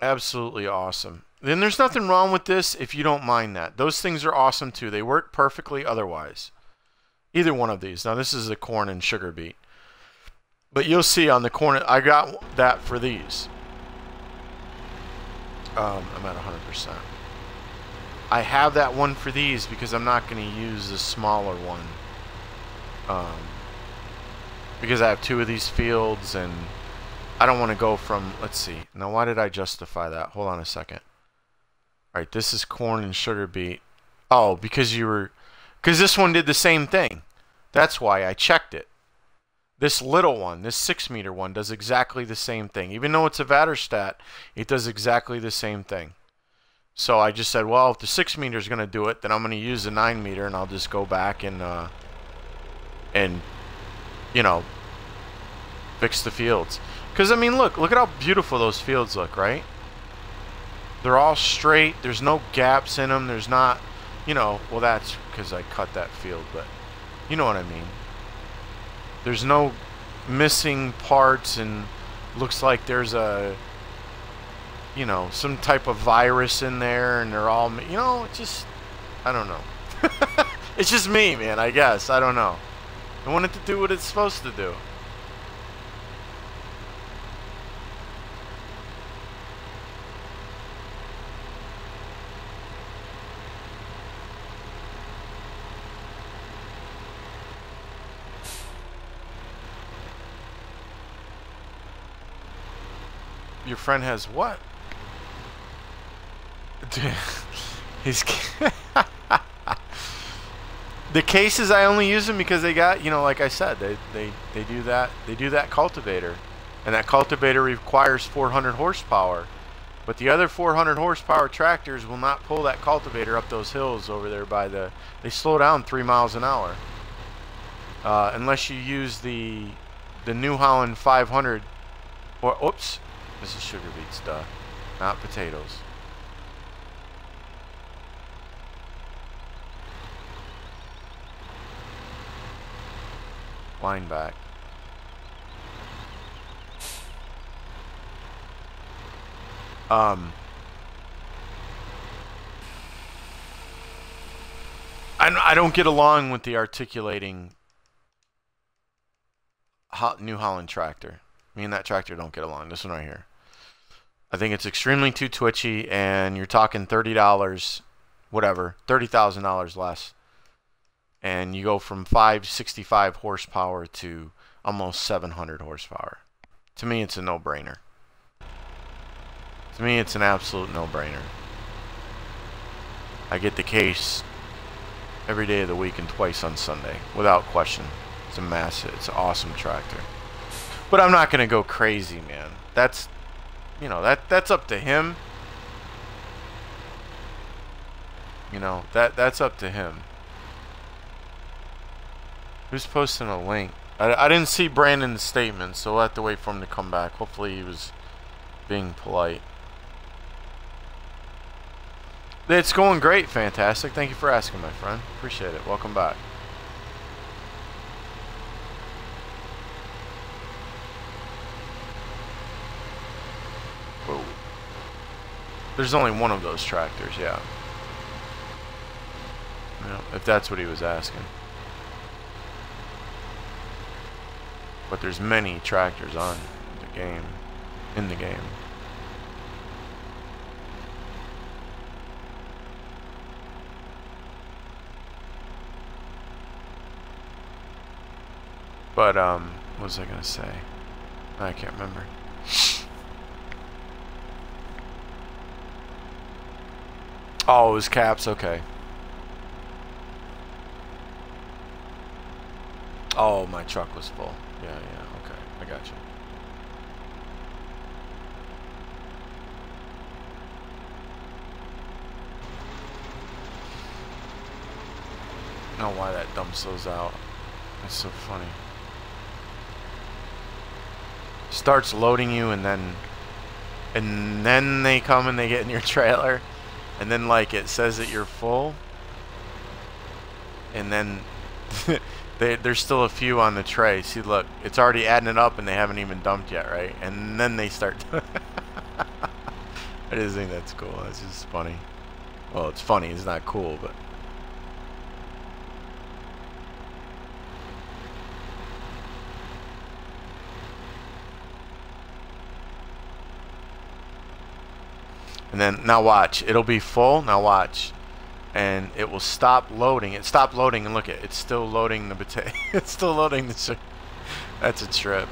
Absolutely awesome. Then there's nothing wrong with this if you don't mind that. Those things are awesome too. They work perfectly otherwise. Either one of these. Now this is the corn and sugar beet. But you'll see on the corn, I got that for these. I'm at 100%. I have that one for these because I'm not going to use the smaller one. Because I have 2 of these fields, and I don't want to go from, let's see. Now, why did I justify that? Hold on a second. All right, this is corn and sugar beet. Oh, because this one did the same thing. That's why I checked it. This little one, this 6 meter one, does exactly the same thing. Even though it's a Vaderstat, it does exactly the same thing. So I just said, well, if the 6 meter is going to do it, then I'm going to use the 9 meter, and I'll just go back and you know, fix the fields. Because I mean, look at how beautiful those fields look, right? They're all straight. There's no gaps in them. There's not, you know, well, that's because I cut that field, but you know what I mean. There's no missing parts, and looks like there's a, you know, some type of virus in there, and they're all, you know, it's just, I don't know. It's just me, man, I guess. I don't know. I want it to do what it's supposed to do. Your friend has what? He's the cases, I only use them because they got, you know, like I said, they do that cultivator, and that cultivator requires 400 horsepower, but the other 400 horsepower tractors will not pull that cultivator up those hills over there by the, they slow down 3 miles an hour, unless you use the New Holland 500, or oops, this is sugar beets, duh, not potatoes. Line back. I don't get along with the articulating New Holland tractor. Me and that tractor don't get along. This one right here. I think it's extremely too twitchy, and you're talking $30, whatever, $30,000 less. And you go from 565 horsepower to almost 700 horsepower. To me, it's a no-brainer. To me, it's an absolute no-brainer. I get the case every day of the week and twice on Sunday, without question. It's a massive, it's an awesome tractor. But I'm not gonna go crazy, man. That's, you know, that's up to him. You know, that's up to him. Who's posting a link? I didn't see Brandon's statement, so we'll have to wait for him to come back. Hopefully he was being polite. It's going great, fantastic. Thank you for asking, my friend. Appreciate it. Welcome back. Whoa. There's only one of those tractors, yeah. If that's what he was asking. But there's many tractors on the game, in the game. But, what was I gonna say? I can't remember. Oh, it was caps, okay. Oh, my truck was full. Yeah, okay, I got you. I don't know why that dumps those out. That's so funny. Starts loading you, and then they come and they get in your trailer, and then like it says that you're full, and then there's still a few on the tray. See, look, it's already adding it up, and they haven't even dumped yet, right? And then they start. I just think that's cool. That's just funny. Well, it's funny. It's not cool, but. And then, now watch, it'll be full, now watch, and it will stop loading. It stopped loading, and look, it's still loading the potato. It's still loading the, that's a trip.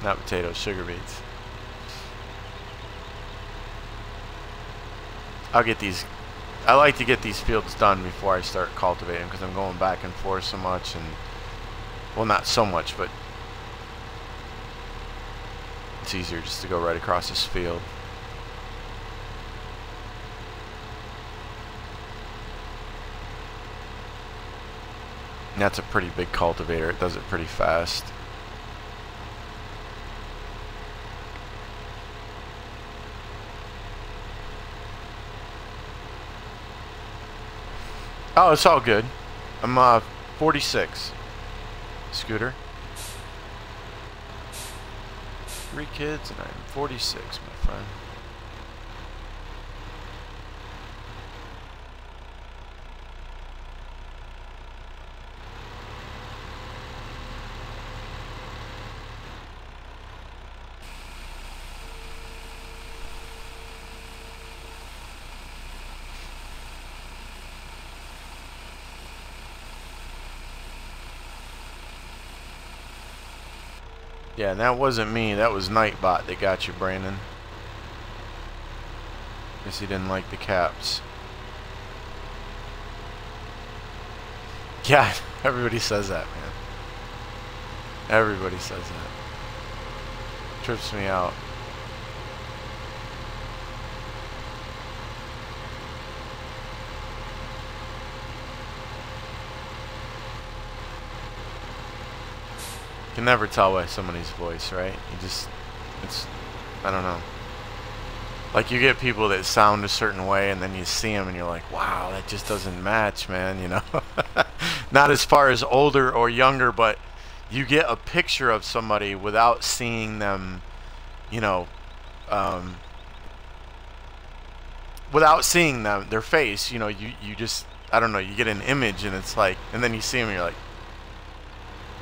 Not potatoes, sugar beets. I'll get these, I like to get these fields done before I start cultivating, because I'm going back and forth so much, and well, not so much, but it's easier just to go right across this field. And that's a pretty big cultivator. It does it pretty fast. Oh, it's all good. I'm 46. Scooter. 3 kids and I'm 46, my friend. Yeah, and that wasn't me. That was Nightbot that got you, Brandon. Guess he didn't like the caps. Yeah, everybody says that, man. Everybody says that. Trips me out. You can never tell by somebody's voice, right? You just, I don't know. Like, you get people that sound a certain way, and then you see them, and you're like, wow, that just doesn't match, man, you know? Not as far as older or younger, but you get a picture of somebody without seeing them, you know, without seeing them, their face, you know, you just, I don't know, you get an image, and it's like, and then you see them, and you're like,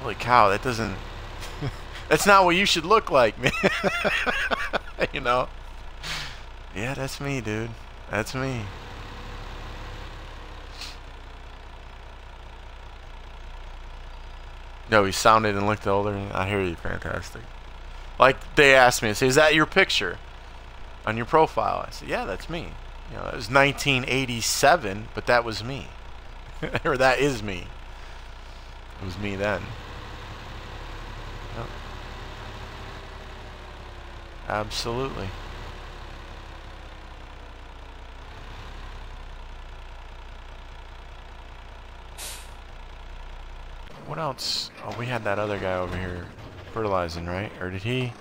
holy cow, that doesn't... That's not what you should look like, man. You know? Yeah, that's me, dude. That's me. No, he sounded and looked older. I hear you. Fantastic. Like, they asked me, they say, is that your picture on your profile? I said, yeah, that's me. You know, it was 1987, but that was me. Or that is me. It was me then. Yep. Absolutely. What else? Oh, we had that other guy over here fertilizing, right? Or did he?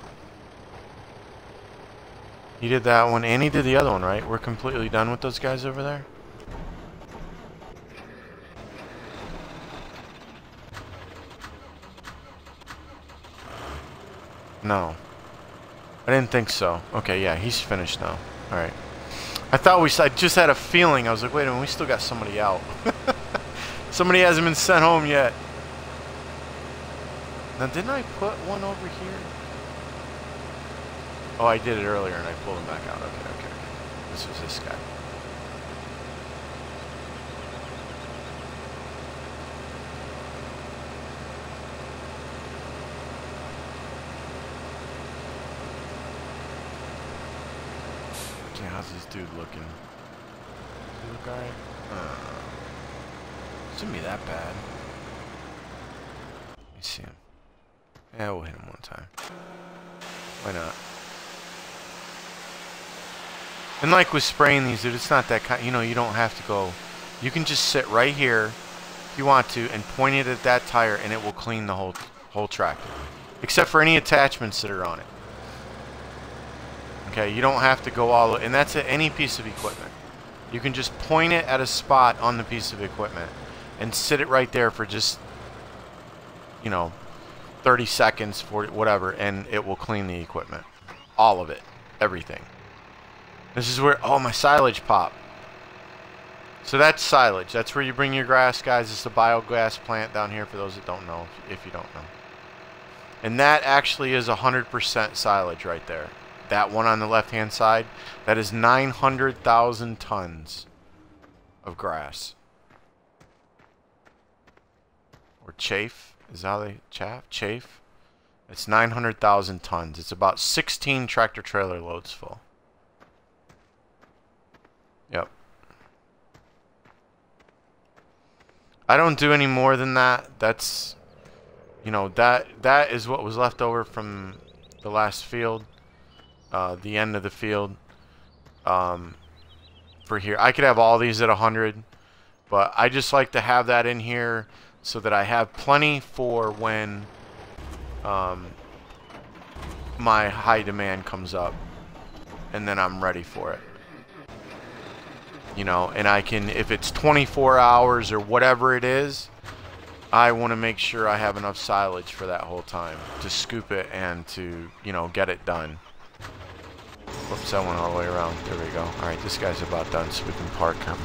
He did that one, and he did the other one, right? We're completely done with those guys over there? No. I didn't think so. Okay, yeah, he's finished now. Alright. I thought I just had a feeling. I was like, wait a minute, we still got somebody out. Somebody hasn't been sent home yet. Now, didn't I put one over here? Oh, I did it earlier and I pulled him back out. Okay, okay. This was this guy. Okay, how's this dude looking? Does he look alright? Shouldn't be that bad. Let me see him. Yeah, we'll hit him one time. Why not? And like with spraying these, dude, it's not that kind. You know, you don't have to go. You can just sit right here, if you want to, and point it at that tire, and it will clean the whole tractor, except for any attachments that are on it. Okay, you don't have to go all the way, and that's at any piece of equipment. You can just point it at a spot on the piece of equipment, and sit it right there for just, you know, 30 seconds, 40, whatever, and it will clean the equipment. All of it. Everything. This is where, oh, my silage pop. So that's silage. That's where you bring your grass, guys. It's a biogas plant down here for those that don't know, if you don't know. And that actually is 100% silage right there. That one on the left-hand side, that is 900,000 tons of grass. Or chaff. Is that how they chaff? It's 900,000 tons. It's about 16 tractor trailer loads full. Yep. I don't do any more than that. That's, you know, that is what was left over from the last field, the end of the field. For here, I could have all these at 100, but I just like to have that in here so that I have plenty for when my high demand comes up, and then I'm ready for it. You know, and I can, if it's 24 hours or whatever it is, I want to make sure I have enough silage for that whole time to scoop it and to, you know, get it done. Whoops, I went all the way around. There we go. Alright, this guy's about done, so we can park him.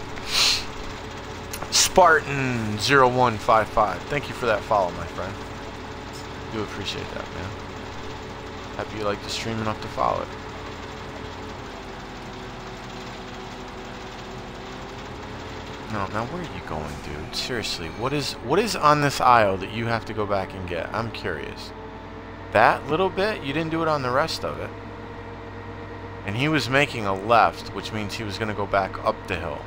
Spartan0155. Thank you for that follow, my friend. Do appreciate that, man. Happy you like the stream enough to follow it. No, now where are you going, dude? Seriously, what is on this aisle that you have to go back and get? I'm curious. That little bit? You didn't do it on the rest of it. And he was making a left, which means he was going to go back up the hill.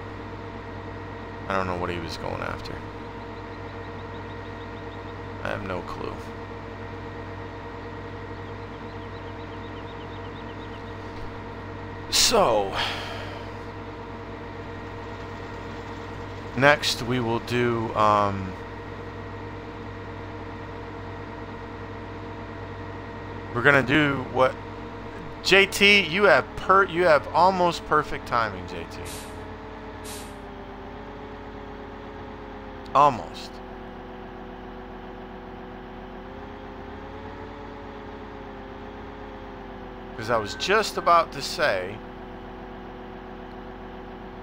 I don't know what he was going after. I have no clue. So, next we will do we're gonna do what JT, you have almost perfect timing, JT. Almost. Because I was just about to say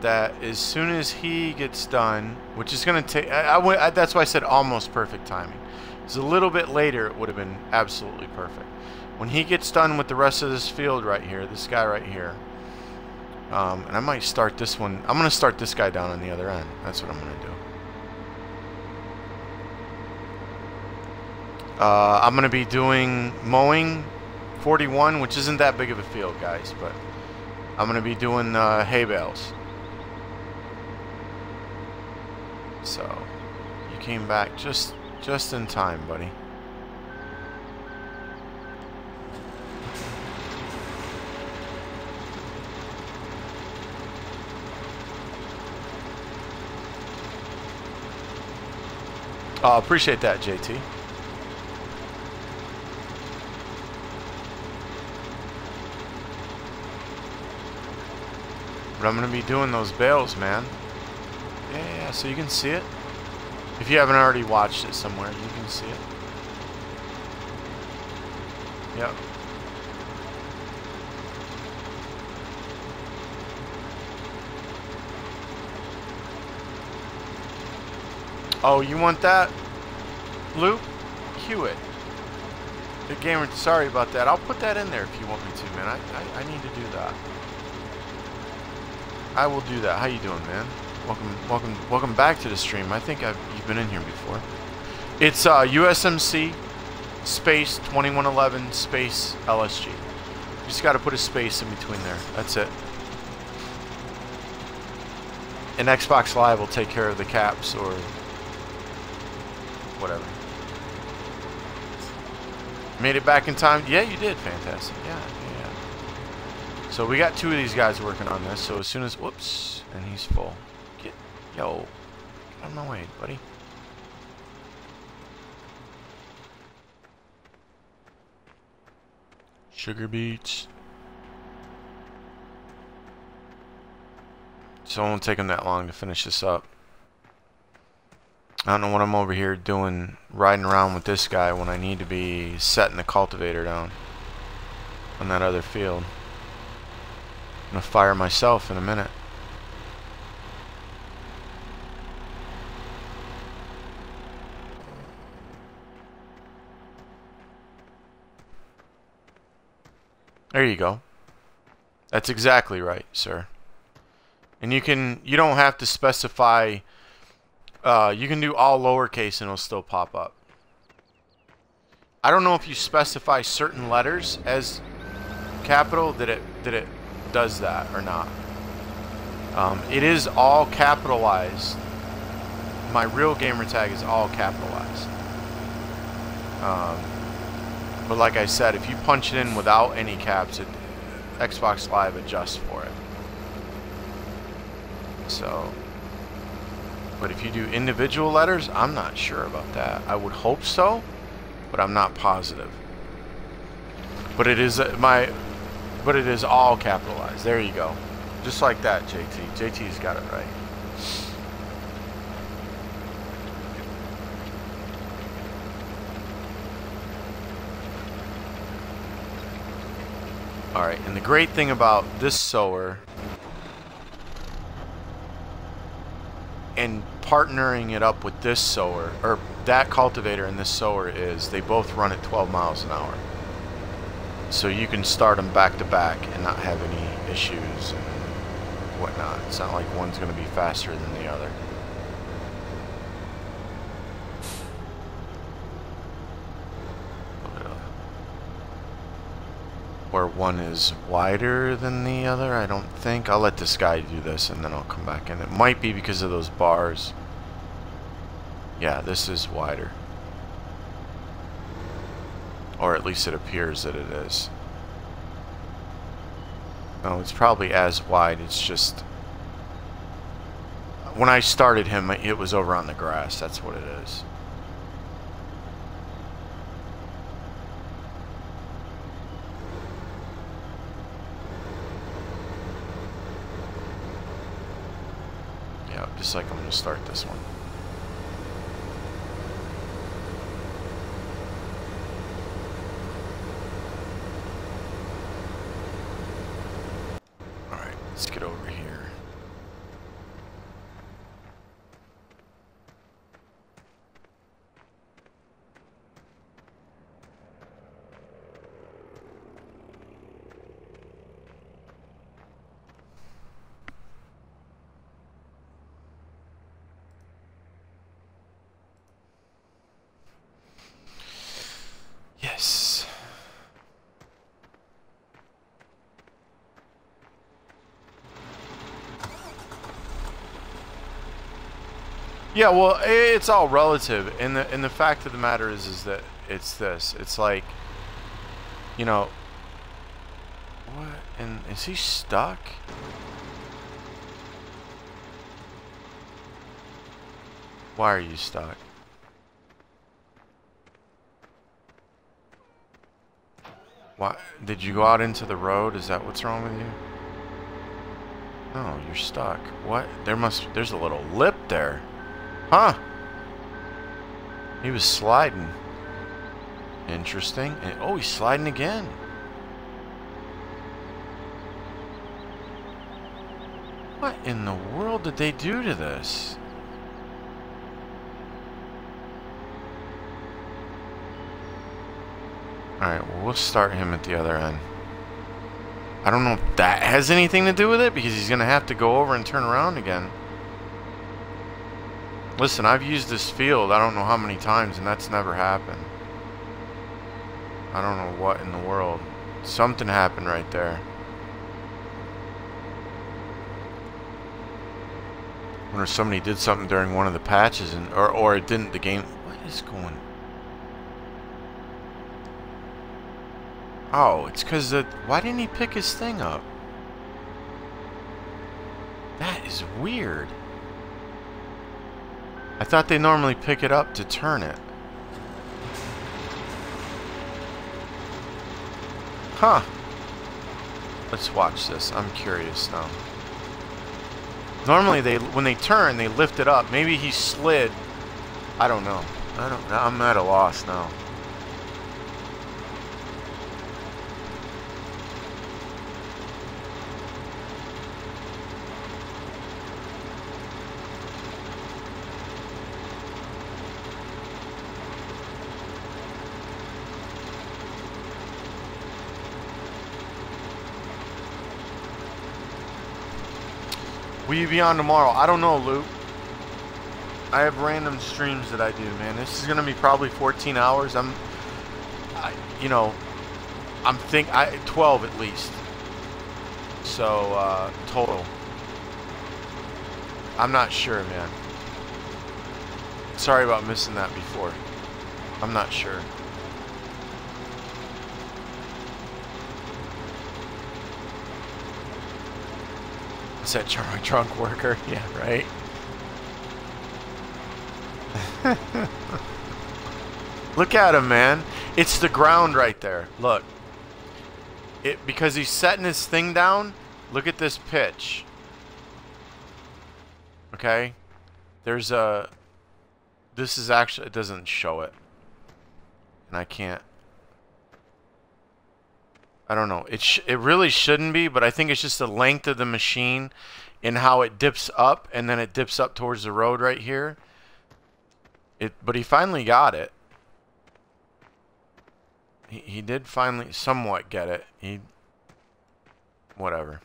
that as soon as he gets done, which is going to take, that's why I said almost perfect timing. It's a little bit later, it would have been absolutely perfect. When he gets done with the rest of this field right here, this guy right here, and I might start this one, I'm going to start this guy down on the other end. That's what I'm going to do. I'm going to be doing mowing 41, which isn't that big of a field, guys, but I'm going to be doing hay bales. So, you came back just in time, buddy. Appreciate that, JT. But I'm going to be doing those bales, man. Yeah, so you can see it. If you haven't already watched it somewhere, you can see it. Yep. Oh, you want that? Loop? Cue it. The gamer, sorry about that. I'll put that in there if you want me to, man. I need to do that. I will do that. How you doing, man? Welcome back to the stream. I think you've been in here before. It's USMC space 2111 space LSG. You just got to put a space in between there. That's it. And Xbox Live will take care of the caps or whatever. Made it back in time? Yeah, you did. Fantastic. Yeah. So we got two of these guys working on this. So as soon as, whoops, and he's full. Yo, get out of my way, buddy. Sugar beets. So it won't take him that long to finish this up. I don't know what I'm over here doing, riding around with this guy when I need to be setting the cultivator down on that other field. I'm gonna fire myself in a minute. There you go. That's exactly right, sir. And you don't have to specify, you can do all lowercase and it'll still pop up. I don't know if you specify certain letters as capital that it does that or not. It is all capitalized. My real gamer tag is all capitalized. But like I said, if you punch it in without any caps, Xbox Live adjusts for it. So, but if you do individual letters, I'm not sure about that. I would hope so, but I'm not positive. But it is all capitalized. There you go. Just like that, JT. JT's got it right. Alright, and the great thing about this sower and partnering it up with this sower, or that cultivator and this sower, is they both run at 12 miles an hour. So you can start them back to back and not have any issues and whatnot. It's not like one's going to be faster than the other. Where one is wider than the other, I don't think. I'll let this guy do this and then I'll come back in. It might be because of those bars. Yeah, this is wider. Or at least it appears that it is. No, it's probably as wide. It's just... when I started him, it was over on the grass. That's what it is. Yeah, just like I'm going to start this one. Alright, let's get over here. Yes. Yeah, well, it's all relative, and the fact of the matter is that it's this. It's like, you know, what? And is he stuck? Why are you stuck? Why did you go out into the road? Is that what's wrong with you? No, you're stuck. What? There's a little lip there. Huh? He was sliding. Interesting. And, oh, he's sliding again. What in the world did they do to this? Alright, well, we'll start him at the other end. I don't know if that has anything to do with it, because he's going to have to go over and turn around again. Listen, I've used this field I don't know how many times, and that's never happened. I don't know what in the world. Something happened right there. I wonder if somebody did something during one of the patches, and or it didn't. The game. What is going? Oh, it's because the. Why didn't he pick his thing up? That is weird. I thought they normally pick it up to turn it. Huh. Let's watch this. I'm curious now. Normally when they turn, they lift it up. Maybe he slid. I don't know. I'm at a loss now. Will you be on tomorrow? I don't know, Luke. I have random streams that I do, man. This is gonna be probably 14 hours. I'm 12 at least. So total. I'm not sure, man. Sorry about missing that before. I'm not sure. Is that drunk worker? Yeah, right. Look at him, man. It's the ground right there. Look. Because he's setting his thing down, Look at this pitch. Okay? There's a... This is actually... It doesn't show it. And I can't... I don't know. It really shouldn't be, but I think it's just the length of the machine and how it dips up, and then it dips up towards the road right here. But he finally got it. He did finally somewhat get it. Whatever.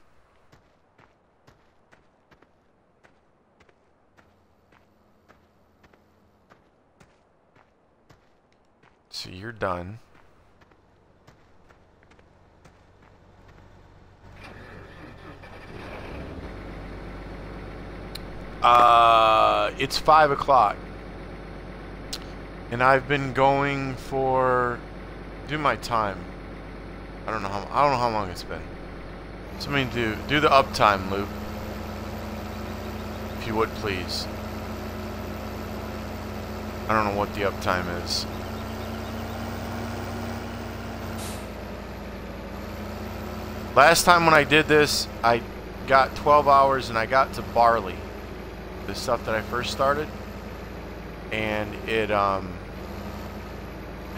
So you're done. It's 5 o'clock. And I've been going for... Do my time. I don't know how long it's been. Somebody do the uptime loop. If you would, please. I don't know what the uptime is. Last time when I did this, I got 12 hours and I got to barley. The stuff that I first started. And it, why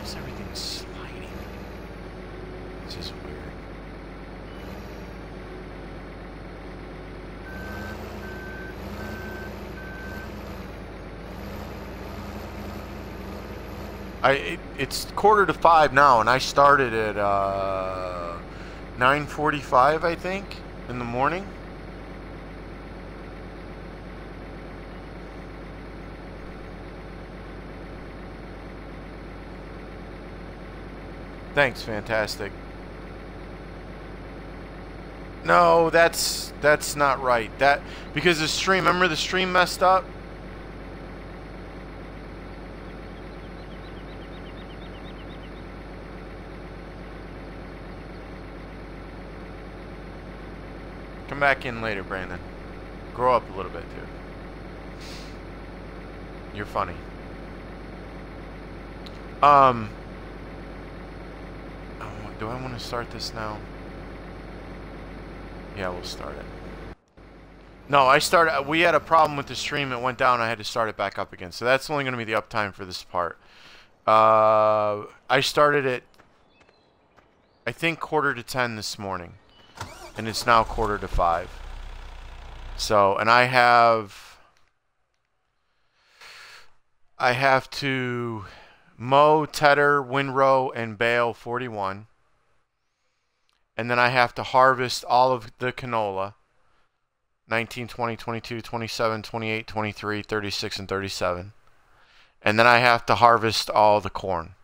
is everything sliding? This is weird. It's 4:45 now, and I started at 9:45, I think, in the morning. Thanks, fantastic. No, that's not right. Because the stream, remember the stream messed up? Come back in later, Brandon. Grow up a little bit, dude. You're funny. Do I want to start this now? Yeah, we'll start it. No, we had a problem with the stream. It went down. I had to start it back up again. So that's only going to be the uptime for this part. I started it, I think, 9:45 this morning. And it's now 4:45. So, and I have to mow, tedder, windrow, and bale 41. And then I have to harvest all of the canola. 19, 20, 22, 27, 28, 23, 36, and 37. And then I have to harvest all the corn.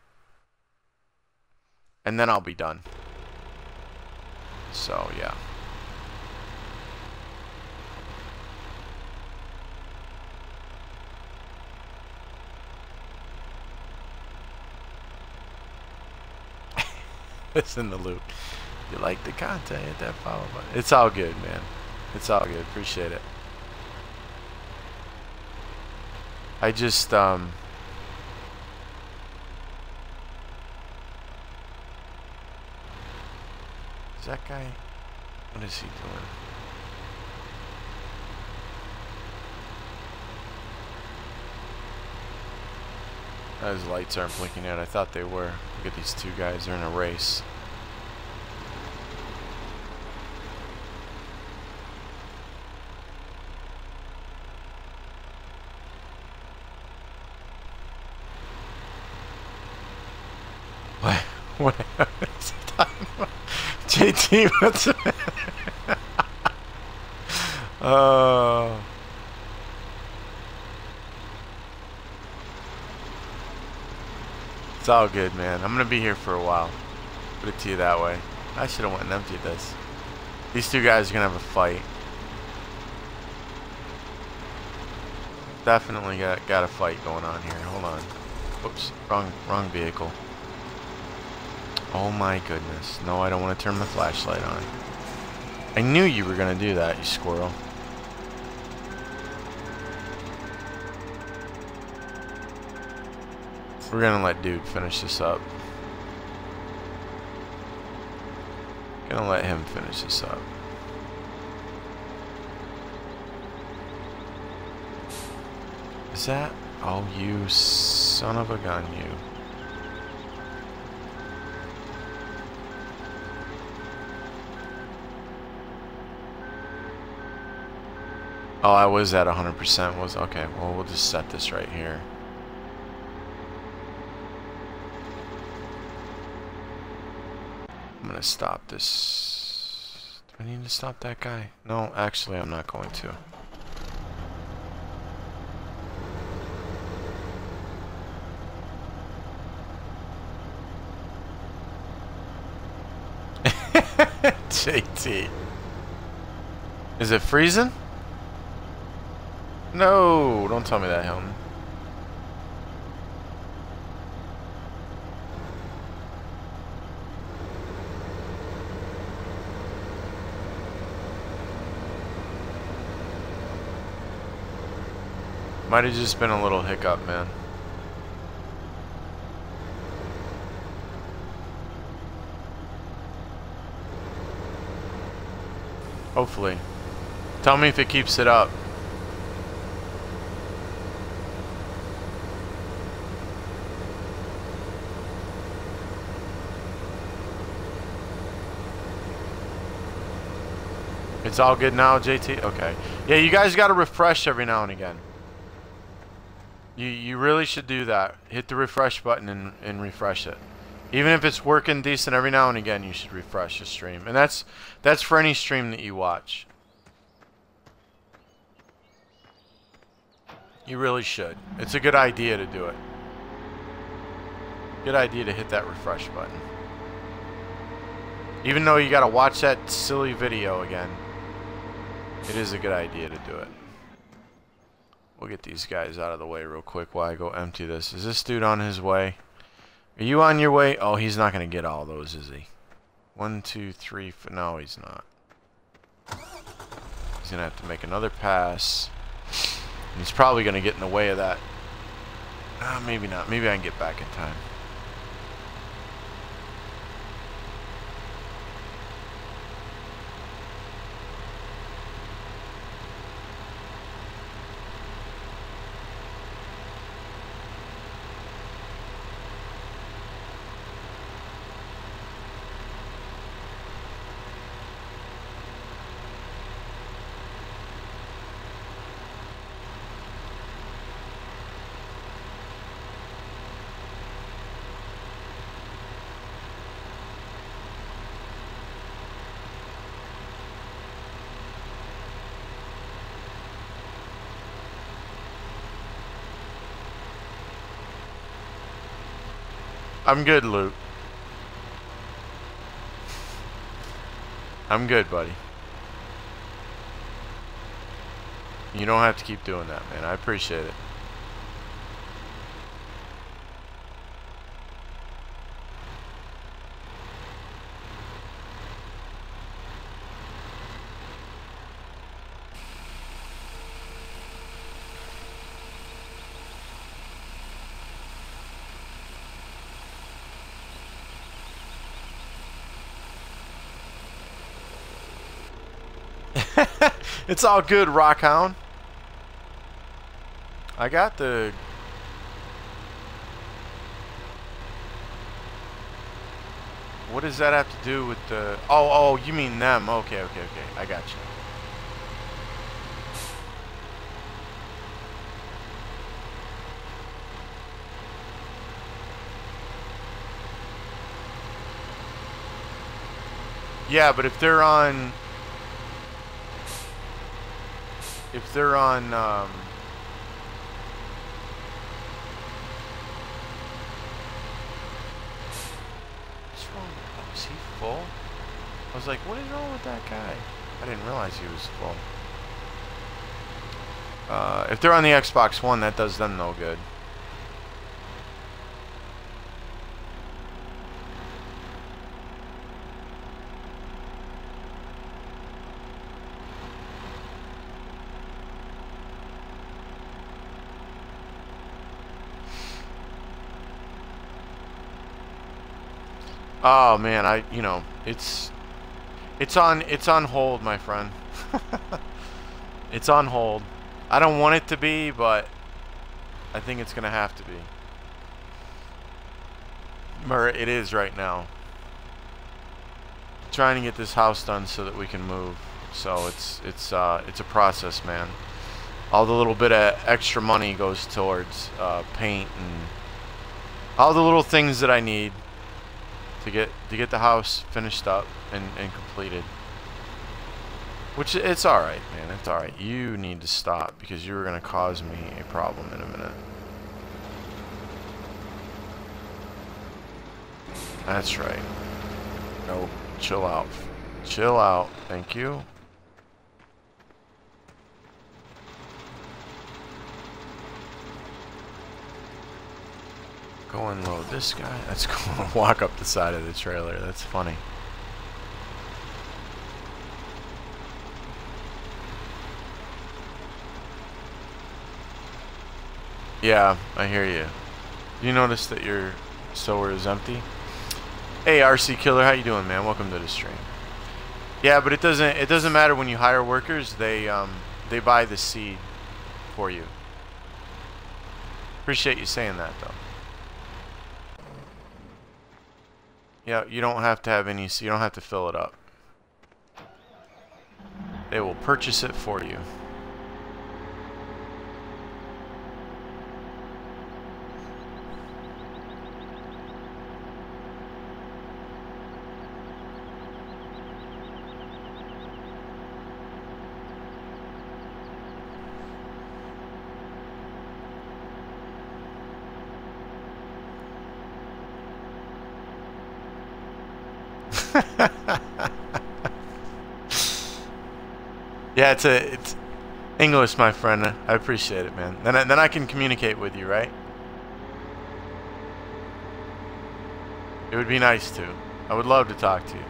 And then I'll be done. So, yeah. It's in the loop. If you like the content, hit that follow button. It's all good, man. It's all good. Appreciate it. I just, Is that guy... What is he doing? His lights aren't blinking yet. I thought they were. Look at these two guys. They're in a race. What is he talking about? JT, what's it? Oh. It's all good, man. I'm gonna be here for a while. Put it to you that way. I should have went and emptied this. These two guys are gonna have a fight. Definitely got a fight going on here. Hold on. Oops, wrong vehicle. Oh my goodness. No, I don't want to turn my flashlight on. I knew you were going to do that, you squirrel. We're going to let dude finish this up. Gonna let him finish this up. Is that? Oh, you son of a gun, you. Oh, I was at 100%. Was okay. Well, we'll just set this right here. I'm gonna stop this. Do I need to stop that guy? No, actually, I'm not going to. JT. Is it freezing? No, don't tell me that, Hilton. Might have just been a little hiccup, man. Hopefully. Tell me if it keeps it up. It's all good now, JT? Okay. Yeah, you guys got to refresh every now and again. You really should do that. Hit the refresh button and refresh it. Even if it's working decent, every now and again you should refresh the stream. And that's for any stream that you watch. You really should. It's a good idea to do it. Good idea to hit that refresh button. Even though you gotta watch that silly video again, it is a good idea to do it. We'll get these guys out of the way real quick while I go empty this. Is this dude on his way? Are you on your way? Oh, he's not going to get all those, is he? 1, 2, 3, 4. No, he's not. He's going to have to make another pass. And he's probably going to get in the way of that. Maybe not. Maybe I can get back in time. I'm good, Luke. I'm good, buddy. You don't have to keep doing that, man. I appreciate it. It's all good, Rockhound. I got the... What does that have to do with the... Oh, you mean them. Okay. I got you. Yeah, but if they're on... If they're on, what's wrong? Oh, is he full? I was like, what is wrong with that guy? I didn't realize he was full. If they're on the Xbox One, that does them no good. Oh man, you know, it's on hold, my friend. It's on hold. I don't want it to be, but I think it's gonna have to be. Or it is right now. Trying to get this house done so that we can move. So it's a process, man. All the little bit of extra money goes towards paint and all the little things that I need to get the house finished up and completed. Which, it's alright, man. It's alright. You need to stop because you're going to cause me a problem in a minute. That's right. No, chill out. Chill out. Thank you. Go unload this guy. Let's go walk up the side of the trailer. That's funny. Yeah, I hear you. You notice that your sower is empty? Hey, RC Killer, how you doing, man? Welcome to the stream. Yeah, but it doesn't matter when you hire workers. They buy the seed for you. Appreciate you saying that, though. Yeah, you don't have to have any. You don't have to fill it up. They will purchase it for you. Yeah, it's English, my friend. I appreciate it, man. Then I can communicate with you, right? It would be nice to. I would love to talk to you.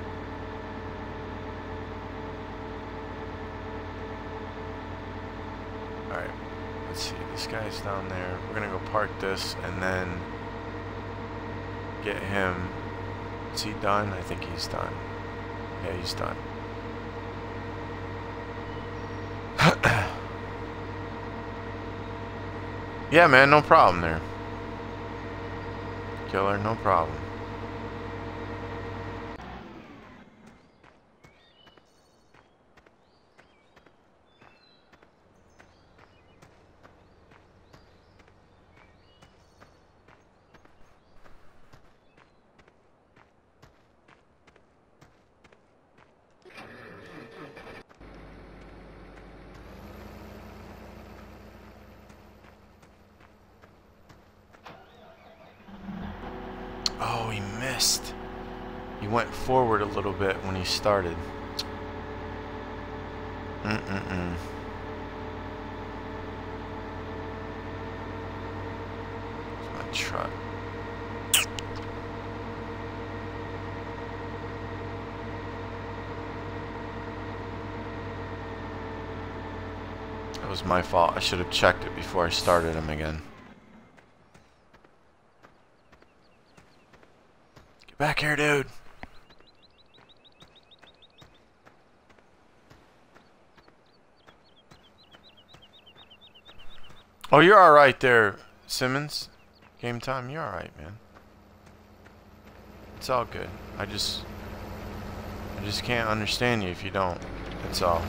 Alright, let's see. This guy's down there. We're gonna go park this and then get him. Is he done? I think he's done. Yeah, he's done. Yeah, man, no problem there. Killer, no problem. Oh, he missed. He went forward a little bit when he started. My truck. That was my fault. I should have checked it before I started him again. Get back here, dude. Oh, you're alright there, Simmons. Game time, you're alright, man. It's all good. I just can't understand you if you don't. That's all.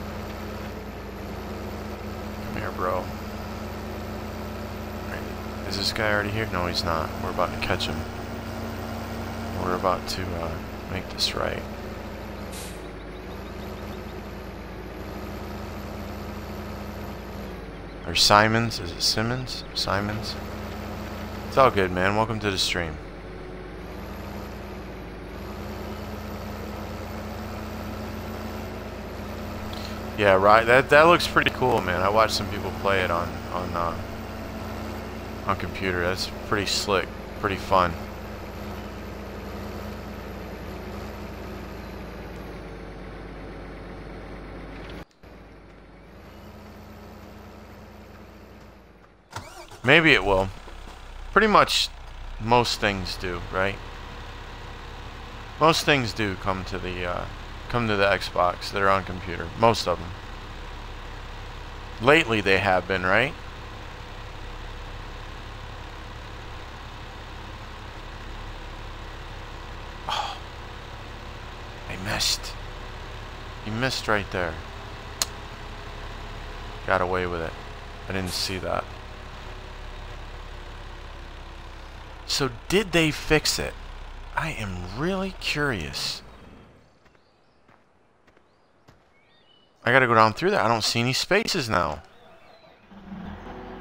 Come here, bro. Right. Is this guy already here? No, he's not. We're about to catch him. We're about to make this right. Or Simons? Is it Simmons? Simons? It's all good, man. Welcome to the stream. Yeah, right. That looks pretty cool, man. I watched some people play it on computer. That's pretty slick, pretty fun. Maybe it will. Pretty much most things do, right? Most things do come to the Xbox that are on computer. Most of them. Lately they have been, right? missed. He missed right there. Got away with it. I didn't see that. So did they fix it? I am really curious. I gotta go down through there. I don't see any spaces now.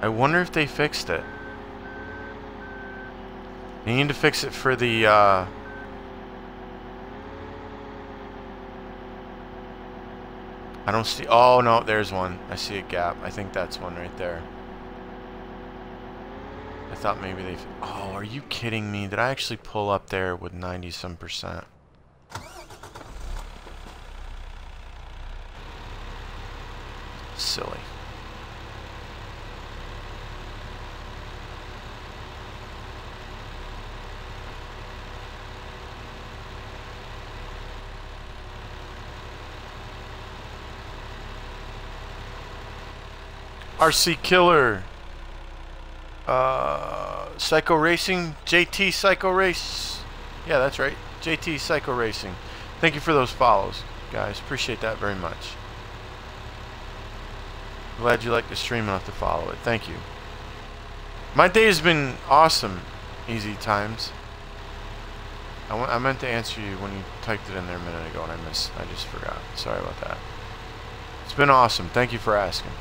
I wonder if they fixed it. They need to fix it for the, I don't see... Oh, no, there's one. I see a gap. I think that's one right there. I thought maybe they... Oh, are you kidding me? Did I actually pull up there with 90-some%? Silly. RC Killer. Psycho Racing. JT Psycho Race. Yeah, that's right. JT Psycho Racing. Thank you for those follows, guys. Appreciate that very much. Glad you like the stream enough to follow it. Thank you. My day has been awesome. Easy Times. I meant to answer you when you typed it in there a minute ago and I just forgot. Sorry about that. It's been awesome. Thank you for asking.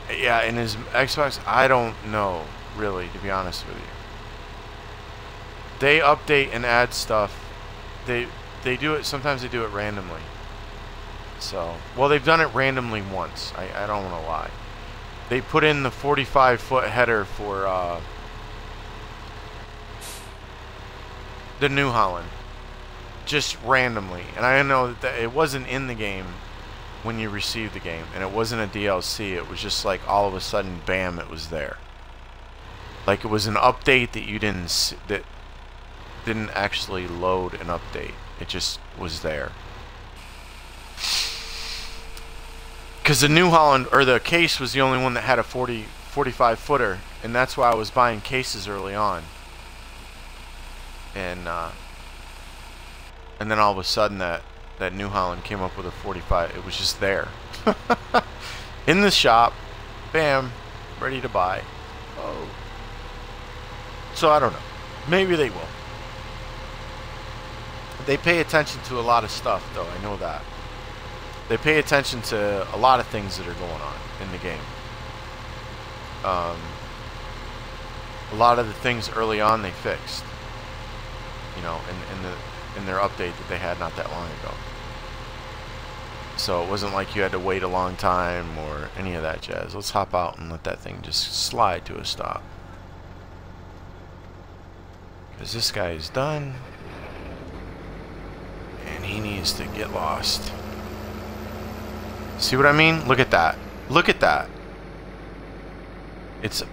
Yeah, in his Xbox, I don't know, really, to be honest with you. They update and add stuff. They do it, sometimes they do it randomly. So, well, they've done it randomly once. I don't want to lie. They put in the 45-foot header for the New Holland. Just randomly. And I know that it wasn't in the game when you received the game, and it wasn't a DLC. It was just like all of a sudden, bam, it was there. Like it was an update that you that didn't actually load an update. It just was there. Because the New Holland, or the case, was the only one that had a 45 footer, and that's why I was buying cases early on. And then all of a sudden that New Holland came up with a 45. It was just there. In the shop. Bam. Ready to buy. Oh. So I don't know. Maybe they will. They pay attention to a lot of stuff, though. I know that. They pay attention to a lot of things that are going on in the game. A lot of the things early on they fixed. You know, in their update that they had not that long ago. So it wasn't like you had to wait a long time or any of that jazz. Let's hop out and let that thing just slide to a stop. Because this guy is done. And he needs to get lost. See what I mean? Look at that. Look at that. It's,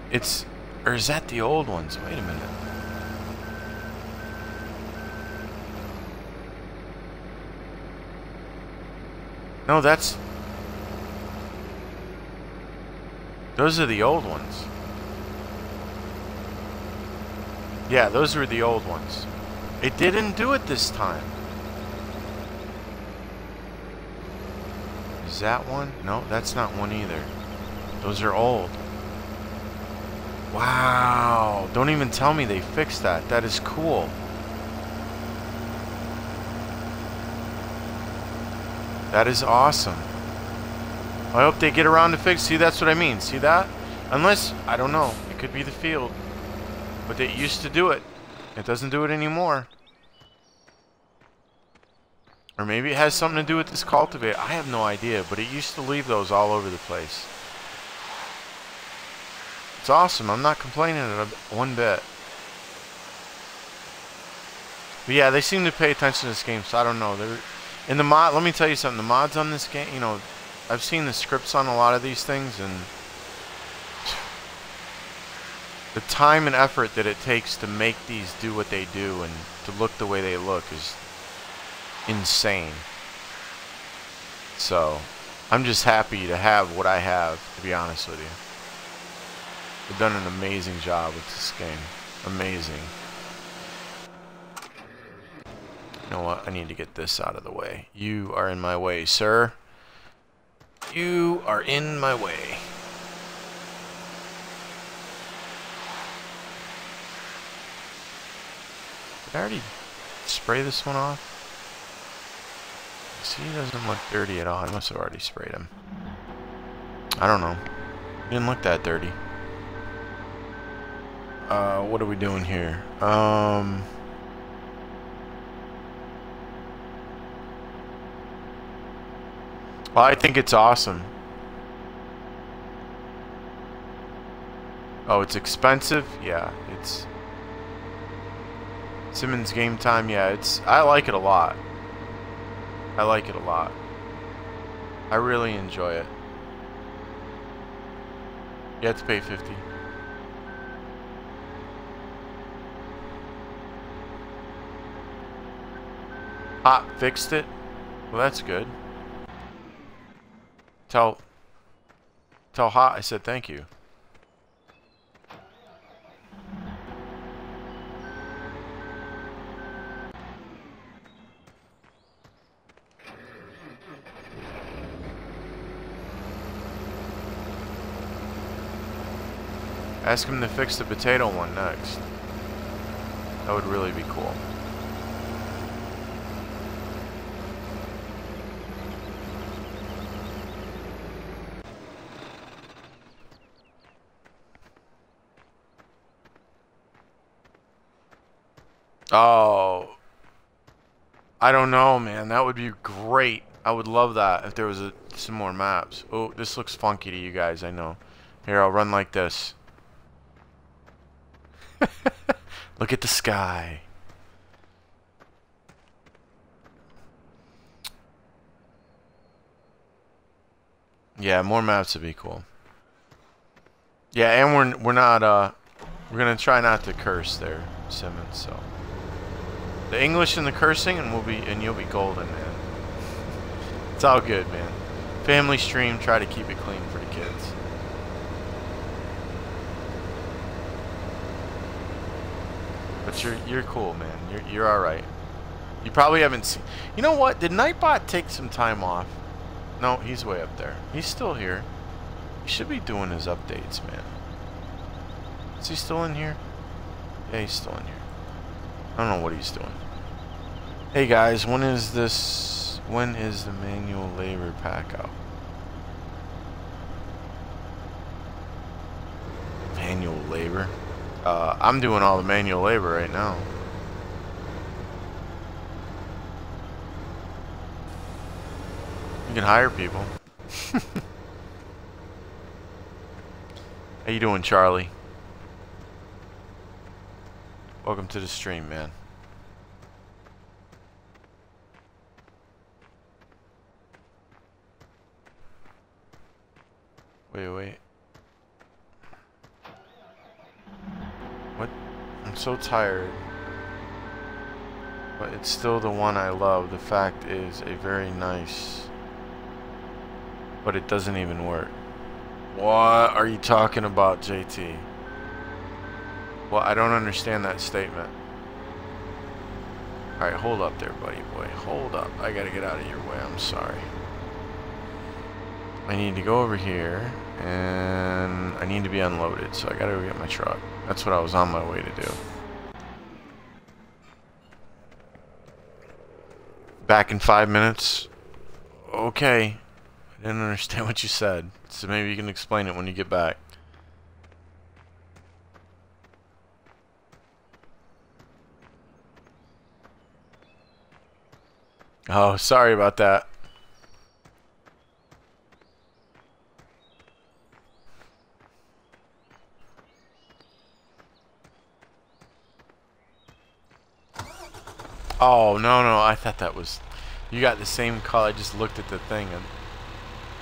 or is that the old ones? Wait a minute. No, those are the old ones. Yeah, those were the old ones. It didn't do it this time. Is that one? No, that's not one either. Those are old. Wow. Don't even tell me they fixed that. That is cool. That is awesome. I hope they get around to fix. See, that's what I mean. See that? Unless, I don't know. It could be the field. But they used to do it. It doesn't do it anymore. Or maybe it has something to do with this cultivator. I have no idea. But it used to leave those all over the place. It's awesome. I'm not complaining one bit. But yeah, they seem to pay attention to this game. So I don't know. In the mod, let me tell you something. The mods on this game, you know, I've seen the scripts on a lot of these things, and the time and effort that it takes to make these do what they do and to look the way they look is insane. So, I'm just happy to have what I have, to be honest with you. They've done an amazing job with this game. Amazing. You know what? I need to get this out of the way. You are in my way, sir. You are in my way. Did I already spray this one off? See, he doesn't look dirty at all. I must have already sprayed him. I don't know. He didn't look that dirty. What are we doing here? Well, I think it's awesome. Oh, it's expensive? Yeah, it's Simmons Game Time. Yeah, I like it a lot. I like it a lot. I really enjoy it. You have to pay 50. Hot fixed it? Well, that's good. Tell Hot I said thank you. Ask him to fix the potato one next. That would really be cool. Oh, I don't know, man. That would be great. I would love that if there was some more maps. Oh, this looks funky to you guys, I know. Here, I'll run like this. Look at the sky. Yeah, more maps would be cool. Yeah, and we're not we're gonna try not to curse there, Simmons. So the English and the cursing, and you'll be golden, man. It's all good, man. Family stream. Try to keep it clean for the kids. But you're cool, man. You're all right. You probably haven't seen. You know what? Did Nightbot take some time off? No, he's way up there. He's still here. He should be doing his updates, man. Is he still in here? Yeah, he's still in here. I don't know what he's doing. Hey guys, when is the manual labor pack out? Manual labor? I'm doing all the manual labor right now. You can hire people. How you doing, Charlie? Welcome to the stream, man. Wait. What? I'm so tired. But it's still the one I love. The fact is a very nice... But it doesn't even work. What are you talking about, JT? Well, I don't understand that statement. Alright, hold up there, buddy boy. Hold up. I gotta get out of your way. I'm sorry. I need to go over here, and I need to be unloaded, so I gotta go get my truck. That's what I was on my way to do. Back in 5 minutes? Okay. I didn't understand what you said, so maybe you can explain it when you get back. Oh, sorry about that. Oh, no, I thought that was... You got the same call. I just looked at the thing and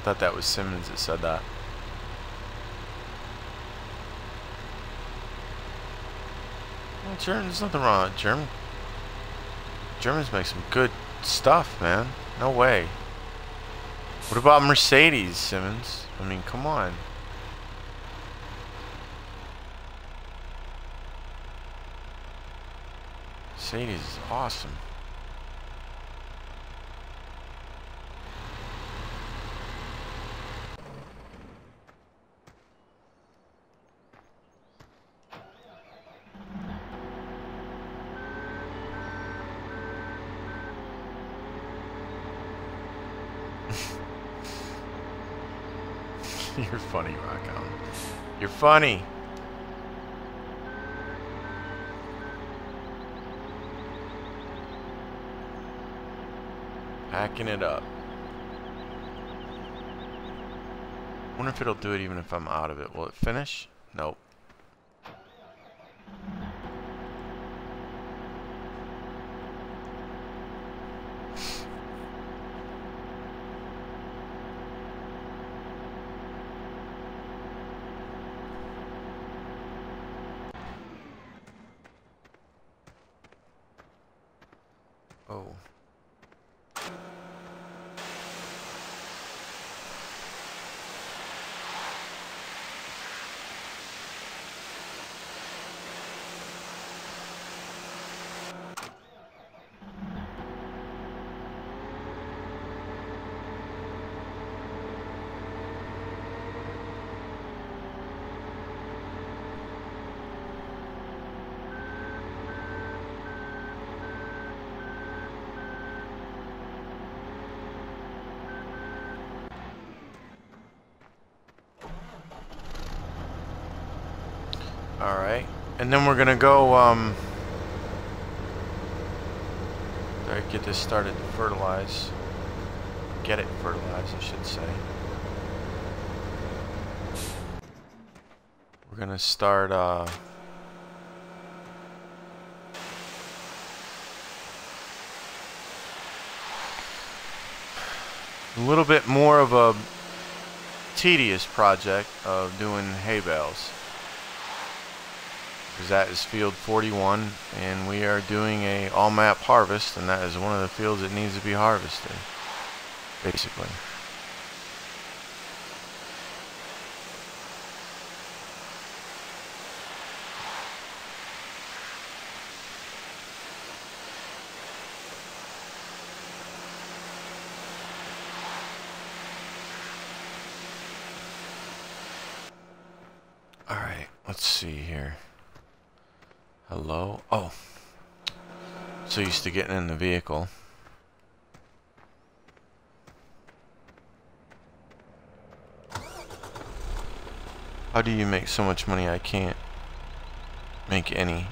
thought that was Simmons that said that. Well, there's nothing wrong with Germans make some good stuff, man. No way. What about Mercedes, Simmons? I mean, come on. Mercedes is awesome. You're funny, Rockhound. You're funny. Hacking it up. Wonder if it'll do it even if I'm out of it. Will it finish? Nope. Oh. Alright, and then we're gonna go, get this started to fertilize. Get it fertilized, I should say. We're gonna start, a little bit more of a tedious project of doing hay bales. Because that is field 41, and we are doing a all-map harvest, and that is one of the fields that needs to be harvested, basically. Alright, let's see here. Hello? Oh. So used to getting in the vehicle. How do you make so much money? I can't make any.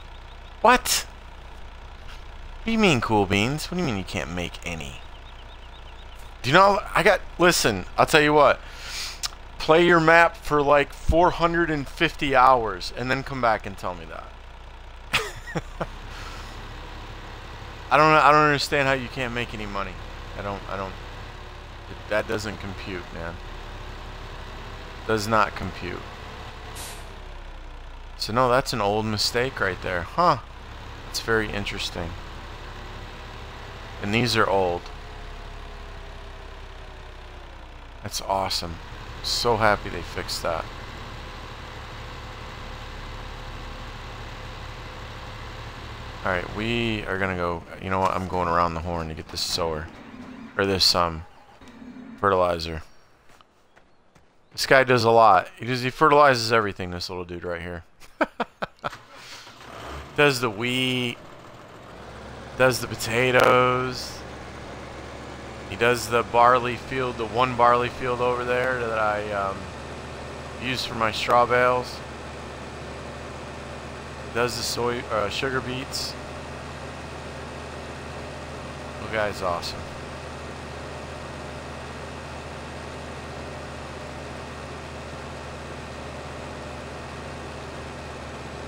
What? What do you mean, Cool Beans? What do you mean you can't make any? Do you know, listen, I'll tell you what. Play your map for like 450 hours and then come back and tell me that. I don't understand how you can't make any money. That doesn't compute, man. Does not compute. So no, that's an old mistake right there. Huh. That's very interesting. And these are old. That's awesome. So happy they fixed that. Alright, we are gonna go, you know what, I'm going around the horn to get this sower. Or this, fertilizer. This guy does a lot. He fertilizes everything, this little dude right here. Does the wheat. Does the potatoes. He does the barley field, the one barley field over there that I, use for my straw bales. Does the sugar beets. The guy's awesome.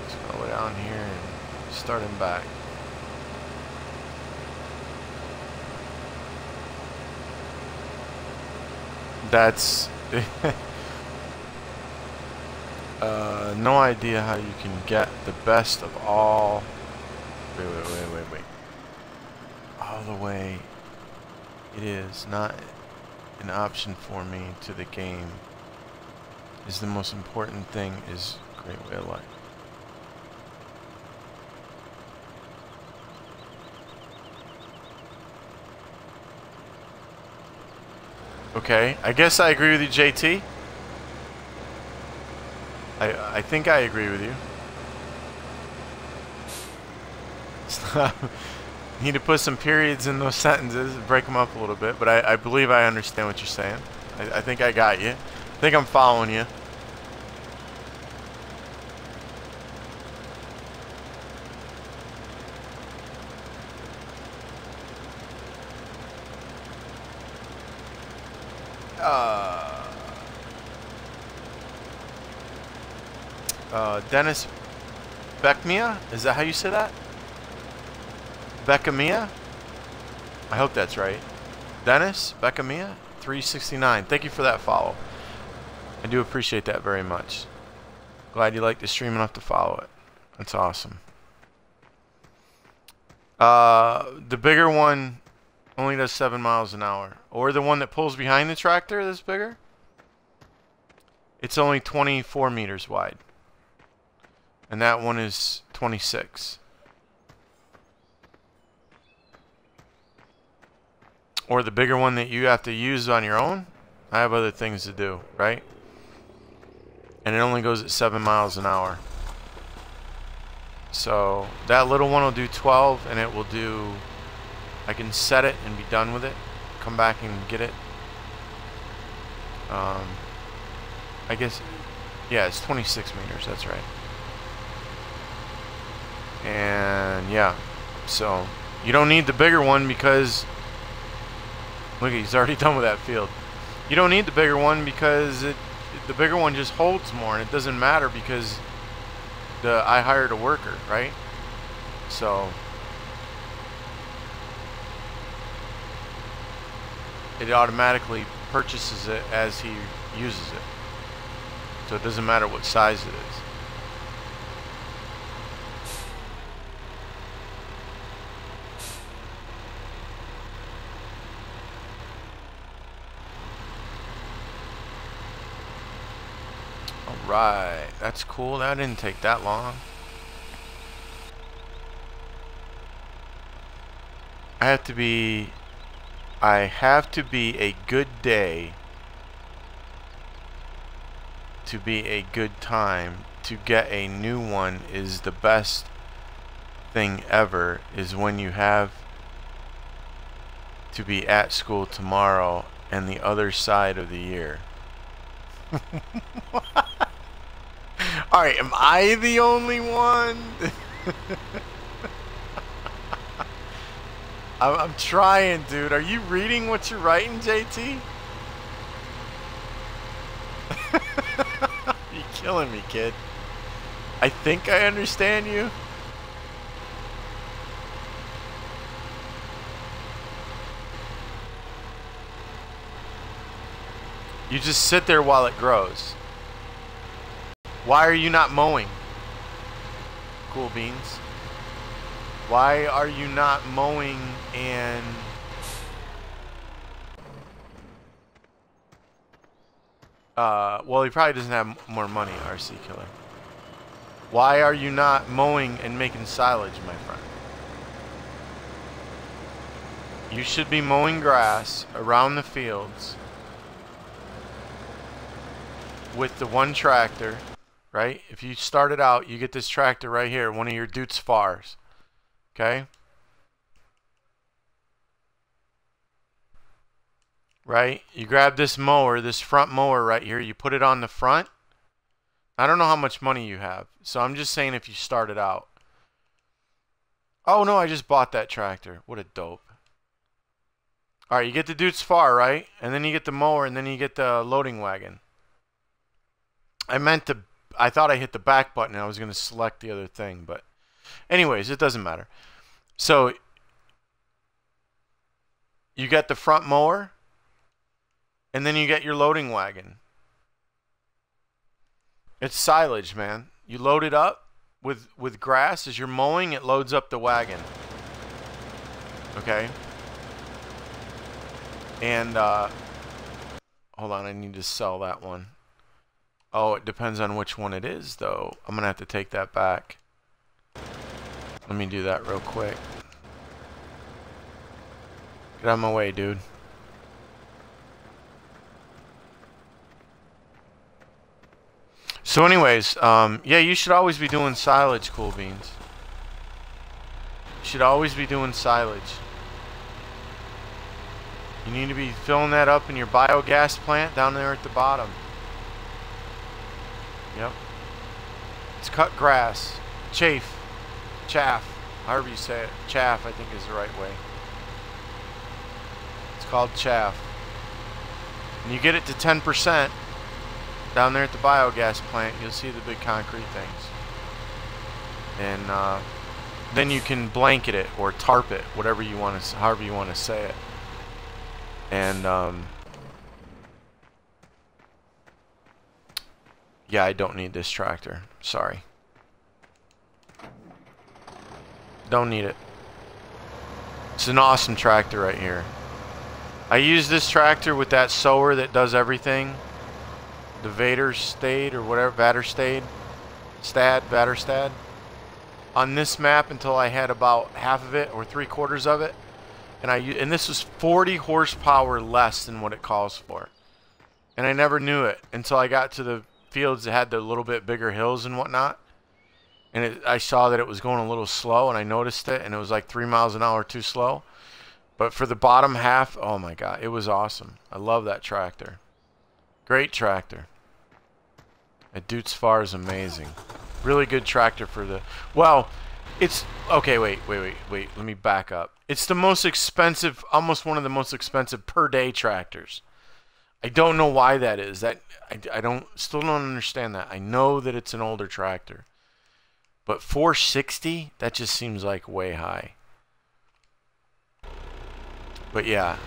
Just gonna go down here and start him back. That's no idea how you can get the best of all. Wait. All the way. It is not an option for me to the game. Is the most important thing is great way of life. Okay, I guess I agree with you, JT. I think I agree with you. Need to put some periods in those sentences, break them up a little bit, but I believe I understand what you're saying. I think I got you. think I'm following you. Dennis Beckmia? Is that how you say that? Beckmia? I hope that's right. Dennis Beckmia? 369. Thank you for that follow. I do appreciate that very much. Glad you like the stream enough to follow it. That's awesome. The bigger one only does 7 miles an hour. Or the one that pulls behind the tractor that's bigger? It's only 24 meters wide. And that one is 26. Or the bigger one that you have to use on your own. I have other things to do, right? And it only goes at 7 miles an hour. So that little one will do 12, and it will do... I can set it and be done with it. Come back and get it. I guess... Yeah, it's 26 meters, that's right. And yeah, so you don't need the bigger one because look, he's already done with that field. You don't need the bigger one because the bigger one just holds more, and it doesn't matter because I hired a worker, right? So it automatically purchases it as he uses it, so it doesn't matter what size it is. Right, that's cool. That didn't take that long. I have to be a good day to be a good time. To get a new one is the best thing ever, is when you have to be at school tomorrow and the other side of the year. Alright, am I the only one? I'm trying, dude. Are you reading what you're writing, JT? You're killing me, kid. I think I understand you. You just sit there while it grows. Why are you not mowing? Cool beans. Why are you not mowing and... well, he probably doesn't have more money, RC Killer. Why are you not mowing and making silage, my friend? You should be mowing grass around the fields with the one tractor, right? If you started out, you get this tractor right here, one of your Dutz Fars, okay? Right? You grab this mower, this front mower right here, you put it on the front. I don't know how much money you have, so I'm just saying if you started out. Oh no, I just bought that tractor. What a dope. Alright, you get the Dutz Far, right? And then you get the mower, and then you get the loading wagon. I thought I hit the back button and I was going to select the other thing, but anyways, it doesn't matter. So you get the front mower and then you get your loading wagon. It's silage, man. You load it up with grass. As you're mowing, it loads up the wagon. Okay? And hold on, I need to sell that one. Oh, it depends on which one it is, though. I'm going to have to take that back. Let me do that real quick. Get out of my way, dude. So anyways, yeah, you should always be doing silage, Cool Beans. You should always be doing silage. You need to be filling that up in your biogas plant down there at the bottom. Yep. It's cut grass. Chaff. However you say it. Chaff, I think, is the right way. It's called chaff. And you get it to 10% down there at the biogas plant. You'll see the big concrete things. And then you can blanket it or tarp it, whatever you want to, however you want to say it. And yeah, I don't need this tractor. Sorry. Don't need it. It's an awesome tractor right here. I use this tractor with that sower that does everything. The Vaderstad or whatever, Vaderstad. Vaderstad. On this map until I had about half of it or 3/4 of it. And this was 40 horsepower less than what it calls for. And I never knew it until I got to the fields that had the little bit bigger hills and whatnot. And I saw that it was going a little slow, and I noticed it, and it was like 3 miles an hour too slow. But for the bottom half, oh my God, it was awesome. I love that tractor. Great tractor. That Dutz Far is amazing. Really good tractor for the... Well, it's... Okay, wait. Let me back up. It's the most expensive, almost one of the most expensive per day tractors. I don't know why that is. That still don't understand that. I know that it's an older tractor. But 460, that just seems like way high. But yeah,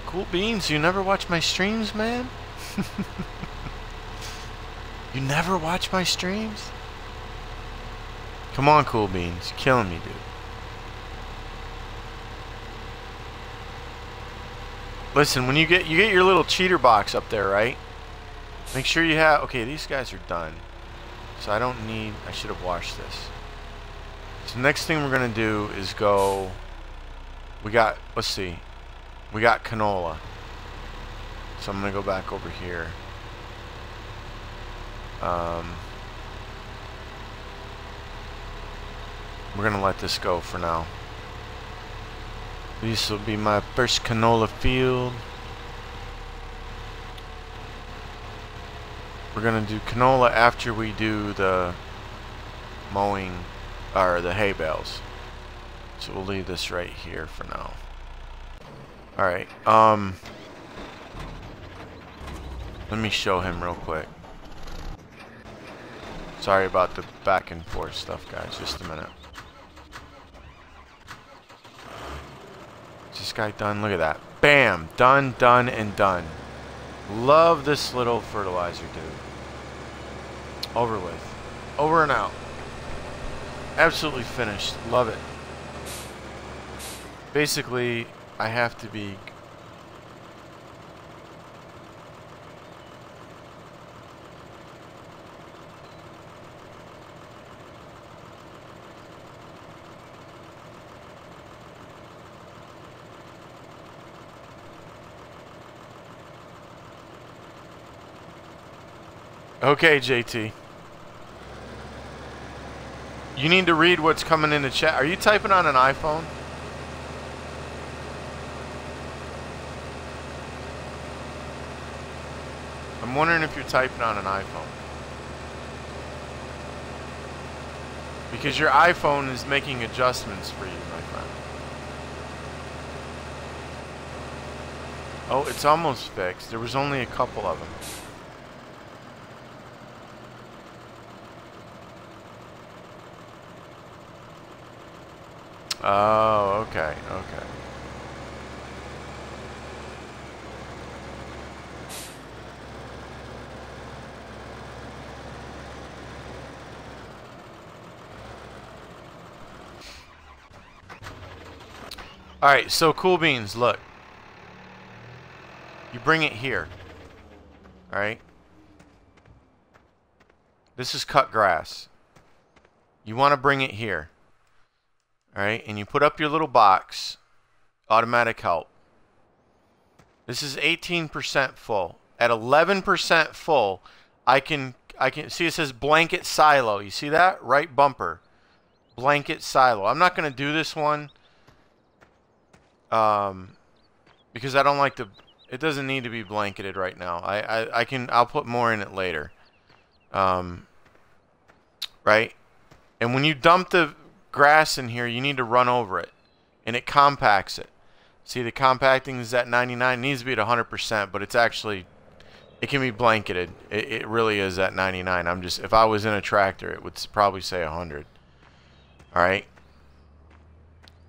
Cool beans, you never watch my streams, man? You never watch my streams? Come on, Cool Beans, you're killing me, dude. Listen, when you get your little cheater box up there, right? Make sure you have... Okay, these guys are done. So I don't need... I should have washed this. So the next thing we're going to do is go... We got... Let's see. We got canola. So I'm going to go back over here. We're going to let this go for now. This will be my first canola field. We're going to do canola after we do the mowing, or the hay bales. So we'll leave this right here for now. Alright, let me show him real quick. Sorry about the back and forth stuff, guys. Just a minute. Is this guy done? Look at that. Bam! Done, done, and done. Love this little fertilizer, dude. Over with. Over and out. Absolutely finished. Love it. Basically, I have to be... Okay, JT. You need to read what's coming in the chat. Are you typing on an iPhone? I'm wondering if you're typing on an iPhone. Because your iPhone is making adjustments for you, my friend. Oh, it's almost fixed. There was only a couple of them. Oh, okay, okay. Alright, so Cool Beans, look. You bring it here. Alright? This is cut grass. You want to bring it here. Alright, and you put up your little box. Automatic help. This is 18% full. At 11% full, I can see it says blanket silo. You see that? Right bumper. blanket silo. I'm not going to do this one because I don't like the... It doesn't need to be blanketed right now. I'll put more in it later. Right? And when you dump the grass in here, you need to run over it. And it compacts it. See, the compacting is at 99. It needs to be at 100%, but it's actually... It can be blanketed. It really is at 99. I'm just... If I was in a tractor, it would probably say 100. Alright?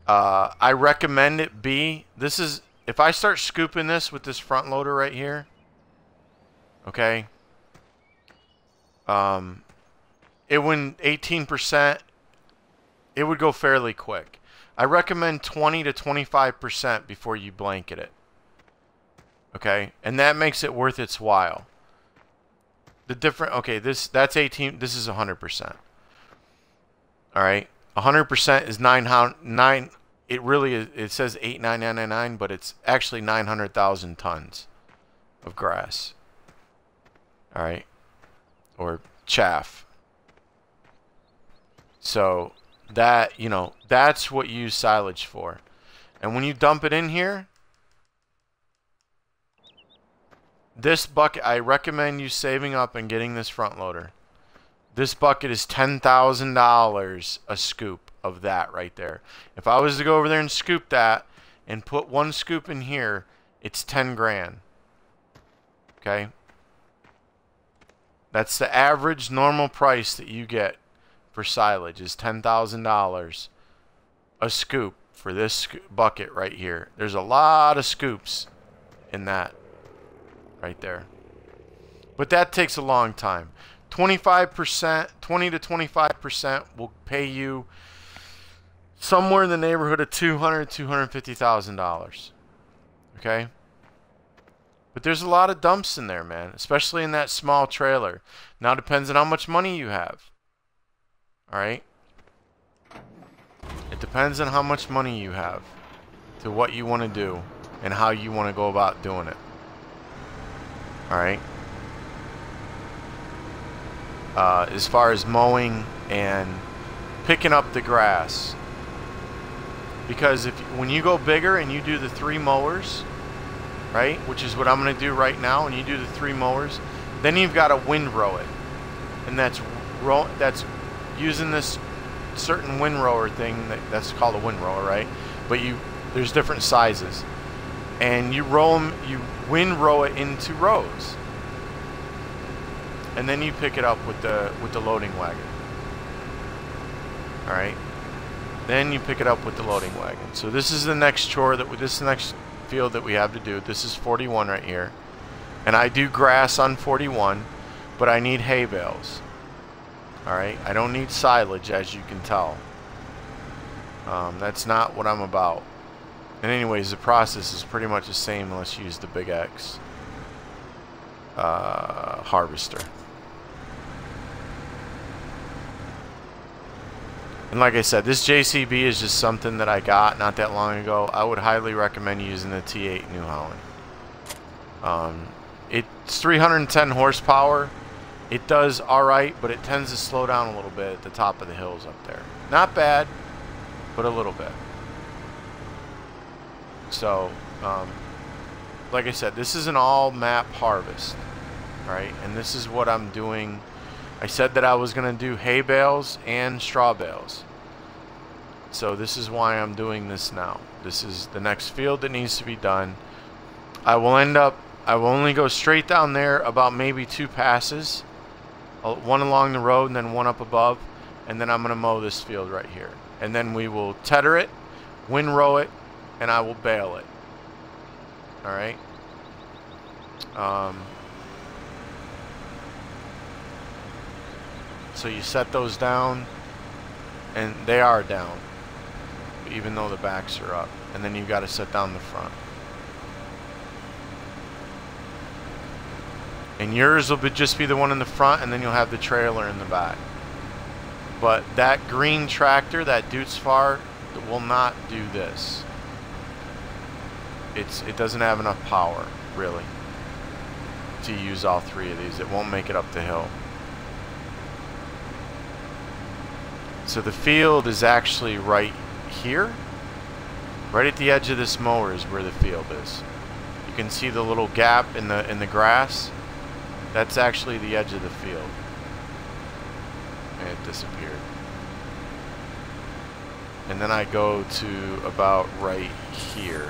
I recommend it be... This is... If I start scooping this with this front loader right here... Okay? It went 18%. It would go fairly quick. I recommend 20 to 25% before you blanket it. Okay? And that makes it worth its while. The different... Okay, that's 18... This is 100%. Alright? 100% is 9... It really is... It says 8,999, but it's actually 900,000 tons of grass. Alright? Or chaff. So... That, you know, that's what you use silage for. And when you dump it in here, this bucket, I recommend you saving up and getting this front loader. This bucket is $10,000 a scoop of that right there. If I was to go over there and scoop that and put one scoop in here, it's 10 grand. Okay? That's the average normal price that you get for silage is $10,000 a scoop for this bucket right here. There's a lot of scoops in that right there. But that takes a long time. 25%, 20 to 25% will pay you somewhere in the neighborhood of $200,000 to $250,000. Okay? But there's a lot of dumps in there, man, especially in that small trailer. Now it depends on how much money you have. Alright? It depends on how much money you have to what you want to do and how you want to go about doing it. Alright? As far as mowing and picking up the grass. Because when you go bigger and you do the 3 mowers, right? Which is what I'm going to do right now, and you do the 3 mowers, then you've got to windrow it. And that's using this certain windrower thing that's called a windrower, right? But there's different sizes, and you windrow it into rows, and then you pick it up with the loading wagon. All right, then you pick it up with the loading wagon. So this is the next chore this is the next field that we have to do. This is 41 right here, and I do grass on 41, but I need hay bales. Alright, I don't need silage, as you can tell. That's not what I'm about. And anyways, the process is pretty much the same unless you use the Big X harvester. And like I said, this JCB is just something that I got not that long ago. I would highly recommend using the T8 New Holland. It's 310 horsepower. It does alright, but it tends to slow down a little bit at the top of the hills up there. Not bad, but a little bit. So, like I said, this is an all-map harvest. Alright, and this is what I'm doing. I said that I was going to do hay bales and straw bales. So this is why I'm doing this now. This is the next field that needs to be done. I will only go straight down there about maybe 2 passes. One along the road and then one up above, and then I'm going to mow this field right here, and then we will tether it, windrow it, and I will bale it. Alright? So you set those down, and they are down, even though the backs are up, and then you've got to set down the front. And yours will just be the one in the front, and then you'll have the trailer in the back. But that green tractor, that Dutzfar, will not do this. It doesn't have enough power, really, to use all 3 of these. It won't make it up the hill. So the field is actually right here. Right at the edge of this mower is where the field is. You can see the little gap in the grass. That's actually the edge of the field. And it disappeared. And then I go to about right here,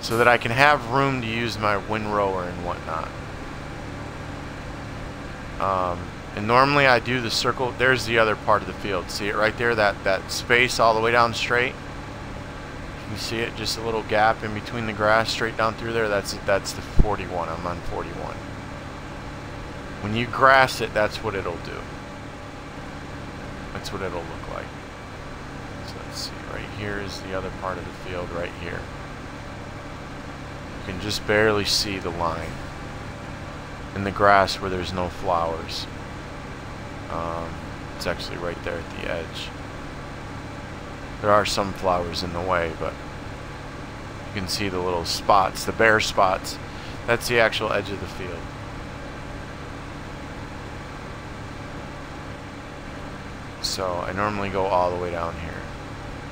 so that I can have room to use my windrower and whatnot. And normally I do the circle. There's the other part of the field. See it right there? That space all the way down straight. You can see it, just a little gap in between the grass straight down through there. That's the 41. I'm on 41. When you grass it, that's what it'll do. That's what it'll look like. So let's see. Right here is the other part of the field right here. You can just barely see the line in the grass where there's no flowers. It's actually right there at the edge. There are some flowers in the way, but you can see the little spots, the bare spots. That's the actual edge of the field. So I normally go all the way down here,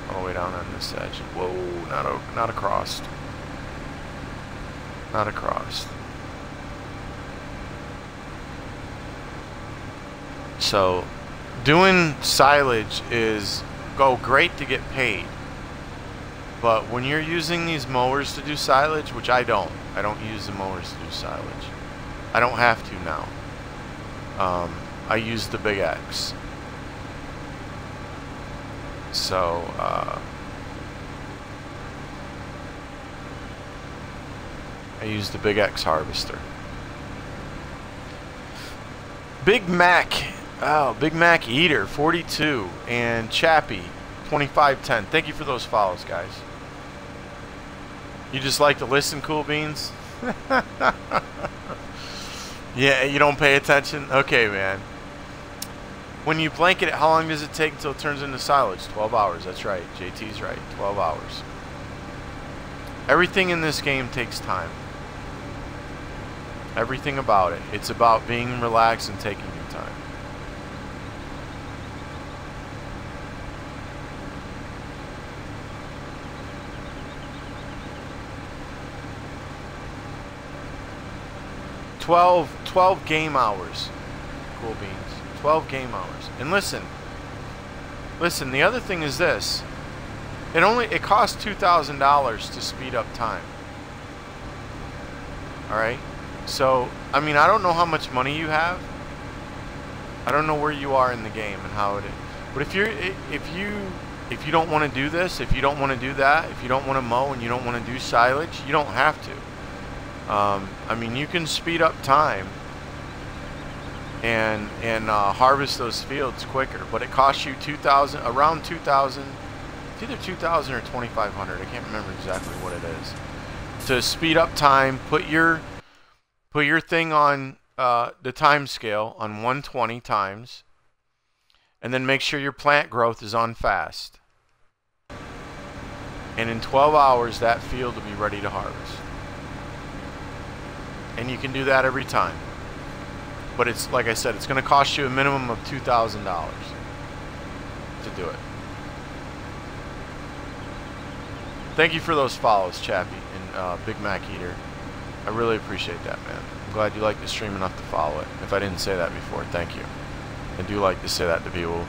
all the way down on this edge. Whoa, not across. Not across. So doing silage is great to get paid, but when you're using these mowers to do silage, which I don't use the mowers to do silage. I don't have to now. I use the Big X. So I use the Big X harvester. Big Mac. Oh, Big Mac Eater 42 and Chappie 2510. Thank you for those follows, guys. You just like to listen, Cool Beans? Yeah, you don't pay attention? Okay, man. When you blanket it, how long does it take until it turns into silage? 12 hours. That's right. JT's right. 12 hours. Everything in this game takes time. Everything about it. It's about being relaxed and taking your time. Twelve game hours. Cool Beans. 12 game hours. And listen, the other thing is this. It costs $2,000 to speed up time. Alright? So, I mean, I don't know how much money you have. I don't know where you are in the game and how it is. But if you don't want to do this, if you don't want to do that, if you don't want to mow and you don't want to do silage, you don't have to. I mean, you can speed up time and harvest those fields quicker, but it costs you around 2,000. It's either 2,000 or 2,500. I can't remember exactly what it is. To speed up time, put your thing on the time scale on 120 times, and then make sure your plant growth is on fast. And in 12 hours, that field will be ready to harvest. And you can do that every time. But it's, like I said, it's going to cost you a minimum of $2,000 to do it. Thank you for those follows, Chappie and Big Mac Eater. I really appreciate that, man. I'm glad you like the stream enough to follow it. If I didn't say that before, thank you. I do like to say that to people.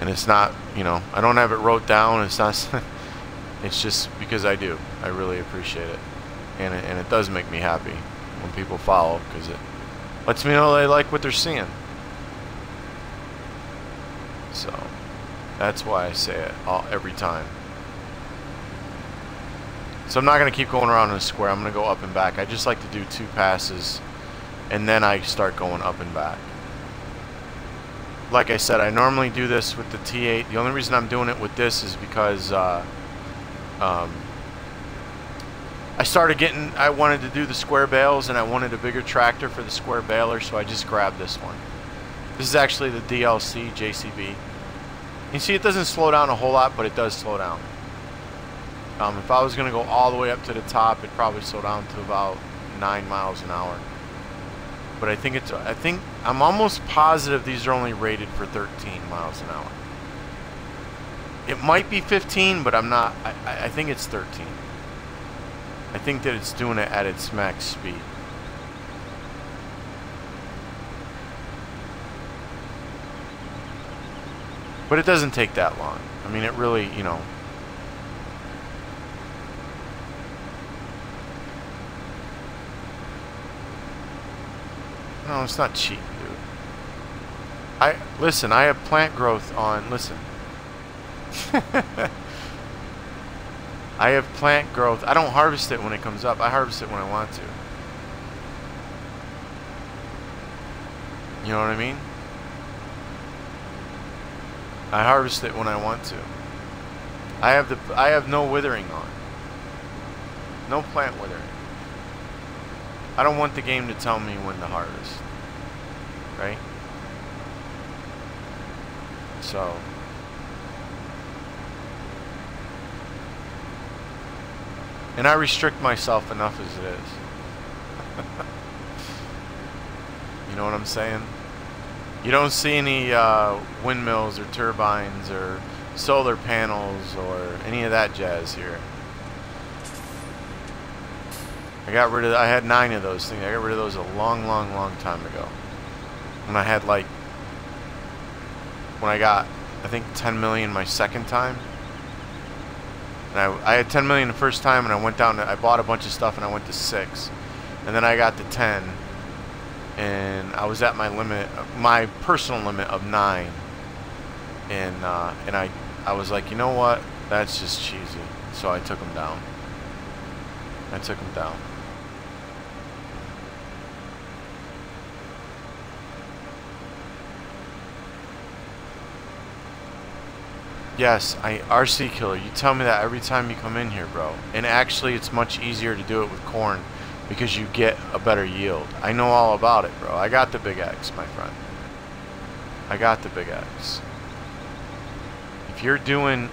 And it's not, you know, I don't have it wrote down. It's not, it's just because I do. I really appreciate it. And it does make me happy when people follow, because it lets me know they like what they're seeing. So that's why I say it every time. So I'm not going to keep going around in a square. I'm going to go up and back. I just like to do 2 passes and then I start going up and back. Like I said, I normally do this with the T8. The only reason I'm doing it with this is because I wanted to do the square bales and I wanted a bigger tractor for the square baler, so I just grabbed this one. This is actually the DLC JCB. You see, it doesn't slow down a whole lot, but it does slow down. If I was going to go all the way up to the top, it'd probably slow down to about 9 miles an hour. But I think I'm almost positive these are only rated for 13 miles an hour. It might be 15, but I'm not. I think it's 13. I think that it's doing it at its max speed. But it doesn't take that long. I mean, it really, you know. No, it's not cheating, dude. Listen, I have plant growth on, listen. I have plant growth. I don't harvest it when it comes up. I harvest it when I want to. You know what I mean? I harvest it when I want to. I have no withering on. No plant withering. I don't want the game to tell me when to harvest. Right? So and I restrict myself enough as it is. You know what I'm saying? You don't see any windmills or turbines or solar panels or any of that jazz here. I had 9 of those things. I got rid of those a long time ago. When I had like, when I got, I think 10 million my second time. And I had 10 million the first time, and I went down to, I bought a bunch of stuff and I went to 6. And then I got to 10. And I was at my limit, my personal limit of 9. And I was like, you know what? That's just cheesy. So I took them down. Yes, RC Killer, you tell me that every time you come in here, bro. And actually, it's much easier to do it with corn because you get a better yield. I know all about it, bro. I got the big X, my friend. I got the big X. If you're doing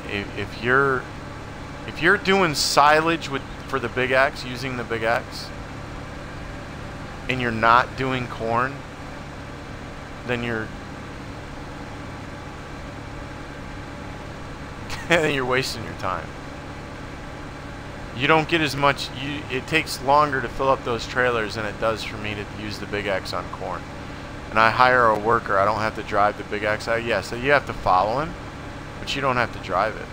silage for the big X, using the big X, and you're not doing corn, then you're you're wasting your time. You don't get as much. It takes longer to fill up those trailers than it does for me to use the big X on corn. And I hire a worker. I don't have to drive the big X. So you have to follow him, but you don't have to drive it.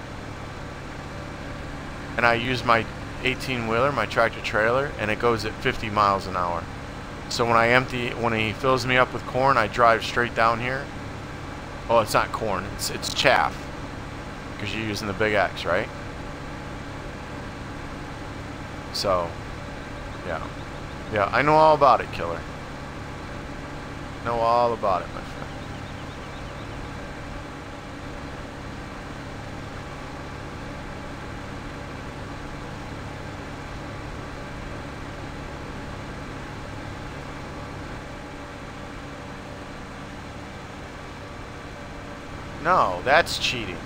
And I use my 18-wheeler, my tractor trailer, and it goes at 50 miles an hour. So when he fills me up with corn, I drive straight down here. Oh, it's not corn. It's chaff. Because you're using the big X, right? So, yeah. Yeah, I know all about it, Killer. Know all about it, my friend. No, that's cheating.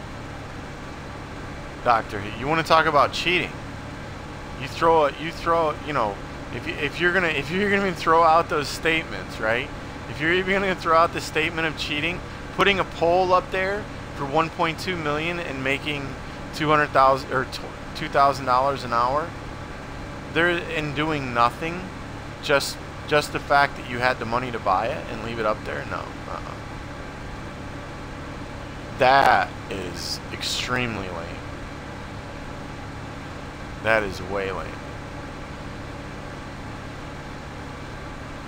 Doctor, you want to talk about cheating? You know, if you're gonna even throw out those statements, right? If you're even gonna throw out the statement of cheating, putting a poll up there for 1.2 million and making $200,000 or $2,000 an hour, and doing nothing, just the fact that you had the money to buy it and leave it up there, no. That is extremely lame. That is way lame.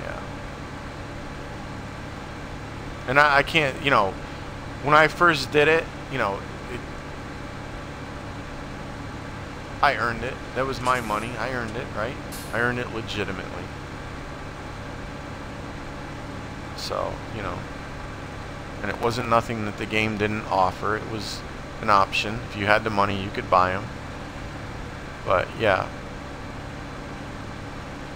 Yeah. And I can't, you know, when I first did it, you know, I earned it. That was my money. I earned it, right? I earned it legitimately. So, you know. And it wasn't nothing that the game didn't offer. It was an option. If you had the money, you could buy them. But yeah,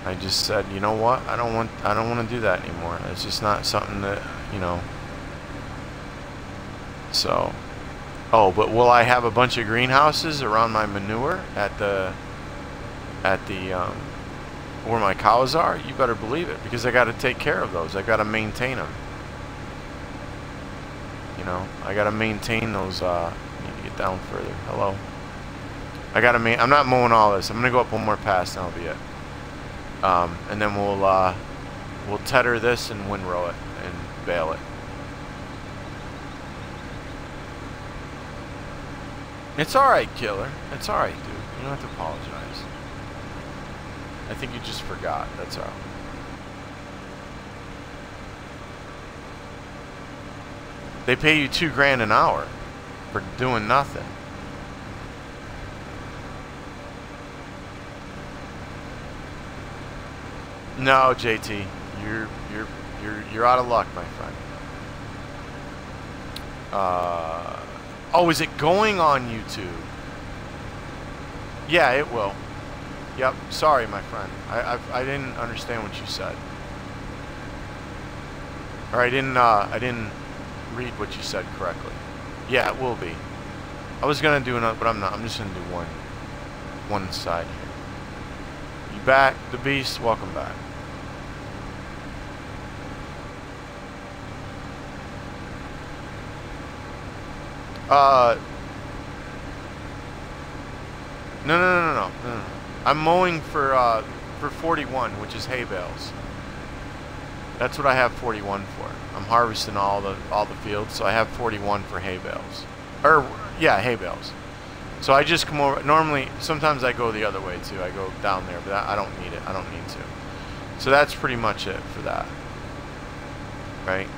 I just said, you know what? I don't want to do that anymore. It's just not something that, you know. So, oh, but will I have a bunch of greenhouses around my manure at the where my cows are? You better believe it, because I got to take care of those. I got to maintain them. You know, I got to maintain those. get down further. Hello. I gotta I'm not mowing all this. I'm gonna go up one more pass and that'll be it. And then we'll tether this and windrow it and bale it. It's alright, killer. It's alright, dude. You don't have to apologize. I think you just forgot. That's all. They pay you $2 grand an hour for doing nothing. No, JT, you're out of luck, my friend. Oh, is it going on YouTube? Yeah, it will. Yep. Sorry, my friend. I didn't understand what you said. Or I didn't read what you said correctly. Yeah, it will be. I was gonna do another, but I'm not. I'm just gonna do one side here. You back, the beast? Welcome back. No. I'm mowing for 41, which is hay bales. That's what I have 41 for. I'm harvesting all the fields, so I have 41 for hay bales. Or yeah, hay bales. So I just come over. Normally, sometimes I go the other way too. I go down there, but I don't need it. I don't need to. So that's pretty much it for that. Right?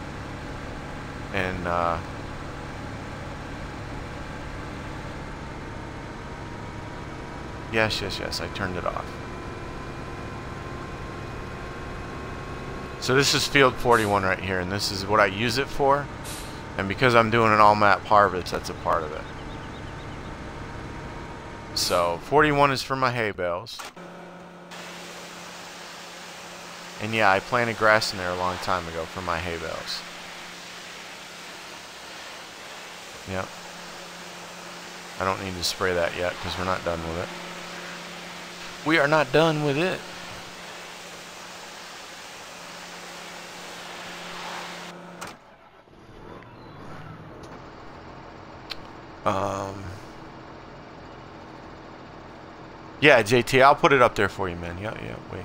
And yes, I turned it off. So this is field 41 right here, and this is what I use it for. And because I'm doing an all-map harvest, that's a part of it. So 41 is for my hay bales. And yeah, I planted grass in there a long time ago for my hay bales. Yep. I don't need to spray that yet because we're not done with it. We are not done with it. Yeah, JT, I'll put it up there for you, man. Yeah, wait.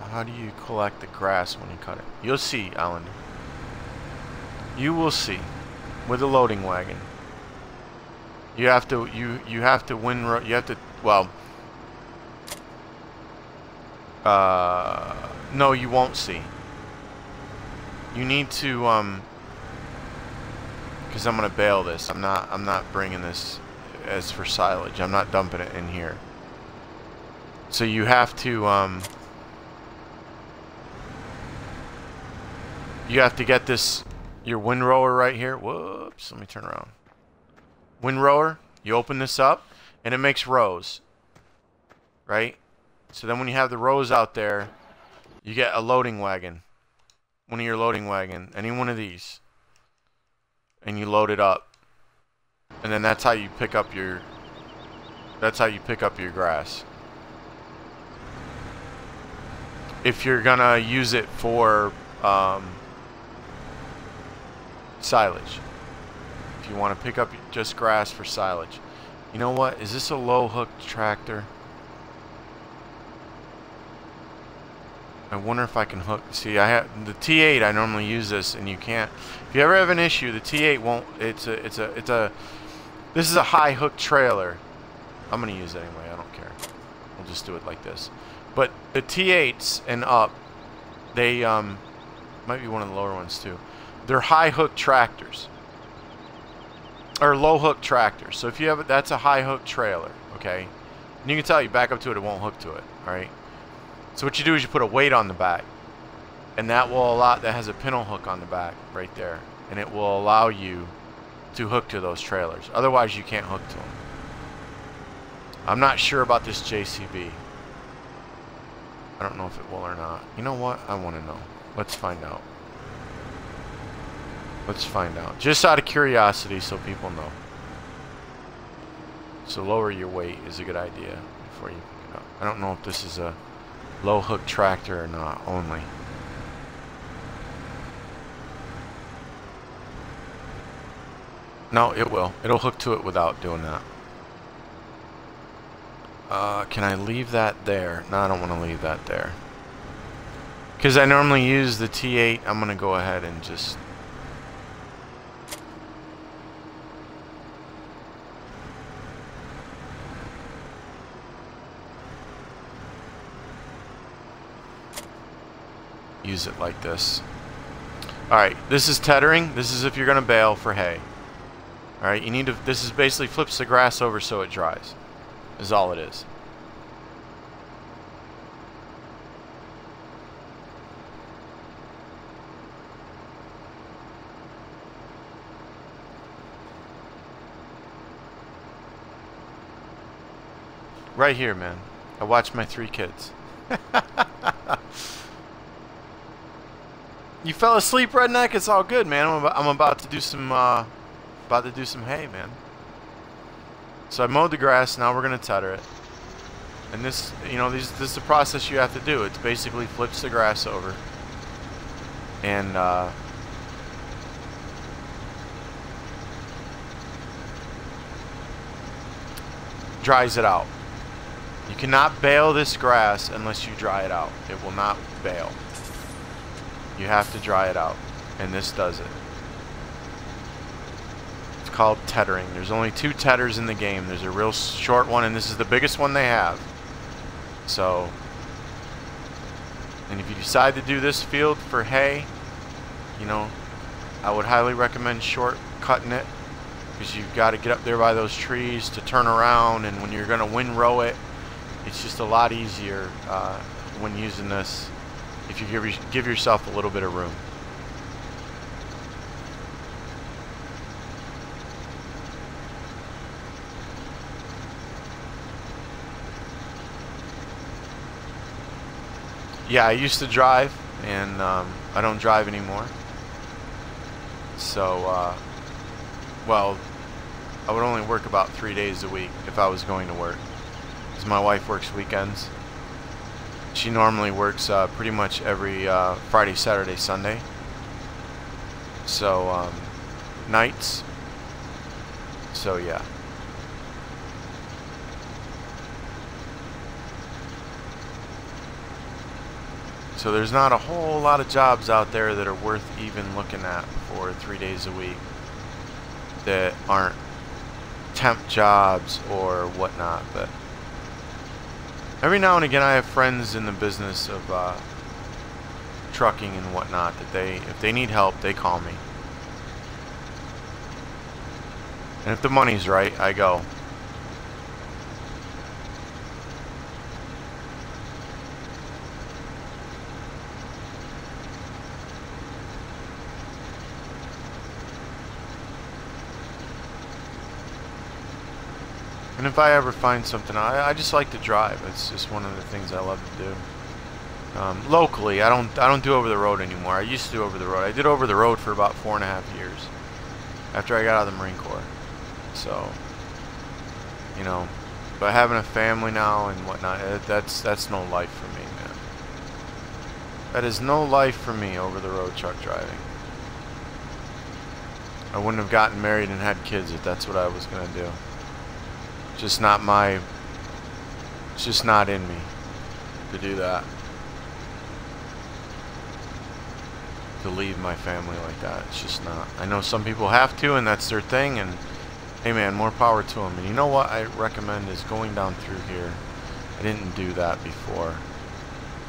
How do you collect the grass when you cut it? You'll see, Alan. You will see. With a loading wagon. You have to windrow. You have to. Well. No, you won't see. You need to because I'm gonna bale this. I'm not bringing this as for silage. I'm not dumping it in here. So you have to get this, your windrower right here. Whoops, let me turn around. Windrower, you open this up and it makes rows. Right? So then when you have the rows out there, you get a loading wagon. One of your loading wagon, any one of these. And you load it up. And then that's how you pick up your grass. If you're gonna use it for silage. If you want to pick up just grass for silage. You know what? Is this a low hook tractor? I wonder if I can hook. See, I have the T8. I normally use this, and you can't. If you ever have an issue, the T8 won't. This is a high hook trailer. I'm gonna use it anyway. I don't care. We'll just do it like this. But the T8s and up, they might be one of the lower ones too. They're high hook tractors or low hook tractors. So if you have it, that's a high hook trailer. Okay, and you can tell you back up to it, it won't hook to it. All right. So what you do is you put a weight on the back, and that will allow, that has a pintle hook on the back right there, and it will allow you to hook to those trailers. Otherwise, you can't hook to them. I'm not sure about this JCB. I don't know if it will or not. You know what? I want to know. Let's find out. Let's find out. Just out of curiosity, so people know. So lower your weight is a good idea before you pick it up. I don't know if this is a low hook tractor or not only. No, it will. It'll hook to it without doing that. Can I leave that there? No, I don't want to leave that there. Because I normally use the T8, I'm going to go ahead and just... use it like this. Alright, this is tethering. This is if you're going to bale for hay. Alright, you need to... This is basically flips the grass over so it dries. Is all it is. Right here, man. I watch my 3 kids. You fell asleep, redneck. It's all good, man. I'm about to do some hay, man. So I mowed the grass. Now we're gonna tether it. And this, you know, this is the process you have to do. It basically flips the grass over and dries it out. You cannot bale this grass unless you dry it out. It will not bale. You have to dry it out. And this does it. It's called tethering. There's only 2 tethers in the game. There's a real short one, and this is the biggest one they have. So, and if you decide to do this field for hay, you know, I would highly recommend short cutting it. Because you've got to get up there by those trees to turn around, and when you're going to windrow it, it's just a lot easier when using this if you give yourself a little bit of room. Yeah, I used to drive, and I don't drive anymore. So, well, I would only work about 3 days a week if I was going to work. Because my wife works weekends. She normally works pretty much every Friday, Saturday, Sunday. So, nights. So, yeah. So there's not a whole lot of jobs out there that are worth even looking at for 3 days a week that aren't temp jobs or whatnot. But every now and again I have friends in the business of trucking and whatnot that if they need help, they call me. And if the money's right, I go. And if I ever find something, I just like to drive. It's just one of the things I love to do. Locally, I don't do over the road anymore. I used to do over the road. I did over the road for about 4.5 years after I got out of the Marine Corps. So, you know, but having a family now and whatnot, that's no life for me, man. That is no life for me, over the road truck driving. I wouldn't have gotten married and had kids if that's what I was gonna do. Just not my, it's just not in me to do that. To leave my family like that. It's just not. I know some people have to, and that's their thing, and hey man, more power to them. And you know what I recommend is going down through here. I didn't do that before,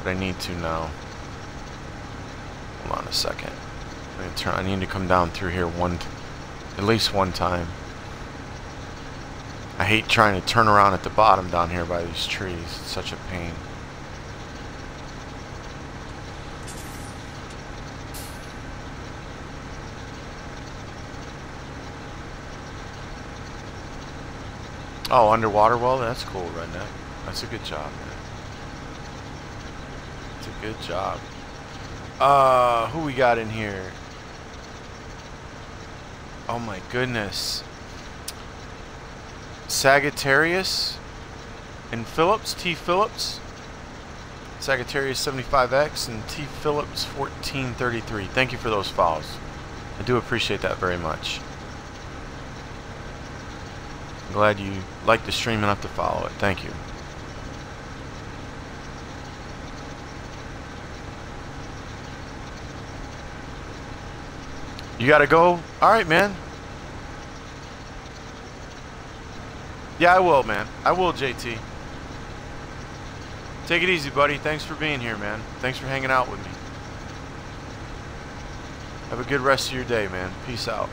but I need to now. Hold on a second. I need to come down through here at least one time. I hate trying to turn around at the bottom down here by these trees. It's such a pain. Oh, underwater well? That's cool, redneck. That's a good job, man. It's a good job. Who we got in here? Oh my goodness. Sagittarius and Phillips, T. Phillips. Sagittarius 75X and T. Phillips 1433. Thank you for those follows. I do appreciate that very much. I'm glad you liked the stream enough to follow it. Thank you. You gotta go? Alright, man. Yeah, I will, man. I will, JT. Take it easy, buddy. Thanks for being here, man. Thanks for hanging out with me. Have a good rest of your day, man. Peace out.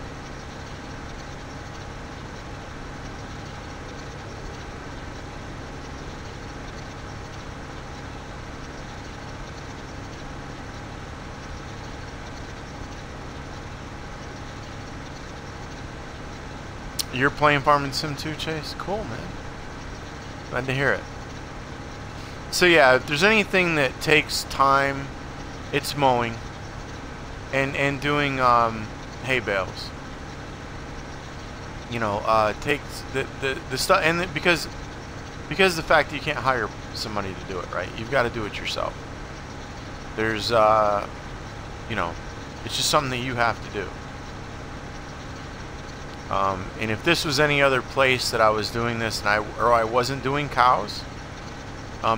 You're playing Farming Sim 2, Chase? Cool, man. Glad to hear it. So yeah, if there's anything that takes time, it's mowing and doing hay bales. You know, takes the stuff, and because the fact that you can't hire somebody to do it, right? You've got to do it yourself. There's you know, it's just something that you have to do. And if this was any other place that I was doing this and I wasn't doing cows,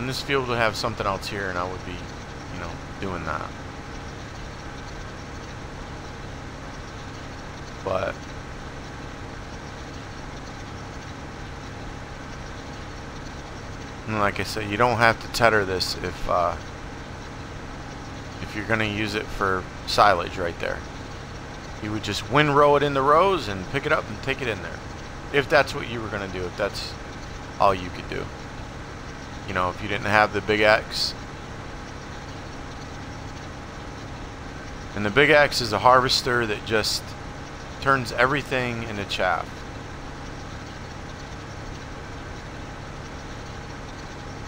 this field would have something else here and I would be, you know, doing that. But like I said, you don't have to tether this if you're going to use it for silage right there. You would just windrow it in the rows and pick it up and take it in there. If that's what you were going to do, if that's all you could do. You know, if you didn't have the big X. And the big X is a harvester that just turns everything into chaff.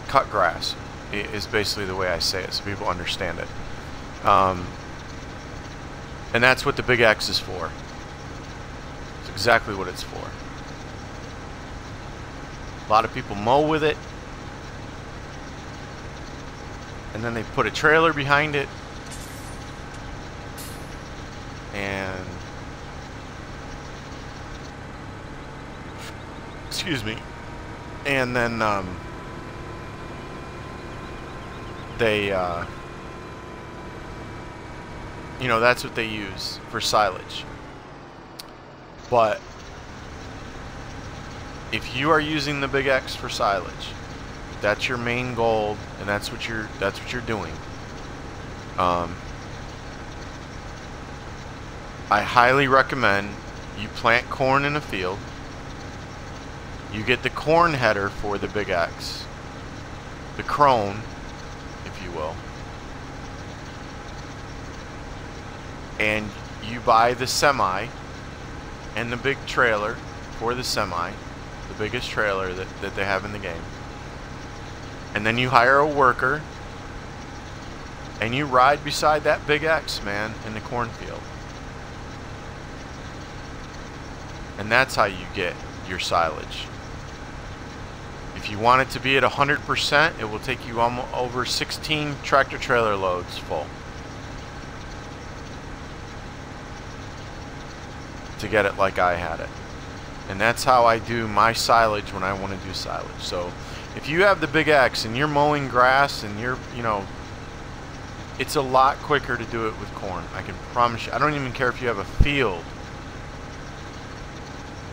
Cut grass is basically the way I say it so people understand it. And that's what the big X is for. It's exactly what it's for. A lot of people mow with it. And then they put a trailer behind it. And... excuse me. And then, they, you know, that's what they use for silage. But if you are using the big X for silage, if that's your main goal, and that's what you're doing. I highly recommend you plant corn in a field. You get the corn header for the big X, the crone, if you will. And you buy the semi and the big trailer for the semi, the biggest trailer that they have in the game. And then you hire a worker and you ride beside that big X, man, in the cornfield. And that's how you get your silage. If you want it to be at 100%, it will take you almost over 16 tractor trailer loads full to get it like I had it. And that's how I do my silage when I want to do silage. So if you have the big X and you're mowing grass and you're, you know, it's a lot quicker to do it with corn. I can promise you. I don't even care if you have a field.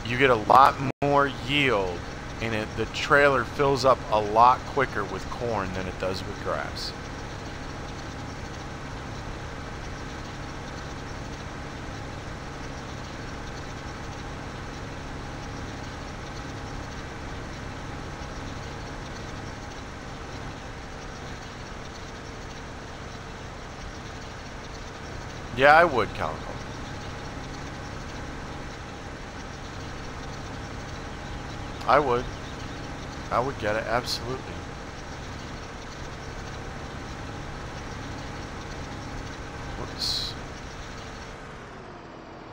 You get a lot more yield, and the trailer fills up a lot quicker with corn than it does with grass. Yeah, I would, Calico. I would. I would get it, absolutely. Whoops.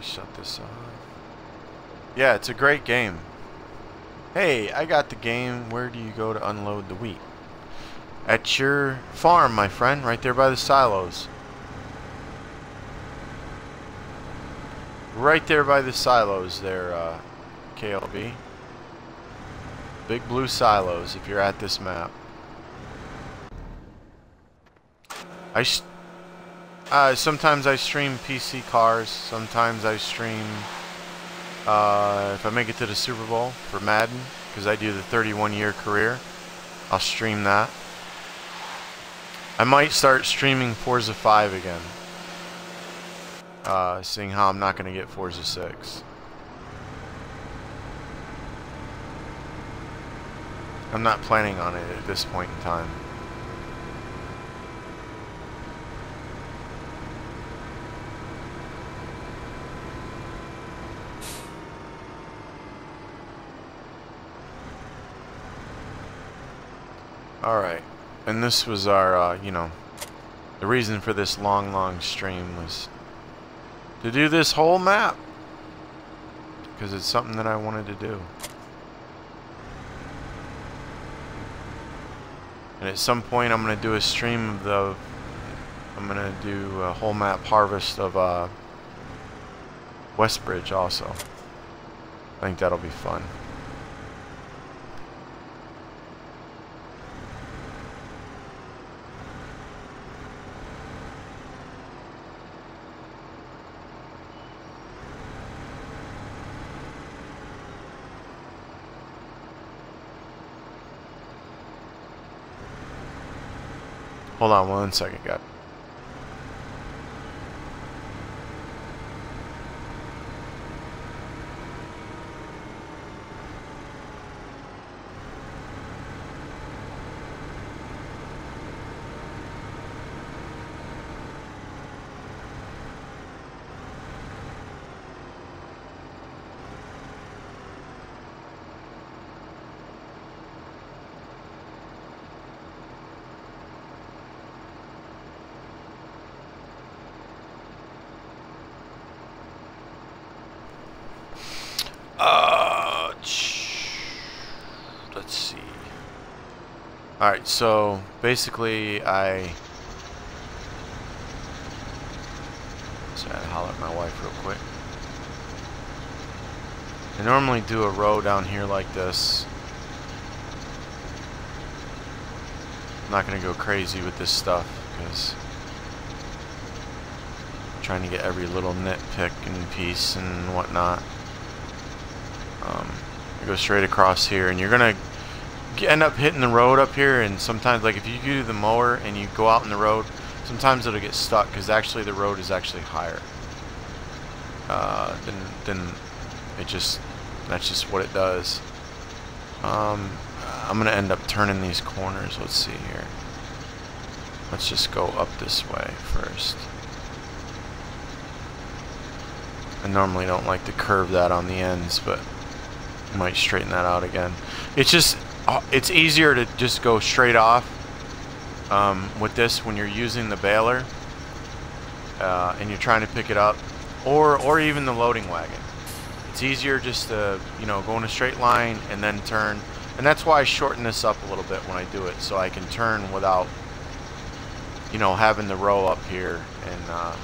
Shut this off. Yeah, it's a great game. Hey, I got the game. Where do you go to unload the wheat? At your farm, my friend, right there by the silos. Right there by the silos there, KLB. Big Blue Silos, if you're at this map. Sometimes I stream PC cars. Sometimes I stream, if I make it to the Super Bowl for Madden, because I do the 31-year career, I'll stream that. I might start streaming Forza 5 again, seeing how I'm not going to get Forza 6. I'm not planning on it at this point in time. Alright, and this was our, you know, the reason for this long stream was to do this whole map. Because it's something that I wanted to do. And at some point I'm going to do a stream of I'm going to do a whole map harvest of Westbridge also. I think that'll be fun. Hold on 1 second, guys. Let's see. Alright, so basically I had to holler at my wife real quick. I normally do a row down here like this. I'm not going to go crazy with this stuff because I'm trying to get every little nitpick and piece and whatnot. You go straight across here and you're going to end up hitting the road up here, and sometimes, like if you do the mower and you go out in the road, sometimes it'll get stuck because actually the road is actually higher. Then it just, that's just what it does. I'm going to end up turning these corners. Let's see here. Let's just go up this way first. I normally don't like to curve that on the ends, but I might straighten that out again. It's just, it's easier to just go straight off with this when you're using the baler and you're trying to pick it up, or even the loading wagon. It's easier just to, you know, go in a straight line and then turn, and that's why I shorten this up a little bit when I do it, so I can turn without, you know, having the row up here and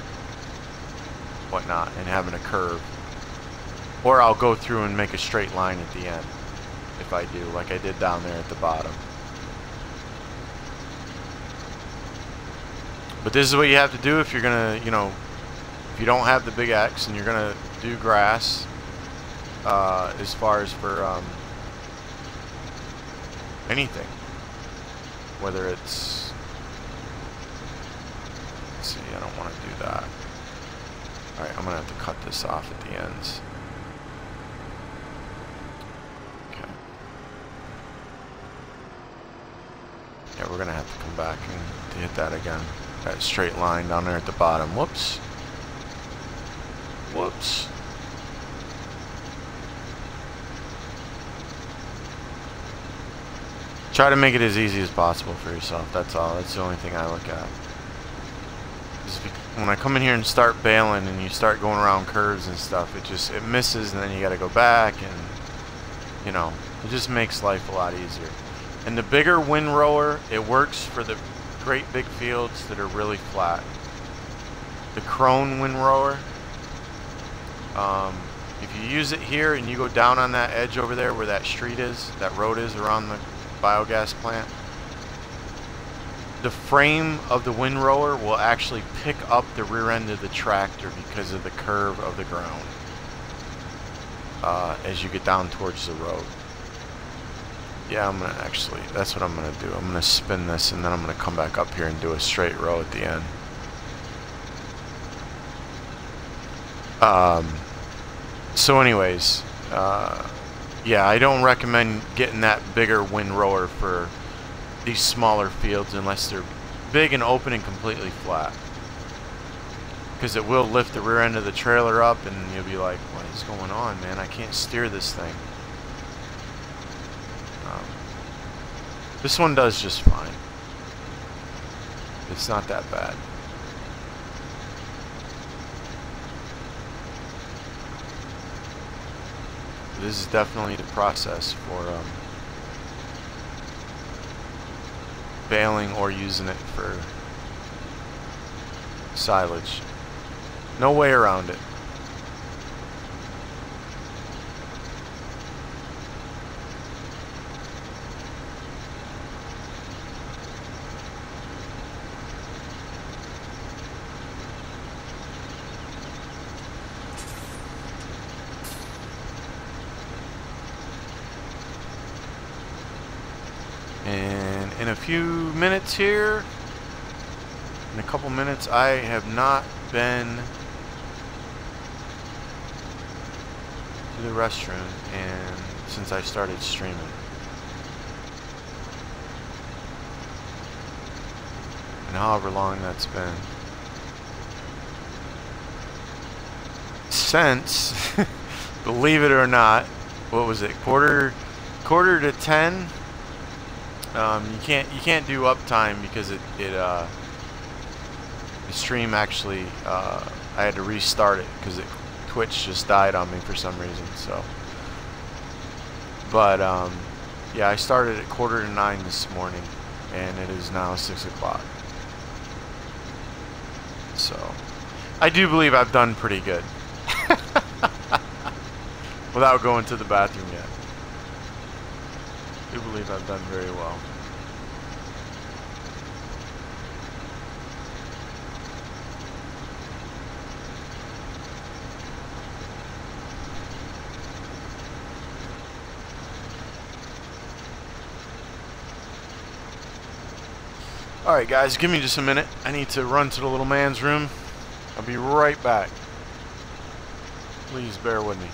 whatnot, and having a curve. Or I'll go through and make a straight line at the end, if I do, like I did down there at the bottom. But this is what you have to do if you're gonna, you know, if you don't have the big X and you're gonna do grass, as far as for anything, whether it's, let's see, I don't want to do that. Alright, I'm gonna have to cut this off at the ends. Yeah, we're gonna have to come back and to hit that again. That straight line down there at the bottom. Whoops. Whoops. Try to make it as easy as possible for yourself. That's all. That's the only thing I look at. When I come in here and start bailing and you start going around curves and stuff, it misses, and then you gotta go back, and you know, it just makes life a lot easier. And the bigger windrower, it works for the great big fields that are really flat. The Krone windrower, If you use it here and you go down on that edge over there where that street is, that road is around the biogas plant, the frame of the windrower will actually pick up the rear end of the tractor because of the curve of the ground as you get down towards the road. Yeah, I'm gonna actually, that's what I'm gonna do. I'm gonna spin this and then I'm gonna come back up here and do a straight row at the end. So anyways, yeah, I don't recommend getting that bigger windrower for these smaller fields unless they're big and open and completely flat, because it will lift the rear end of the trailer up and you'll be like, what is going on, man? I can't steer this thing. This one does just fine. It's not that bad. This is definitely the process for baling or using it for silage. No way around it. And in a few minutes here, in a couple minutes, I have not been to the restroom and since I started streaming. And however long that's been. Since, believe it or not, what was it, quarter to 10? You can't do uptime because the stream actually I had to restart it because Twitch just died on me for some reason. So, but yeah, I started at 8:45 this morning, and it is now 6 o'clock. So, I do believe I've done pretty good without going to the bathroom yet. I do believe I've done very well. Alright guys, give me just a minute. I need to run to the little man's room. I'll be right back. Please bear with me.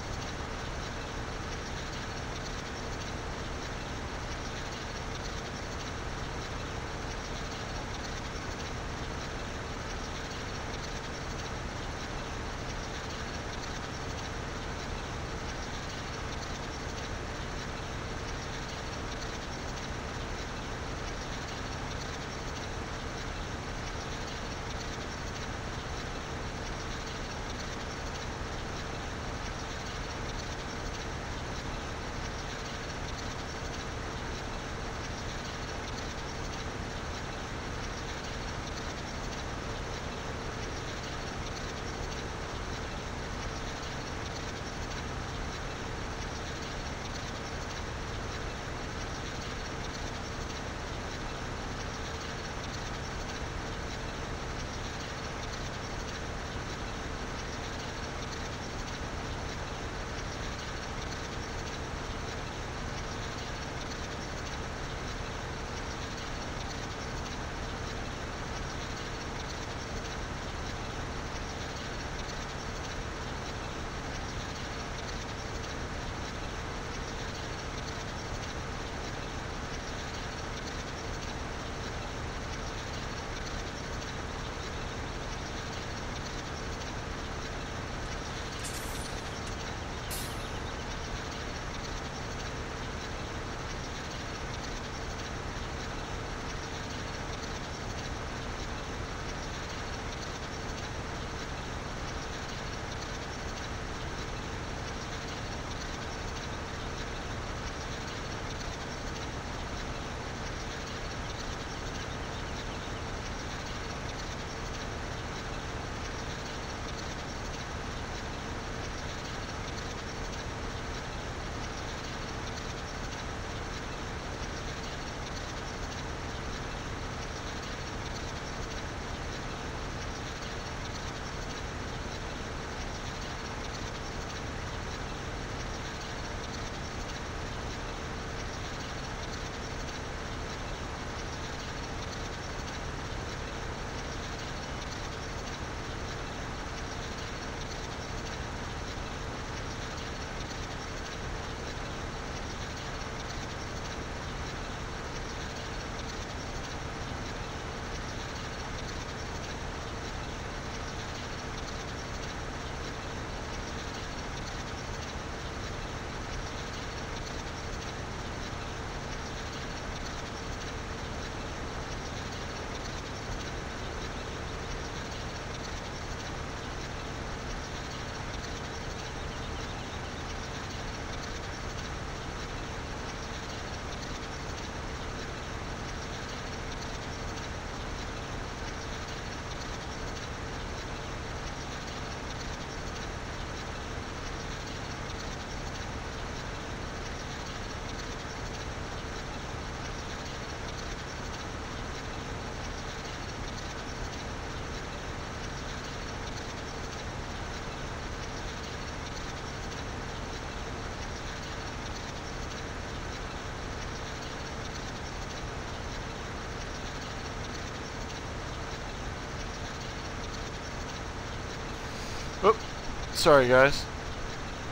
sorry, guys.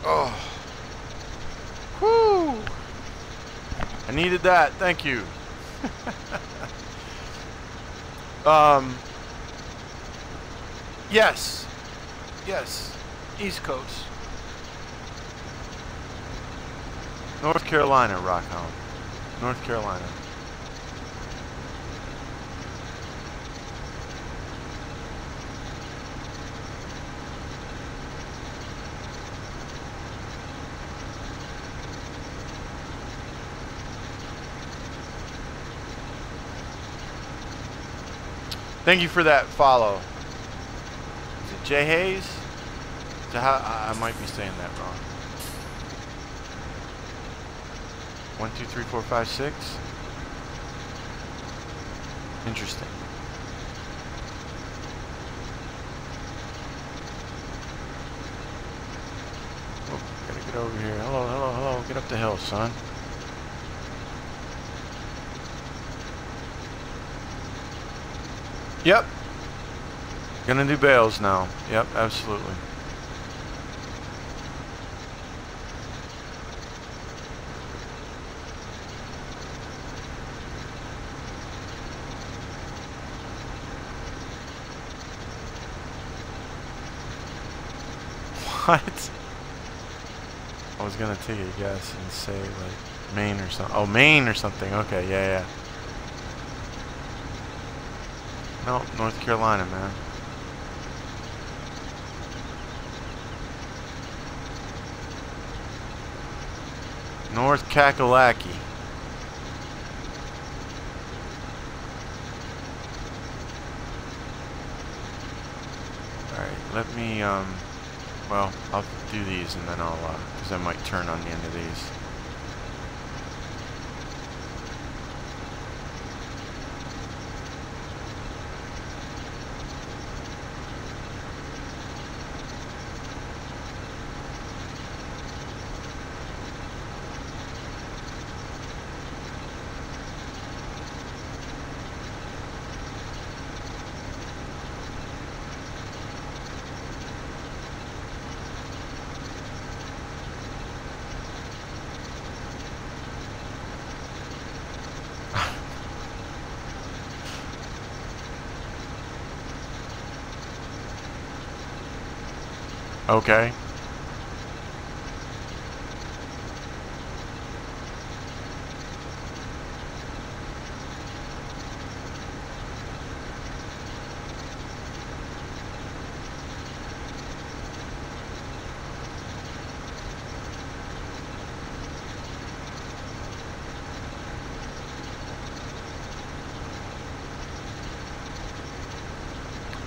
Oh. Whoo! I needed that. Thank you. Yes. Yes. East Coast. North Carolina, Rockhound. North Carolina. Thank you for that follow. Is it Jay Hayes? I might be saying that wrong. 1, 2, 3, 4, 5, 6. Interesting. Oh, gotta get over here. Hello, hello, hello. Get up the hill, son. Yep. Gonna do bales now. Yep, absolutely. What? I was gonna take a guess and say like Maine or something. Oh, Maine or something. Okay, yeah, yeah. No, North Carolina, man. North Kakalaki. Alright, let me, well, I'll do these and then I'll, because I might turn on the end of these. Okay.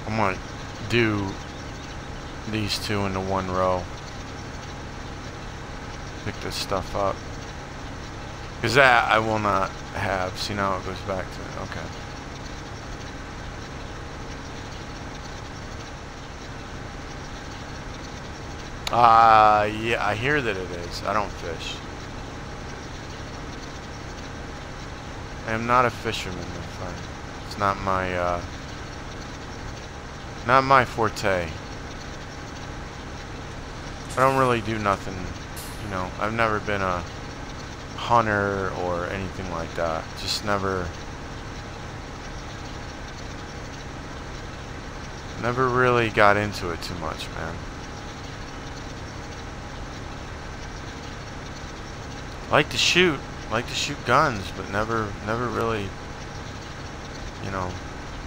I'm gonna do these two into one row. Pick this stuff up. Because that I will not have. See, now it goes back to, okay. Yeah, I hear that it is. I don't fish. I am not a fisherman, my friend. It's not my forte. I don't really do nothing, you know. I've never been a hunter or anything like that. Just never really got into it too much, man. Like to shoot guns, but never really, you know,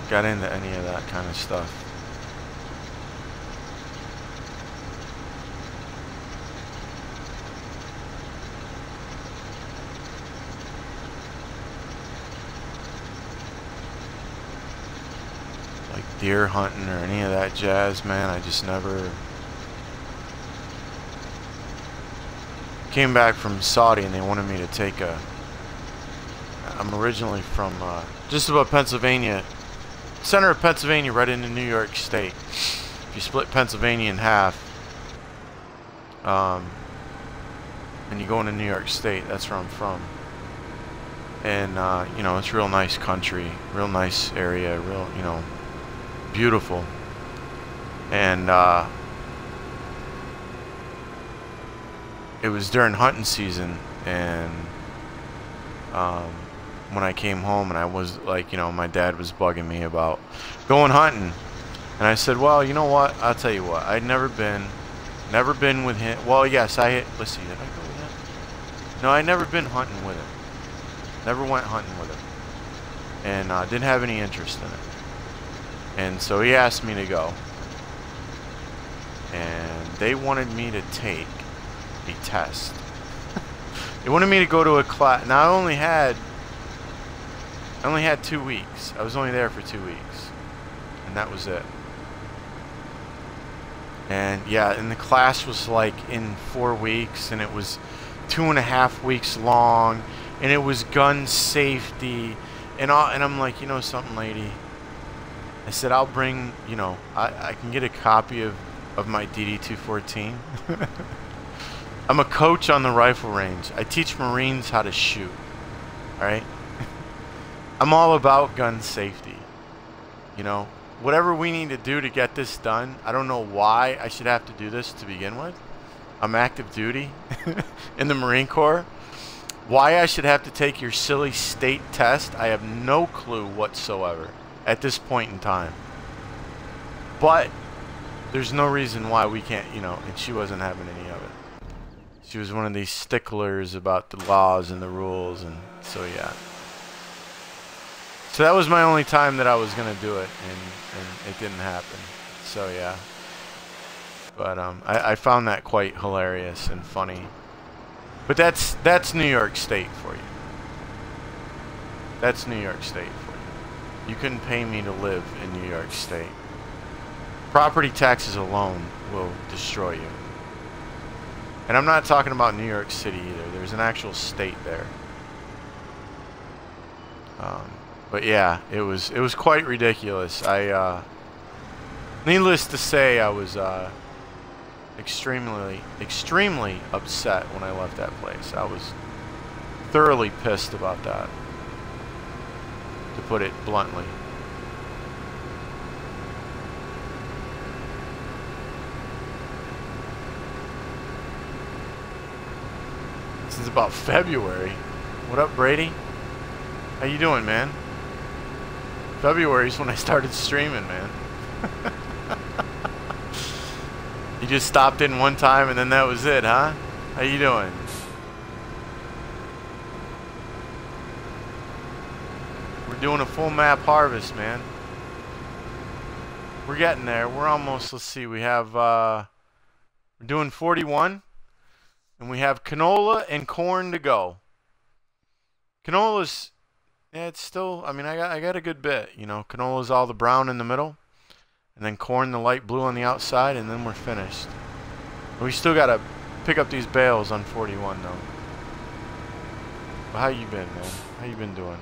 got into any of that kind of stuff. Deer hunting or any of that jazz, man. I just never came back from Saudi and they wanted me to take I'm originally from just above Pennsylvania, center of Pennsylvania, right into New York State. If you split Pennsylvania in half and you go into New York State, that's where I'm from. And you know, it's real nice country, real nice area, real, you know, beautiful. And it was during hunting season, and when I came home, and I was like, you know, my dad was bugging me about going hunting, and I said, well, you know what? I'll tell you what. I'd never been with him. Well, yes, let's see, did I go with him? No, I'd never been hunting with him. Never went hunting with him, and didn't have any interest in it. And so he asked me to go, and they wanted me to take a test. They wanted me to go to a class. Now I only had 2 weeks. I was only there for 2 weeks, and that was it. And yeah, and the class was like in 4 weeks, and it was 2.5 weeks long, and it was gun safety, and I'm like, you know something, lady? I said, I'll bring, you know, I can get a copy of my PT.2. I'm a coach on the rifle range. I teach Marines how to shoot. Alright? I'm all about gun safety. You know, whatever we need to do to get this done, I don't know why I should have to do this to begin with. I'm active duty in the Marine Corps. Why I should have to take your silly state test, I have no clue whatsoever at this point in time. But there's no reason why we can't, you know, and she wasn't having any of it. She was one of these sticklers about the laws and the rules, and so yeah. So that was my only time that I was gonna do it, and it didn't happen. So yeah. But I found that quite hilarious and funny. But that's New York State for you. That's New York State for you. You couldn't pay me to live in New York State. Property taxes alone will destroy you. And I'm not talking about New York City either. There's an actual state there. But yeah, it was quite ridiculous. Needless to say, I was extremely upset when I left that place. I was thoroughly pissed about that, to put it bluntly. Since about February. What up, Brady? How you doing, man? February's when I started streaming, man. You just stopped in one time and then that was it, huh? How you doing? We're doing a full map harvest, man. We're getting there. We're almost, let's see, we have, we're doing 41. And we have canola and corn to go. Canola's, yeah, it's still, I mean, I got a good bit, you know. Canola's all the brown in the middle. And then corn the light blue on the outside, and then we're finished. We still got to pick up these bales on 41, though. But how you been, man? How you been doing?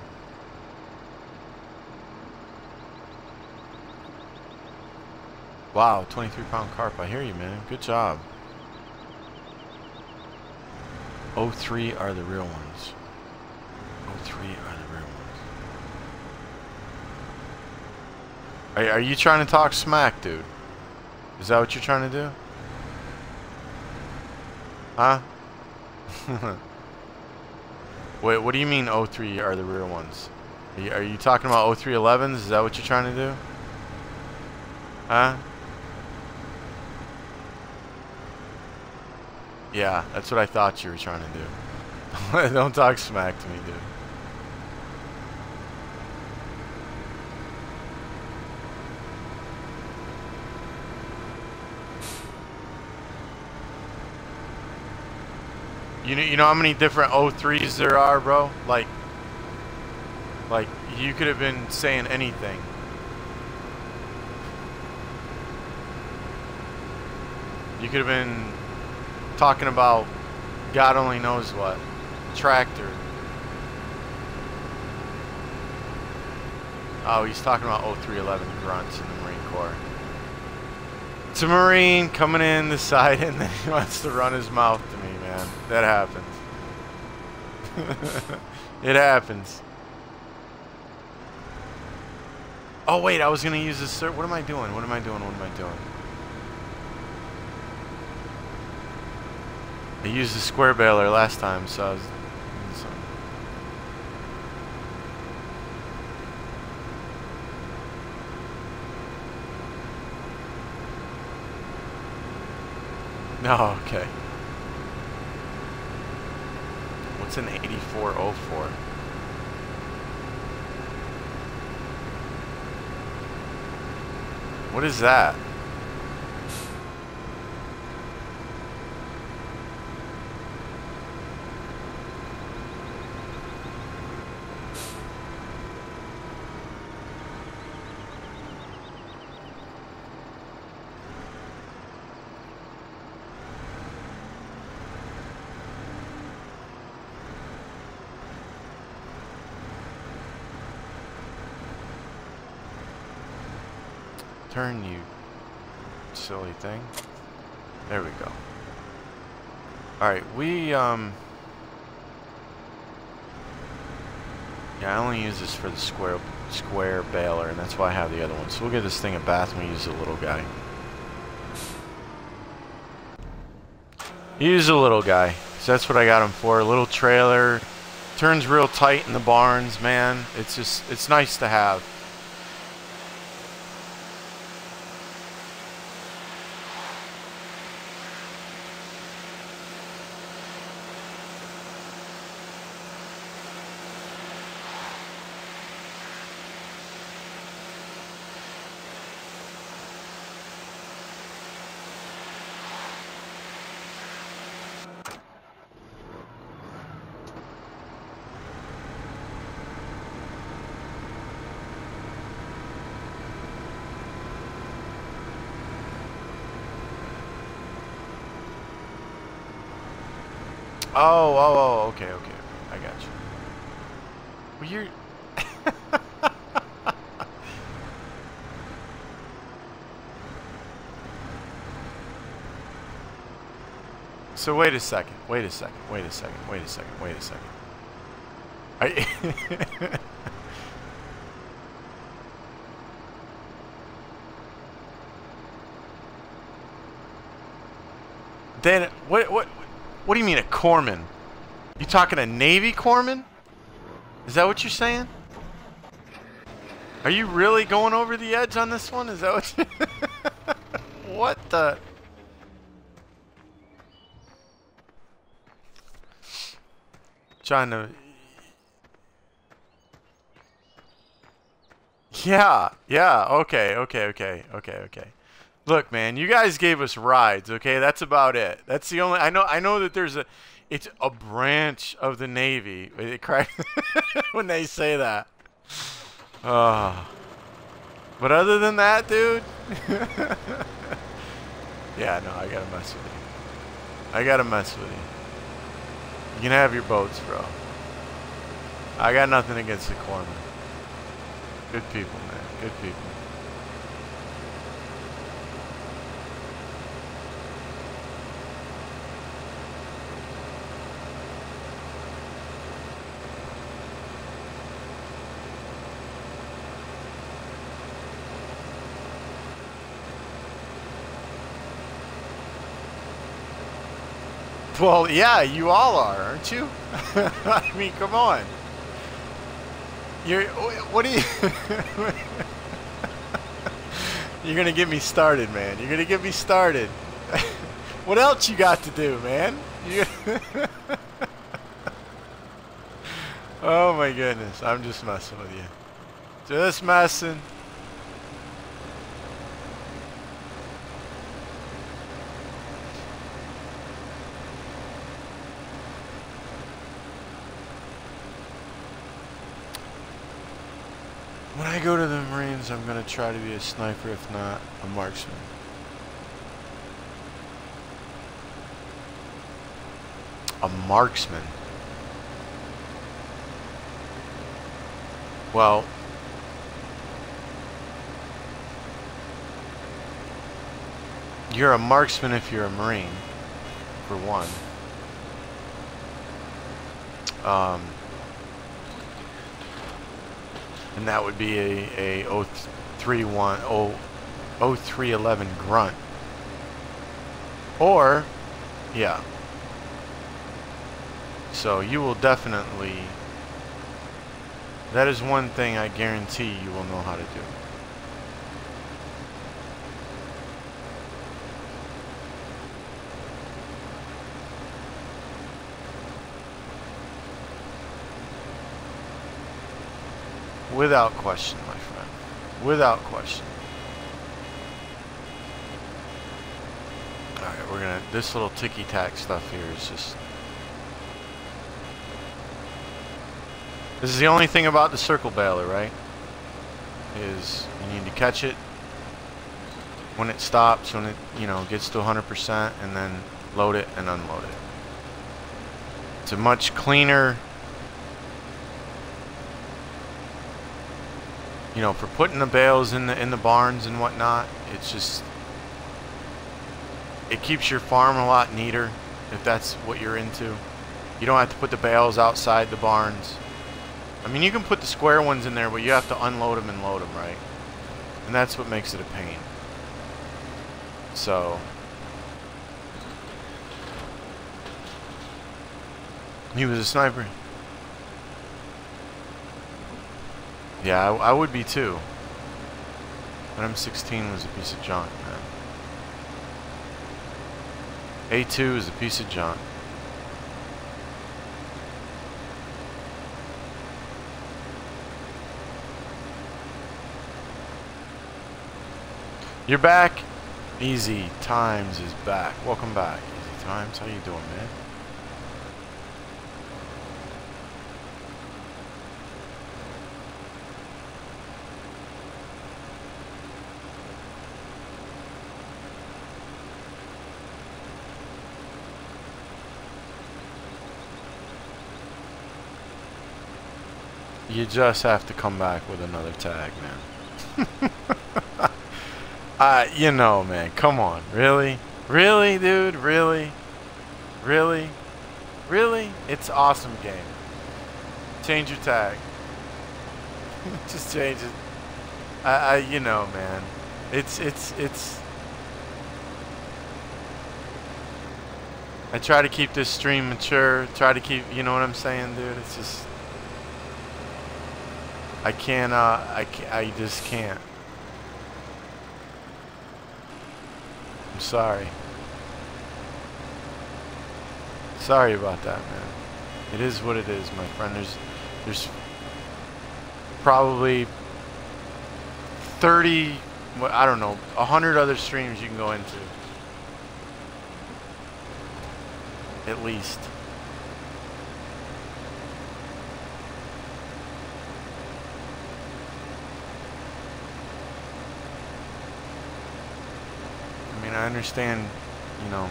Wow, 23-pound carp. I hear you, man. Good job. 03 are the real ones. 03 are the real ones. Are you trying to talk smack, dude? Is that what you're trying to do? Huh? Wait, what do you mean 03 are the real ones? Are you talking about 0311s? Is that what you're trying to do? Huh? Yeah, that's what I thought you were trying to do. Don't talk smack to me, dude. You know how many different 03s there are, bro? Like you could have been saying anything. You could have been talking about God only knows what. Tractor. Oh, he's talking about 0311 grunts in the Marine Corps. It's a Marine coming in the side and then he wants to run his mouth to me, man. That happens. It happens. Oh wait, I was gonna use this. What am I doing? What am I doing? What am I doing? I used the square baler last time, so I was... No, okay. What's an 8404? What is that? Turn, you silly thing. There we go. Alright, yeah, I only use this for the square baler, and that's why I have the other one. So we'll give this thing a bath and we use the little guy. Use the little guy. So that's what I got him for. A little trailer. Turns real tight in the barns, man. It's just, it's nice to have. Oh, okay, I got you. Well, you're... So wait a second. Then what do you mean a corpsman? You talking a Navy corpsman? Is that what you're saying? Are you really going over the edge on this one? Is that what you... What the... Trying to... Yeah, okay. Look, man, you guys gave us rides, okay? That's about it. That's the only... I know that there's a... It's a branch of the Navy. It cracks when they say that. But other than that, dude... Yeah, no, I gotta mess with you. You can have your boats, bro. I got nothing against the corpsmen. Good people, man. Good people. Well, yeah, you all are, aren't you? I mean, come on. What do you... You're gonna get me started, man. You're gonna get me started. What else you got to do, man? Oh my goodness, I'm just messing with you. Just messing. When I go to the Marines, I'm going to try to be a sniper, if not a marksman. A marksman? Well, you're a marksman if you're a Marine, for one. And that would be a 0311 grunt. Or, yeah. So you will definitely, that is one thing I guarantee you will know how to do. Without question, my friend. Without question. Alright, we're gonna, this little ticky-tack stuff here is just, this is the only thing about the circle baler, right? Is you need to catch it when it stops, when it, you know, gets to 100%, and then load it and unload it. It's a much cleaner, you know, for putting the bales in the barns and whatnot. It's just, it keeps your farm a lot neater if that's what you're into. You don't have to put the bales outside the barns. I mean, you can put the square ones in there, but you have to unload them and load them, right? And that's what makes it a pain. So, he was a sniper. Yeah, I would be too. But M16 was a piece of junk, man. A2 is a piece of junk. You're back. Easy Times is back. Welcome back, Easy Times. How you doing, man? You just have to come back with another tag, man. You know, man, come on. Really? Really, dude? Really? Really? Really? It's an awesome game. Change your tag. Just change it. You know, man. It's... I try to keep this stream mature. Try to keep, you know what I'm saying, dude? It's just... I just can't. I'm sorry. Sorry about that, man. It is what it is, my friend. There's probably 30, I don't know, 100 other streams you can go into. At least. I understand, you know,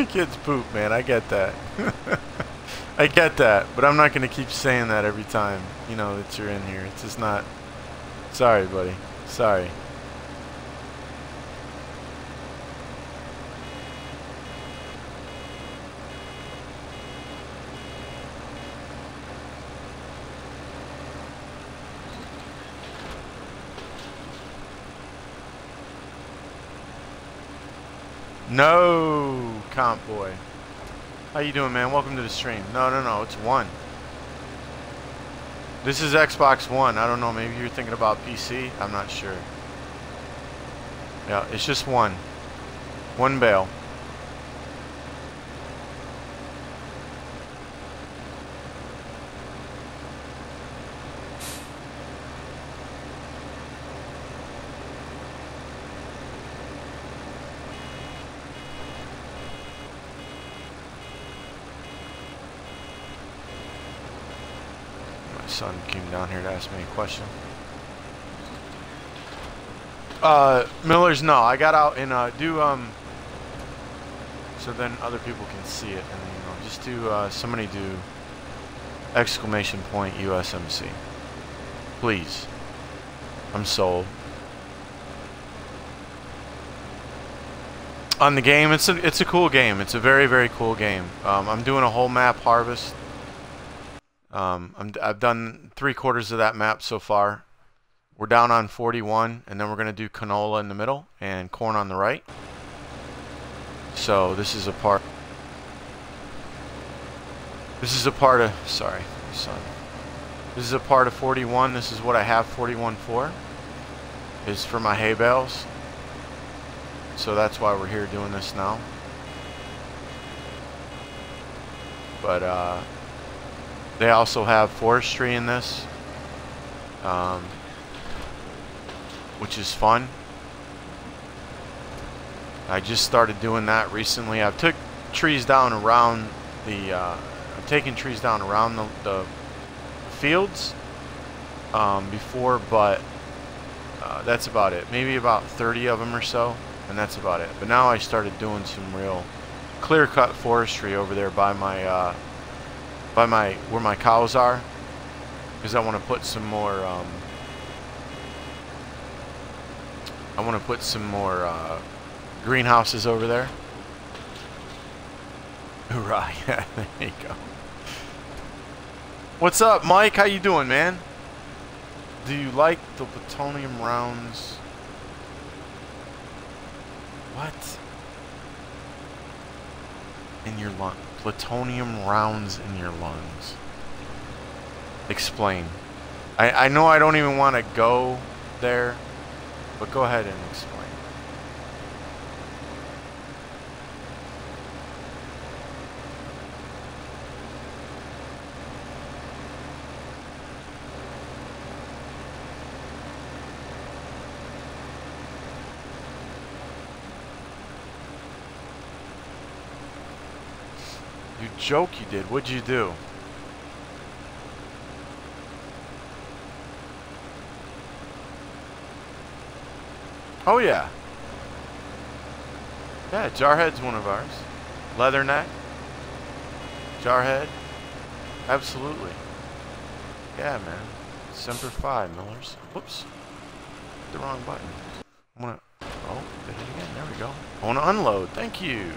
kids poop, man. I get that. I get that, but I'm not going to keep saying that every time, you know, that you're in here. It's just not. Sorry, buddy. Sorry. No, Comp Boy. How you doing, man? Welcome to the stream. No, it's one. This is Xbox One. I don't know, maybe you're thinking about PC. I'm not sure. Yeah, it's just one. One bale. Son came down here to ask me a question. Miller's, no, I got out and so then other people can see it, and then, you know, just do somebody do exclamation point USMC, please. I'm sold. On the game, it's a cool game. It's a very, very cool game. I'm doing a whole map harvest. I've done 3/4 of that map so far. We're down on 41, and then we're going to do canola in the middle and corn on the right. So this is a part. This is a part of, sorry, son. This is a part of 41. This is what I have 41 for, is for my hay bales. So that's why we're here doing this now. But they also have forestry in this, which is fun. I just started doing that recently. I've took trees down around the, I've taken trees down around the fields before, but that's about it. Maybe about 30 of them or so, and that's about it. But now I started doing some real clear-cut forestry over there by my where my cows are, because I want to put some more greenhouses over there. Hoorah! Yeah, there you go. What's up, Mike? How you doing, man? Do you like the plutonium rounds? What? In your lung? Plutonium rounds in your lungs. Explain. I know I don't even want to go there, but go ahead and explain. You joke you did. What'd you do? Oh yeah. Yeah, Jarhead's one of ours. Leatherneck. Jarhead. Absolutely. Yeah, man. Semper Fi, Millers. Whoops. Hit the wrong button. I wanna... Oh, hit it again. There we go. I wanna unload. Thank you.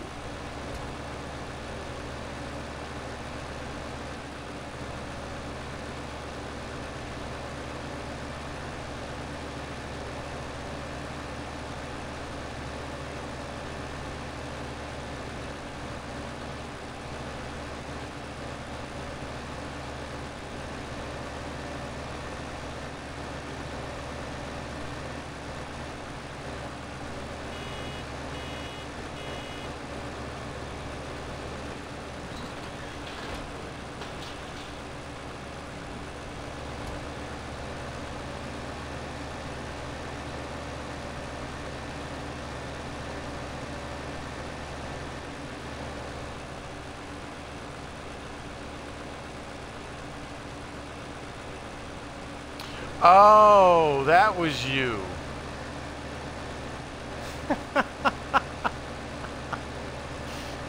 Oh, that was you.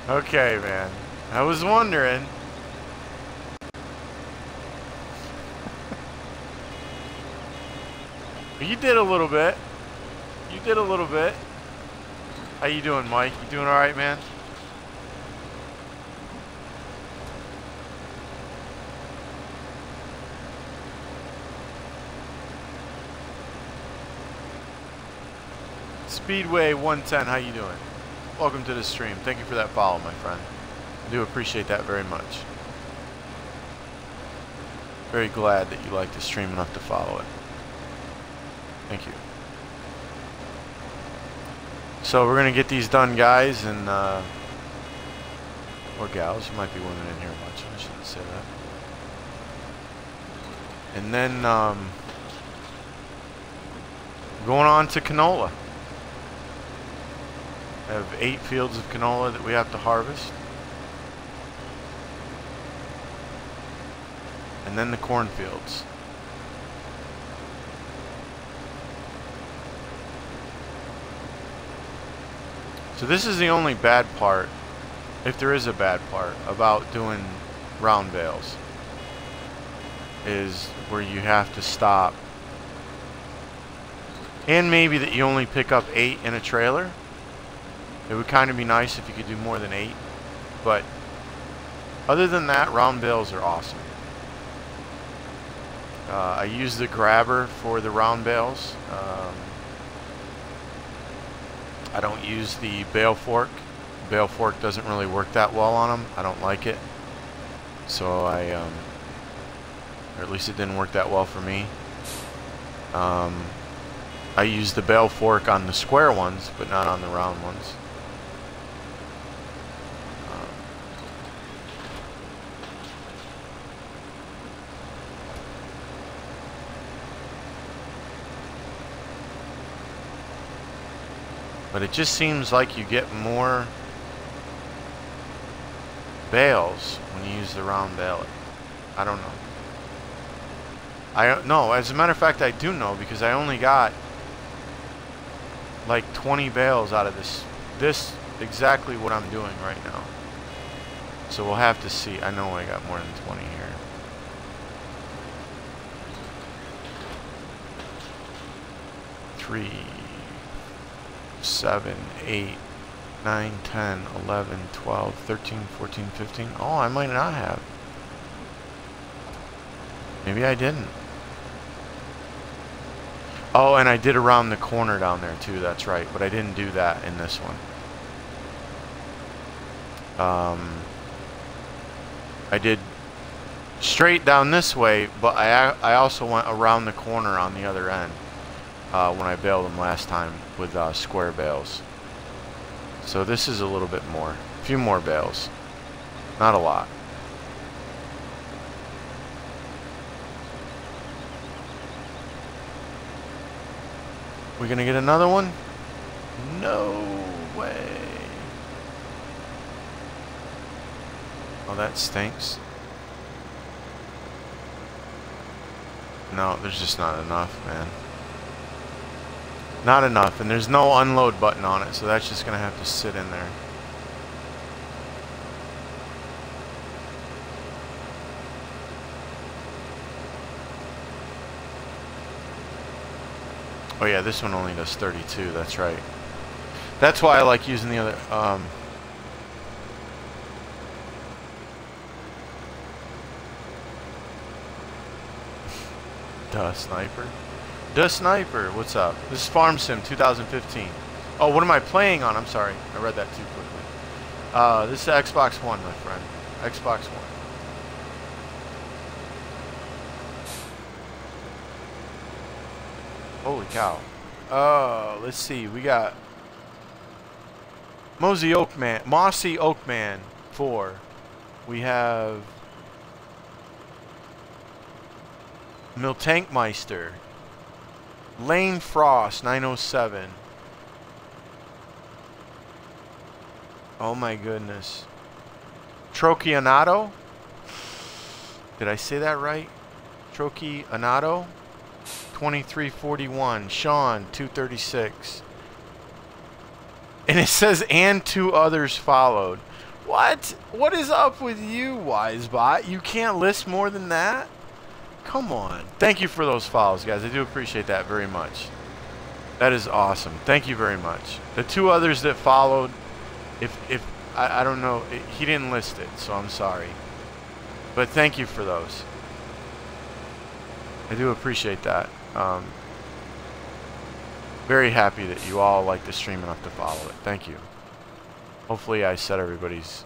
Okay, man. I was wondering. You did a little bit. You did a little bit. How you doing, Mike? You doing all right, man? Speedway 110, how you doing? Welcome to the stream. Thank you for that follow, my friend. I do appreciate that very much. Very glad that you like the stream enough to follow it. Thank you. So we're gonna get these done, guys, and or gals. There might be women in here watching. I shouldn't say that. And then going on to canola. I have 8 fields of canola that we have to harvest. And then the cornfields. So this is the only bad part, if there is a bad part, about doing round bales. Is where you have to stop. And maybe that you only pick up 8 in a trailer. It would kind of be nice if you could do more than 8, but other than that, round bales are awesome. I use the grabber for the round bales. I don't use the bale fork. Bale fork doesn't really work that well on them. I don't like it. So or at least it didn't work that well for me. I used the bale fork on the square ones, but not on the round ones. But it just seems like you get more bales when you use the round baler. I don't know. No, as a matter of fact, I do know, because I only got like 20 bales out of this exactly what I'm doing right now. So we'll have to see. I know I got more than 20 here. Three, 7, 8, 9, 10, 11, 12, 13, 14, 15. Oh, I might not have. Maybe I didn't. Oh, and I did around the corner down there too, that's right. But I didn't do that in this one. I did straight down this way, but I also went around the corner on the other end when I baled them last time with square bales. So this is a little bit more. A few more bales. Not a lot. We gonna get another one? No way. Oh, that stinks. No, there's just not enough, man. Not enough, and there's no unload button on it, so that's just gonna have to sit in there. Oh yeah, this one only does 32, that's right. That's why I like using the other, Duh, Sniper. Duh, Sniper, what's up? This is Farm Sim 2015. Oh, what am I playing on? I'm sorry, I read that too quickly. This is Xbox One, my friend. Xbox One. Holy cow. Let's see. We got Mossy Oakman 4. We have Miltankmeister. Lane Frost 907. Oh my goodness. Trochianato? Did I say that right? Trochianato? 2341. Sean 236. And it says and 2 others followed. What? What is up with you, Wisebot? You can't list more than that? Come on. Thank you for those follows, guys. I do appreciate that very much. That is awesome. Thank you very much. The 2 others that followed, if I don't know, he didn't list it, so I'm sorry. But thank you for those. I do appreciate that. Very happy that you all like the stream enough to follow it. Thank you. Hopefully I set everybody's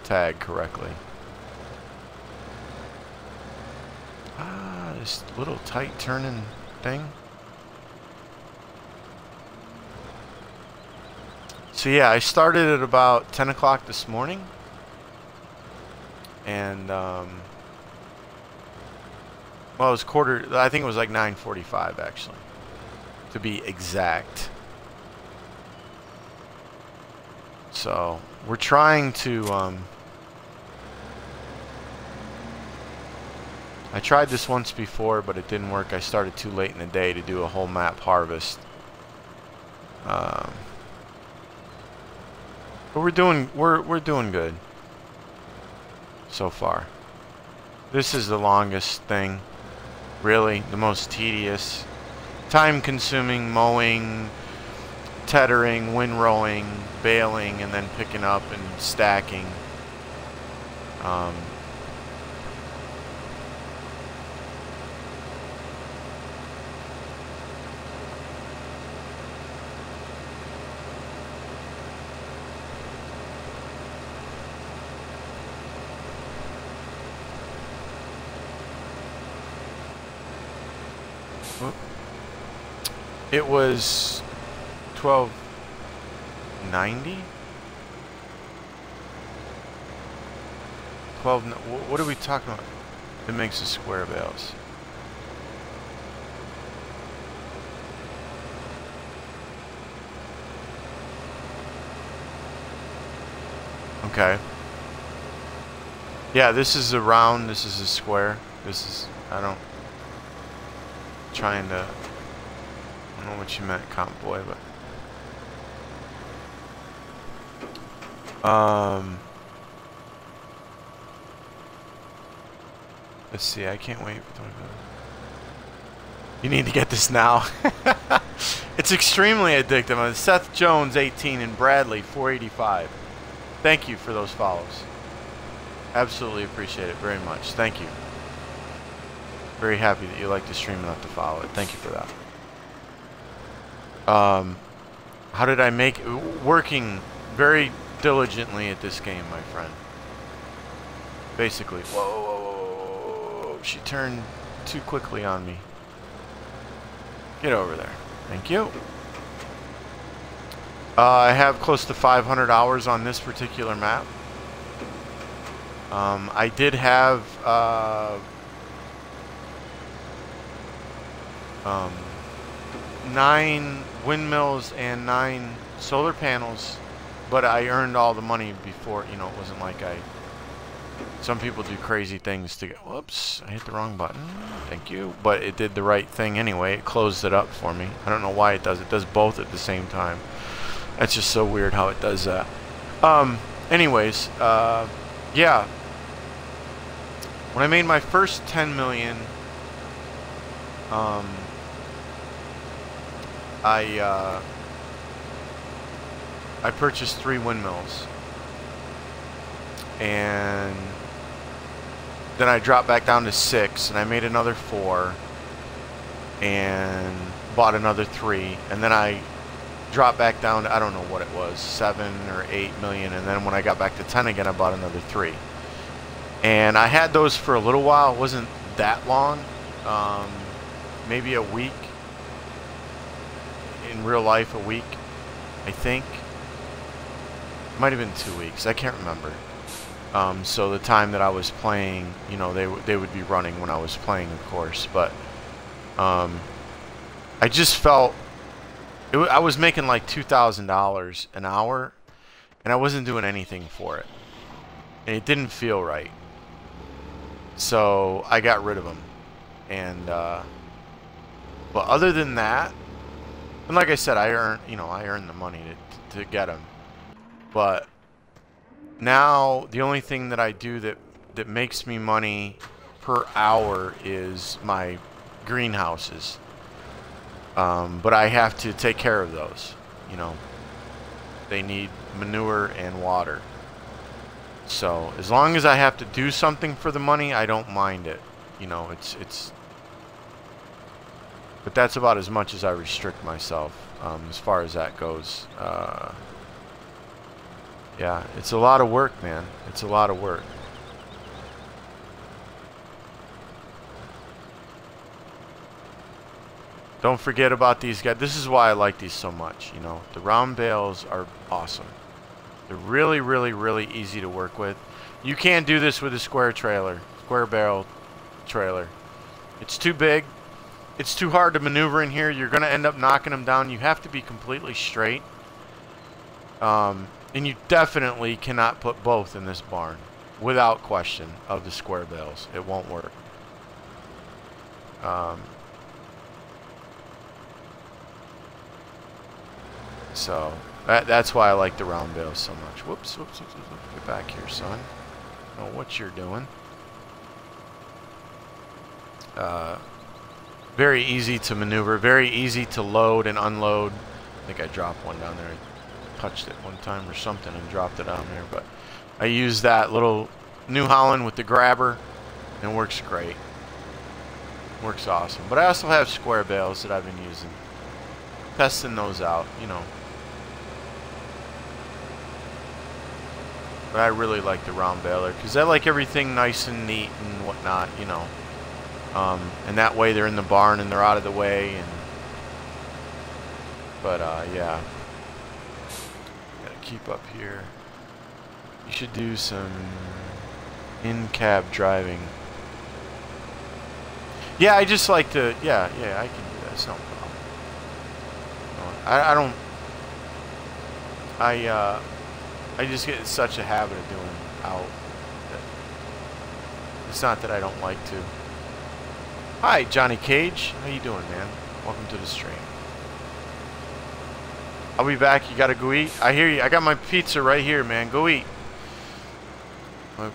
tag correctly. This little tight turning thing. So yeah, I started at about 10 o'clock this morning. And, well, it was I think it was like 9:45 actually, to be exact. So, we're trying to, I tried this once before, but it didn't work. I started too late in the day to do a whole map harvest. But we're doing good so far. This is the longest thing, really, the most tedious, time-consuming, mowing, tethering, windrowing, baling, and then picking up and stacking. It was 1290. 12. What are we talking about? It makes the square bales. Okay. Yeah, this is a round. This is a square. This is. I don't. Trying to. I don't know what you meant, comp boy, but. Let's see. I can't wait for 20 minutes. You need to get this now. It's extremely addictive. Seth Jones, 18, and Bradley, 485. Thank you for those follows. Absolutely appreciate it very much. Thank you. Very happy that you like the stream enough to follow it. Thank you for that. How did I make it? Working very diligently at this game, my friend. Basically. Whoa. She turned too quickly on me. Get over there. Thank you. I have close to 500 hours on this particular map. I did have 9 windmills and 9 solar panels, but I earned all the money before. You know, it wasn't like some people do crazy things to get. Whoops, I hit the wrong button. Thank you. But it did the right thing anyway. It closed it up for me. I don't know why it does. It does both at the same time. That's just so weird how it does that. Anyways, yeah. When I made my first 10 million, I purchased 3 windmills, and then I dropped back down to 6, and I made another 4, and bought another 3, and then I dropped back down to, I don't know what it was, 7 or 8 million, and then when I got back to 10 again, I bought another 3. And I had those for a little while. It wasn't that long, maybe a week. In real life, a week, I think. Might have been 2 weeks. I can't remember. So the time that I was playing, you know, they would be running when I was playing, of course. But I just felt I was making like $2,000 an hour, and I wasn't doing anything for it, and it didn't feel right. So I got rid of them, and but other than that, and like I said, I earned the money to get them. But now the only thing that I do that makes me money per hour is my greenhouses. But I have to take care of those. You know, they need manure and water. So as long as I have to do something for the money, I don't mind it. You know, it's. But that's about as much as I restrict myself as far as that goes. Yeah, it's a lot of work, man. It's a lot of work. Don't forget about these guys. This is why I like these so much. You know, the round bales are awesome. They're really, really, really easy to work with. You can't do this with a square barrel trailer. It's too big. It's too hard to maneuver in here. You're going to end up knocking them down. You have to be completely straight. And you definitely cannot put both in this barn, without question, of the square bales. It won't work. So that's why I like the round bales so much. Whoops. Get back here, son. I don't know what you're doing. Very easy to maneuver. Very easy to load and unload. I think I dropped one down there. I touched it one time or something and dropped it down there. But I use that little New Holland with the grabber, and it works great. Works awesome. But I also have square bales that I've been using. Testing those out, you know. But I really like the round baler because I like everything nice and neat and whatnot, you know. And that way they're in the barn and they're out of the way. But yeah, gotta keep up here. You should do some in-cab driving. Yeah, I just like to. Yeah, I can do that. It's no problem. I don't. I just get in such a habit of doing out. It's not that I don't like to. Hi, Johnny Cage. How you doing, man? Welcome to the stream. I'll be back. You gotta go eat. I hear you. I got my pizza right here, man. Go eat.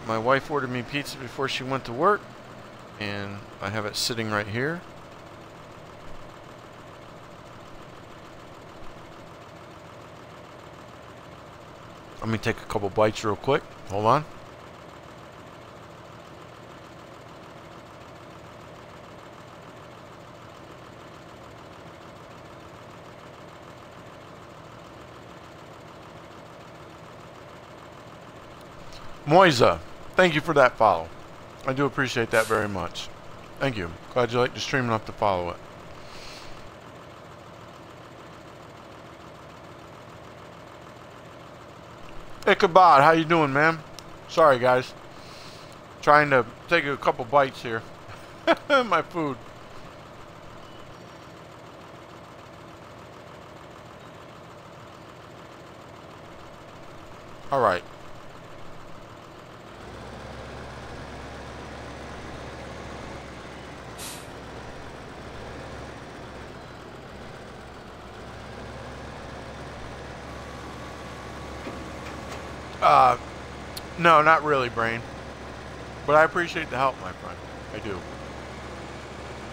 My wife ordered me pizza before she went to work, and I have it sitting right here. Let me take a couple bites real quick. Hold on. Moisa, thank you for that follow. I do appreciate that very much. Thank you. Glad you like the stream enough to follow it. Ichabod, how you doing, man? Sorry, guys. Trying to take a couple bites here. My food. All right. No, not really, Brain. But I appreciate the help, my friend. I do.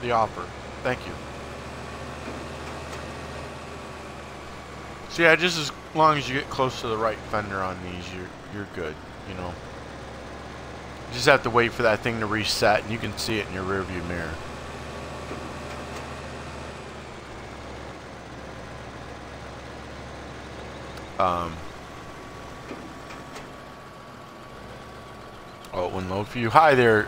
The offer. Thank you. So yeah, just as long as you get close to the right fender on these, you're good, you know. You just have to wait for that thing to reset, and you can see it in your rearview mirror. Oh, it went low for you. Hi there,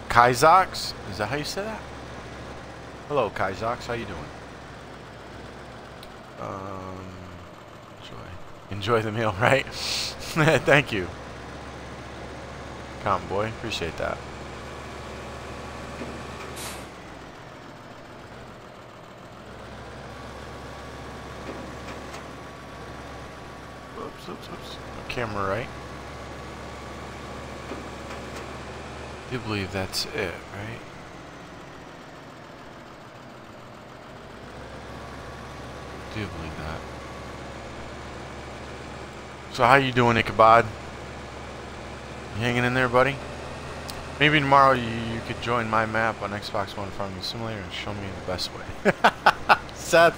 Kaizox? Is that how you say that? Hello, Kaizox. How you doing? Enjoy the meal, right? Thank you. Come, boy. Appreciate that. Oops. Camera right. I do believe that's it, right? I do believe that. So how you doing, Ichabod? You hanging in there, buddy? Maybe tomorrow you could join my map on Xbox One Farming Simulator and show me the best way. Seth.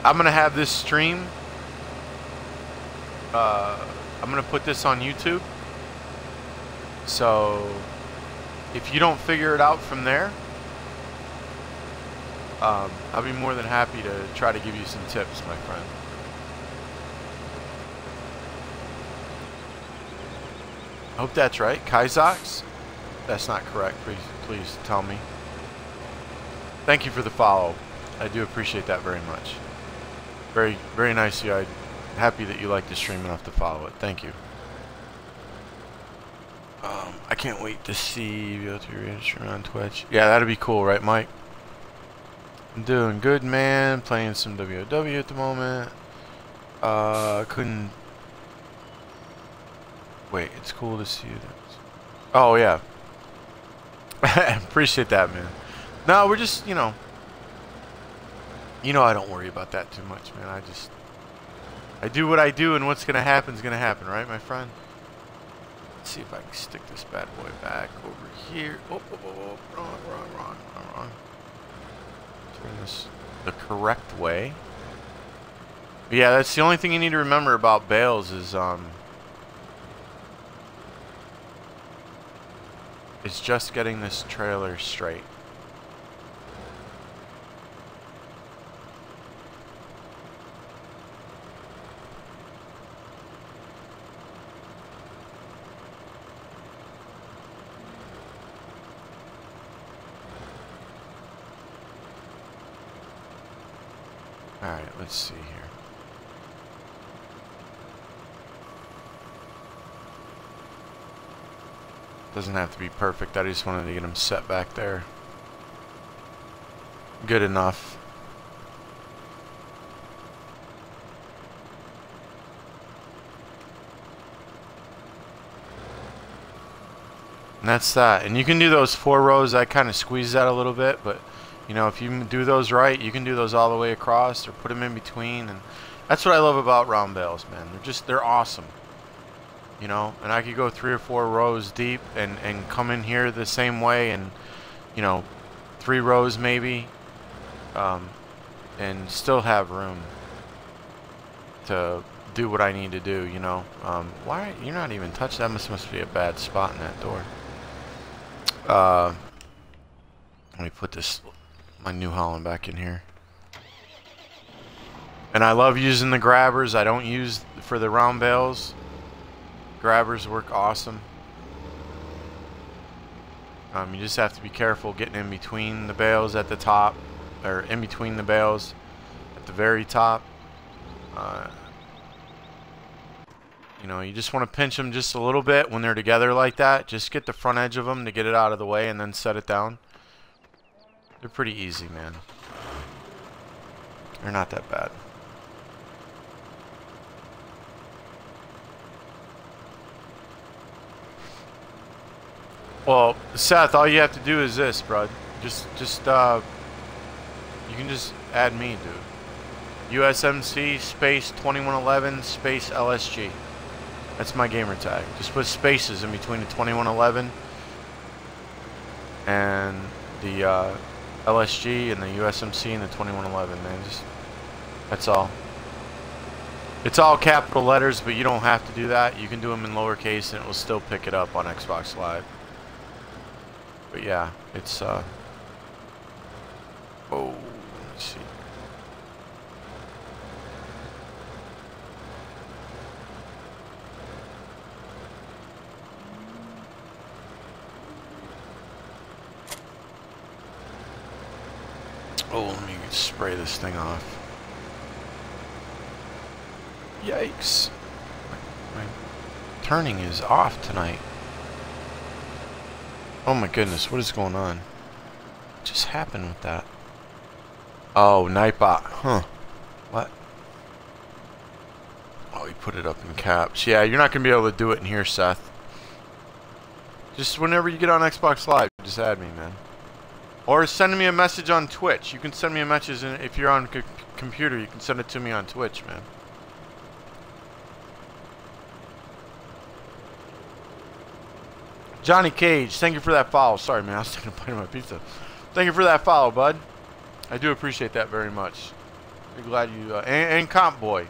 I'm gonna have this stream. I'm gonna put this on YouTube. So if you don't figure it out from there, I'll be more than happy to try to give you some tips, my friend. I hope that's right. Kaizox? That's not correct. Please tell me. Thank you for the follow. I do appreciate that very much. Very, very nice of you. I'm happy that you like the stream enough to follow it. Thank you. I can't wait to see you go through your stream on Twitch. Yeah, that'd be cool, right, Mike? I'm doing good, man. Playing some WoW at the moment. Couldn't... Wait, it's cool to see you. Oh, yeah. Appreciate that, man. No, we're just, you know, I don't worry about that too much, man. I do what I do, and what's going to happen is going to happen, right, my friend? Let's see if I can stick this bad boy back over here. Oh, wrong. Turn this the correct way. But yeah, that's the only thing you need to remember about bales is, it's just getting this trailer straight. Alright, let's see here. Doesn't have to be perfect. I just wanted to get them set back there. Good enough. And that's that. And you can do those 4 rows. I kind of squeeze that a little bit, but you know, if you do those right, you can do those all the way across or put them in between. And that's what I love about round bales, man. They're awesome. You know, and I could go 3 or 4 rows deep and come in here the same way, and you know, 3 rows maybe, and still have room to do what I need to do. You know, why you're not even touching that? Must be a bad spot in that door. Let me put my New Holland back in here. And I love using the grabbers. I don't use for the round bales. Grabbers work awesome. You just have to be careful getting in between the bales at the top, or in between the bales at the very top. You know, you just want to pinch them just a little bit when they're together like that. Just get the front edge of them to get it out of the way and then set it down. They're pretty easy, man. They're not that bad. Well, Seth, all you have to do is this, bro. You can just add me, dude. USMC space 2111 space LSG. That's my gamer tag. Just put spaces in between the 2111 and the LSG and the USMC and the 2111, man. That's all. It's all capital letters, but you don't have to do that. You can do them in lowercase and it will still pick it up on Xbox Live. But yeah, it's oh, let's see. Oh, let me spray this thing off. Yikes. My turning is off tonight. Oh my goodness, what is going on? What just happened with that? Oh, Nightbot. Huh. What? Oh, he put it up in caps. Yeah, you're not going to be able to do it in here, Seth. Just whenever you get on Xbox Live, just add me, man. Or send me a message on Twitch. You can send me a message, and if you're on computer, you can send it to me on Twitch, man. Johnny Cage, thank you for that follow. Sorry, man, I was taking a bite of my pizza. Thank you for that follow, bud. I do appreciate that very much. I'm glad you... and Comp Boy,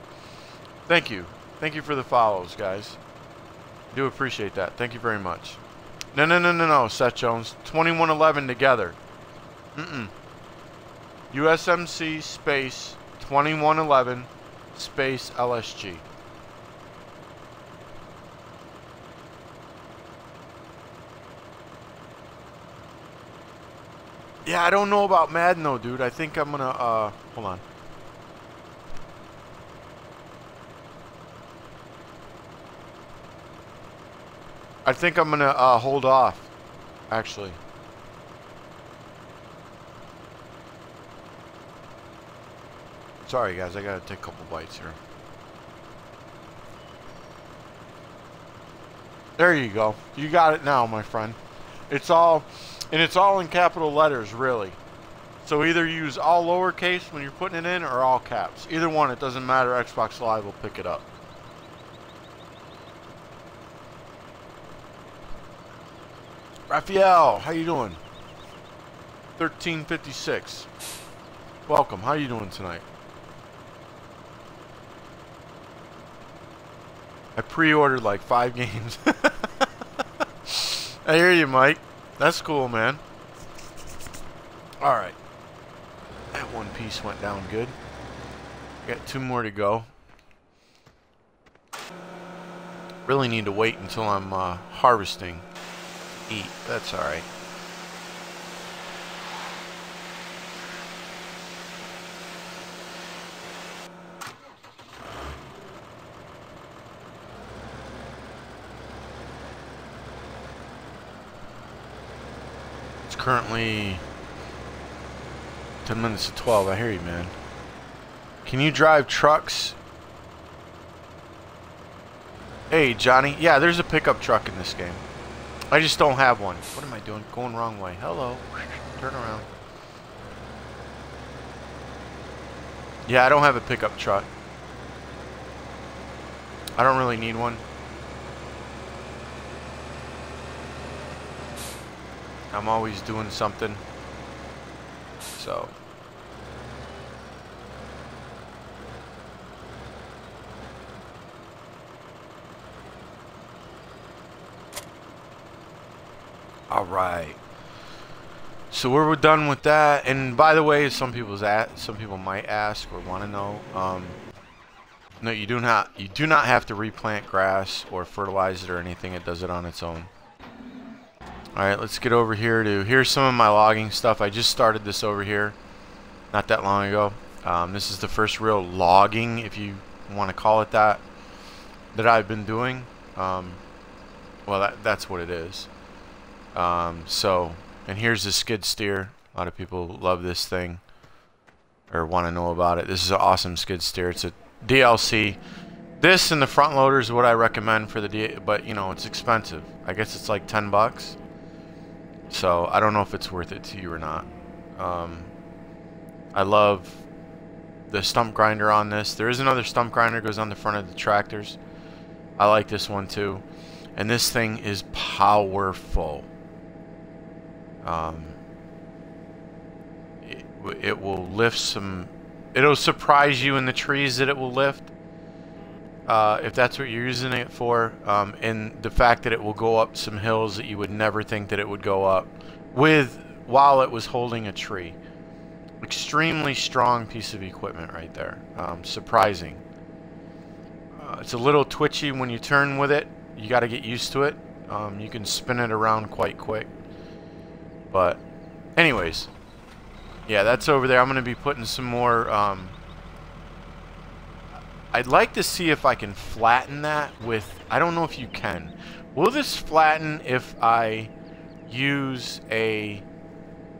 thank you. Thank you for the follows, guys. I do appreciate that. Thank you very much. No, Seth Jones. 2111 together. USMC space 2111 space LSG. Yeah, I don't know about Madden though, dude. I think I'm gonna hold on. I think I'm gonna hold off, actually. Sorry guys, I gotta take a couple bites here. There you go. You got it now, my friend. It's all in capital letters, really. So either use all lowercase when you're putting it in or all caps. Either one, it doesn't matter. Xbox Live will pick it up. Raphael, how you doing? 1356. Welcome. How you doing tonight? I pre-ordered like 5 games. I hear you, Mike. That's cool, man. Alright. That one piece went down good. Got 2 more to go. Really need to wait until I'm harvesting. Eat. That's alright. currently 10 minutes to 12. I hear you, man. Can you drive trucks? Hey, Johnny. Yeah, there's a pickup truck in this game. I just don't have one. What am I doing? Going wrong way. Hello. Turn around. Yeah, I don't have a pickup truck. I don't really need one. I'm always doing something. So. All right. So we're done with that. And by the way, some people might ask or want to know. No, you do not have to replant grass or fertilize it or anything. It does it on its own. All right, let's get over here to here's some of my logging stuff. I just started this over here not that long ago. This is the first real logging, if you want to call it that I've been doing. Well, that's what it is. So, and here's the skid steer. A lot of people love this thing or want to know about it. This is an awesome skid steer. It's a DLC. This and the front loader is what I recommend for the but you know, it's expensive. I guess it's like 10 bucks. So I don't know if it's worth it to you or not. I love the stump grinder on this. There is another stump grinder that goes on the front of the tractors. I like this one too. And this thing is powerful. It will lift some... It'll surprise you in the trees that it will lift. If that's what you're using it for. And the fact that it will go up some hills that you would never think that it would go up while it was holding a tree. Extremely strong piece of equipment right there. Surprising. It's a little twitchy when you turn with it. You got to get used to it. You can spin it around quite quick. But anyways, yeah, that's over there. I'm going to be putting some more... I'd like to see if I can flatten that with... I don't know if you can. Will this flatten if I use a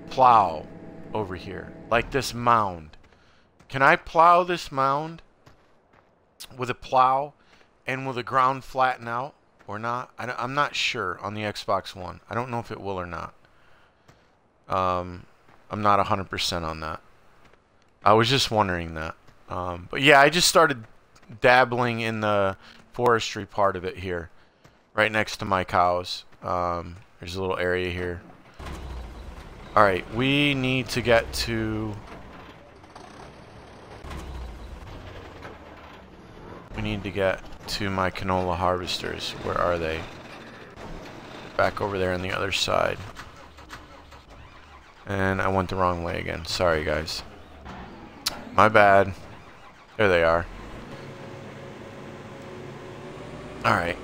plow over here? Like this mound. Can I plow this mound with a plow and will the ground flatten out or not? I'm not sure on the Xbox One. I don't know if it will or not. I'm not 100% on that. I was just wondering that. But yeah, I just started dabbling in the forestry part of it here, right next to my cows. There's a little area here. Alright, we need to get to... We need to get to my canola harvesters. Where are they? Back over there on the other side. And I went the wrong way again. Sorry, guys. My bad. There they are. Alright.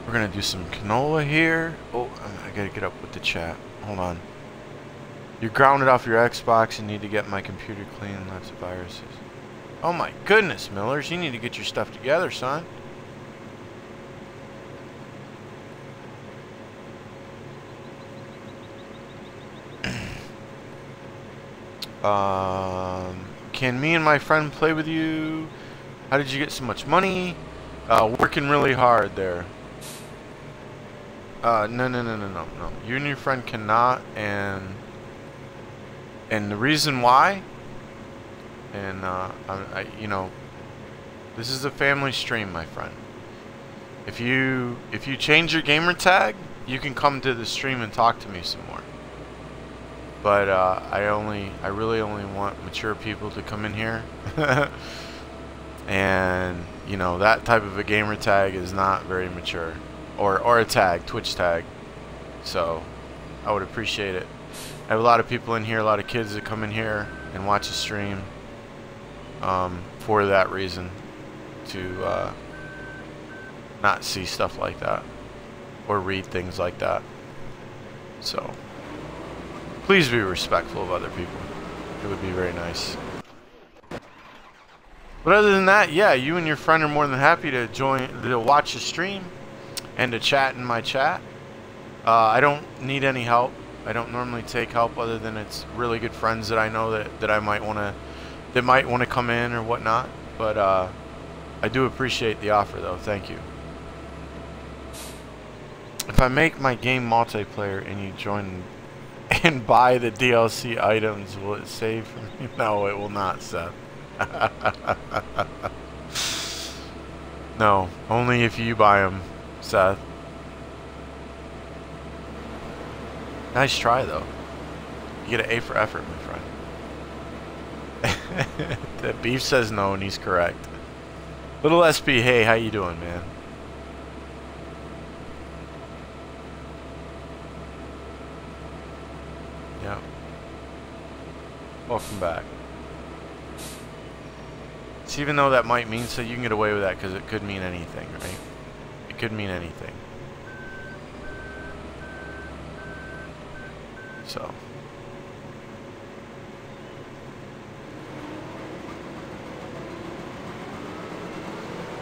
We're going to do some canola here. Oh, I got to get up with the chat. Hold on. You're grounded off your Xbox and need to get my computer clean. Lots of viruses. Oh my goodness, Millers. You need to get your stuff together, son. Can me and my friend play with you? How did you get so much money? Working really hard there. No. You and your friend cannot, and the reason why, and you know, this is a family stream, my friend. If you change your gamer tag, you can come to the stream and talk to me some more. But I really only want mature people to come in here. And you know, that type of a gamer tag is not very mature, or a tag, Twitch tag. So I would appreciate it. I have a lot of people in here, a lot of kids that come in here and watch the stream for that reason, to not see stuff like that or read things like that. So please be respectful of other people. It would be very nice. But other than that, yeah, you and your friend are more than happy to watch the stream and to chat in my chat. I don't need any help. I don't normally take help other than it's really good friends that I know that I might want to, that might want to come in or whatnot. But I do appreciate the offer though. Thank you. If I make my game multiplayer and you join and buy the DLC items, will it save for me? No, it will not, Seth. No, only if you buy them, Seth. Nice try, though. You get an A for effort, my friend. The beef says no, and he's correct. Little SB, hey, how you doing, man? Yeah. Welcome back. So even though that might mean so, you can get away with that because it could mean anything, right? It could mean anything. So.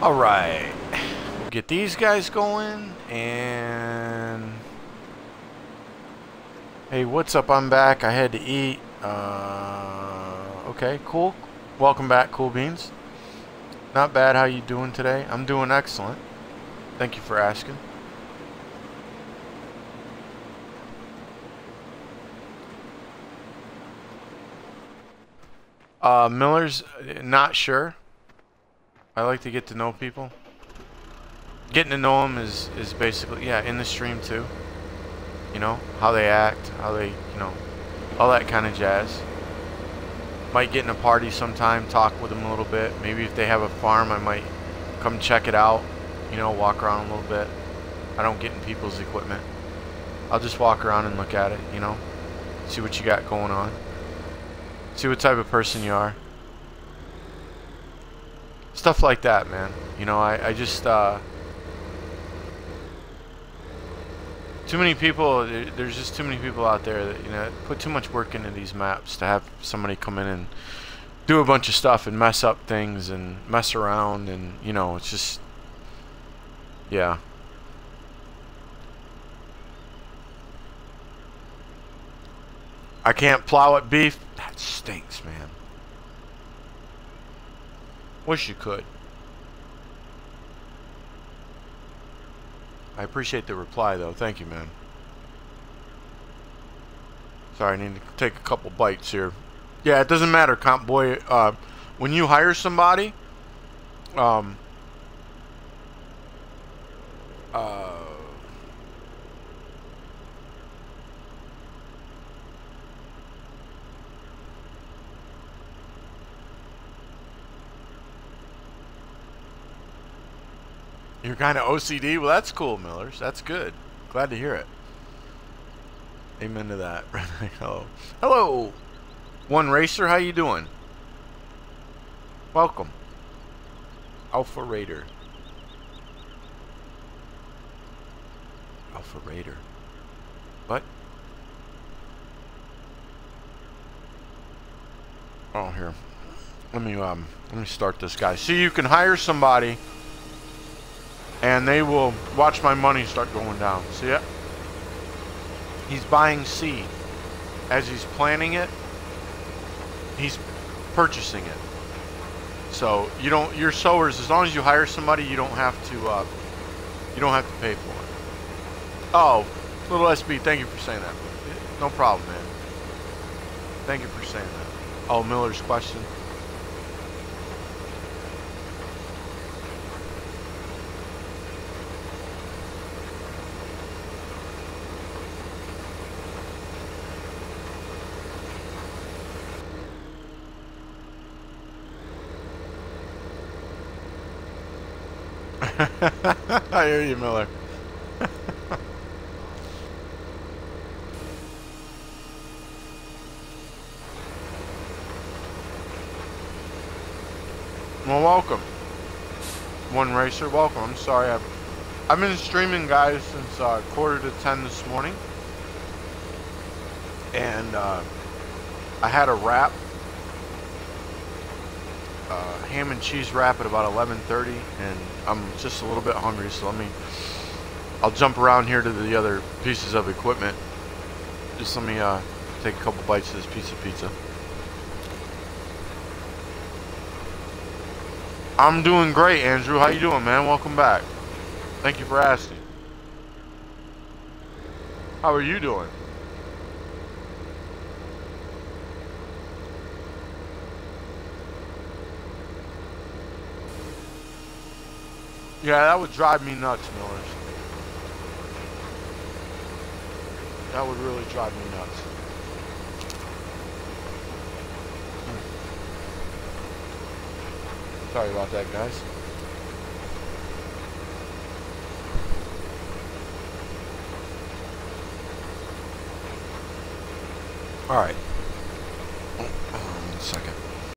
Alright. We'll get these guys going and... Hey, what's up? I'm back. I had to eat. Okay, cool. Welcome back, Cool Beans. Not bad. How you doing today? I'm doing excellent. Thank you for asking. Miller's not sure. I like to get to know people. Getting to know them is basically, yeah, in the stream too. You know, how they act, how they, you know, all that kind of jazz. Might get in a party sometime, talk with them a little bit. Maybe if they have a farm, I might come check it out. You know, walk around a little bit. I don't get in people's equipment. I'll just walk around and look at it, you know. See what you got going on. See what type of person you are. Stuff like that, man. You know, I just, too many people, there's just too many people out there that, you know, put too much work into these maps to have somebody come in and do a bunch of stuff and mess up things and mess around and, you know, it's just, yeah. I can't plow it, beef. That stinks, man. Wish you could. I appreciate the reply, though. Thank you, man. Sorry, I need to take a couple bites here. Yeah, it doesn't matter, comp boy. When you hire somebody, you're kind of OCD? Well, that's cool, Millers. That's good. Glad to hear it. Amen to that. Hello. Hello, One Racer. How you doing? Welcome. Alpha Raider. Alpha Raider. What? Oh, here. Let me start this guy. See, you can hire somebody and they will watch my money start going down. See it? He's buying seed. As he's planting it, he's purchasing it. So you don't, your sowers, as long as you hire somebody, you don't have to pay for it. Oh, little SB, thank you for saying that. No problem, man. Thank you for saying that. Oh, Miller's question. I hear you, Miller. Well, welcome, One Racer. Welcome. I'm sorry, I've been streaming, guys, since 9:45 this morning, and I had a wrap. Ham and cheese wrap at about 11:30, and I'm just a little bit hungry, so I'll jump around here to the other pieces of equipment Just let me take a couple bites of this piece of pizza. I'm doing great, Andrew. How you doing, man? Welcome back. Thank you for asking. How are you doing? Yeah, that would drive me nuts, Millers. That would really drive me nuts. Sorry about that, guys. All right.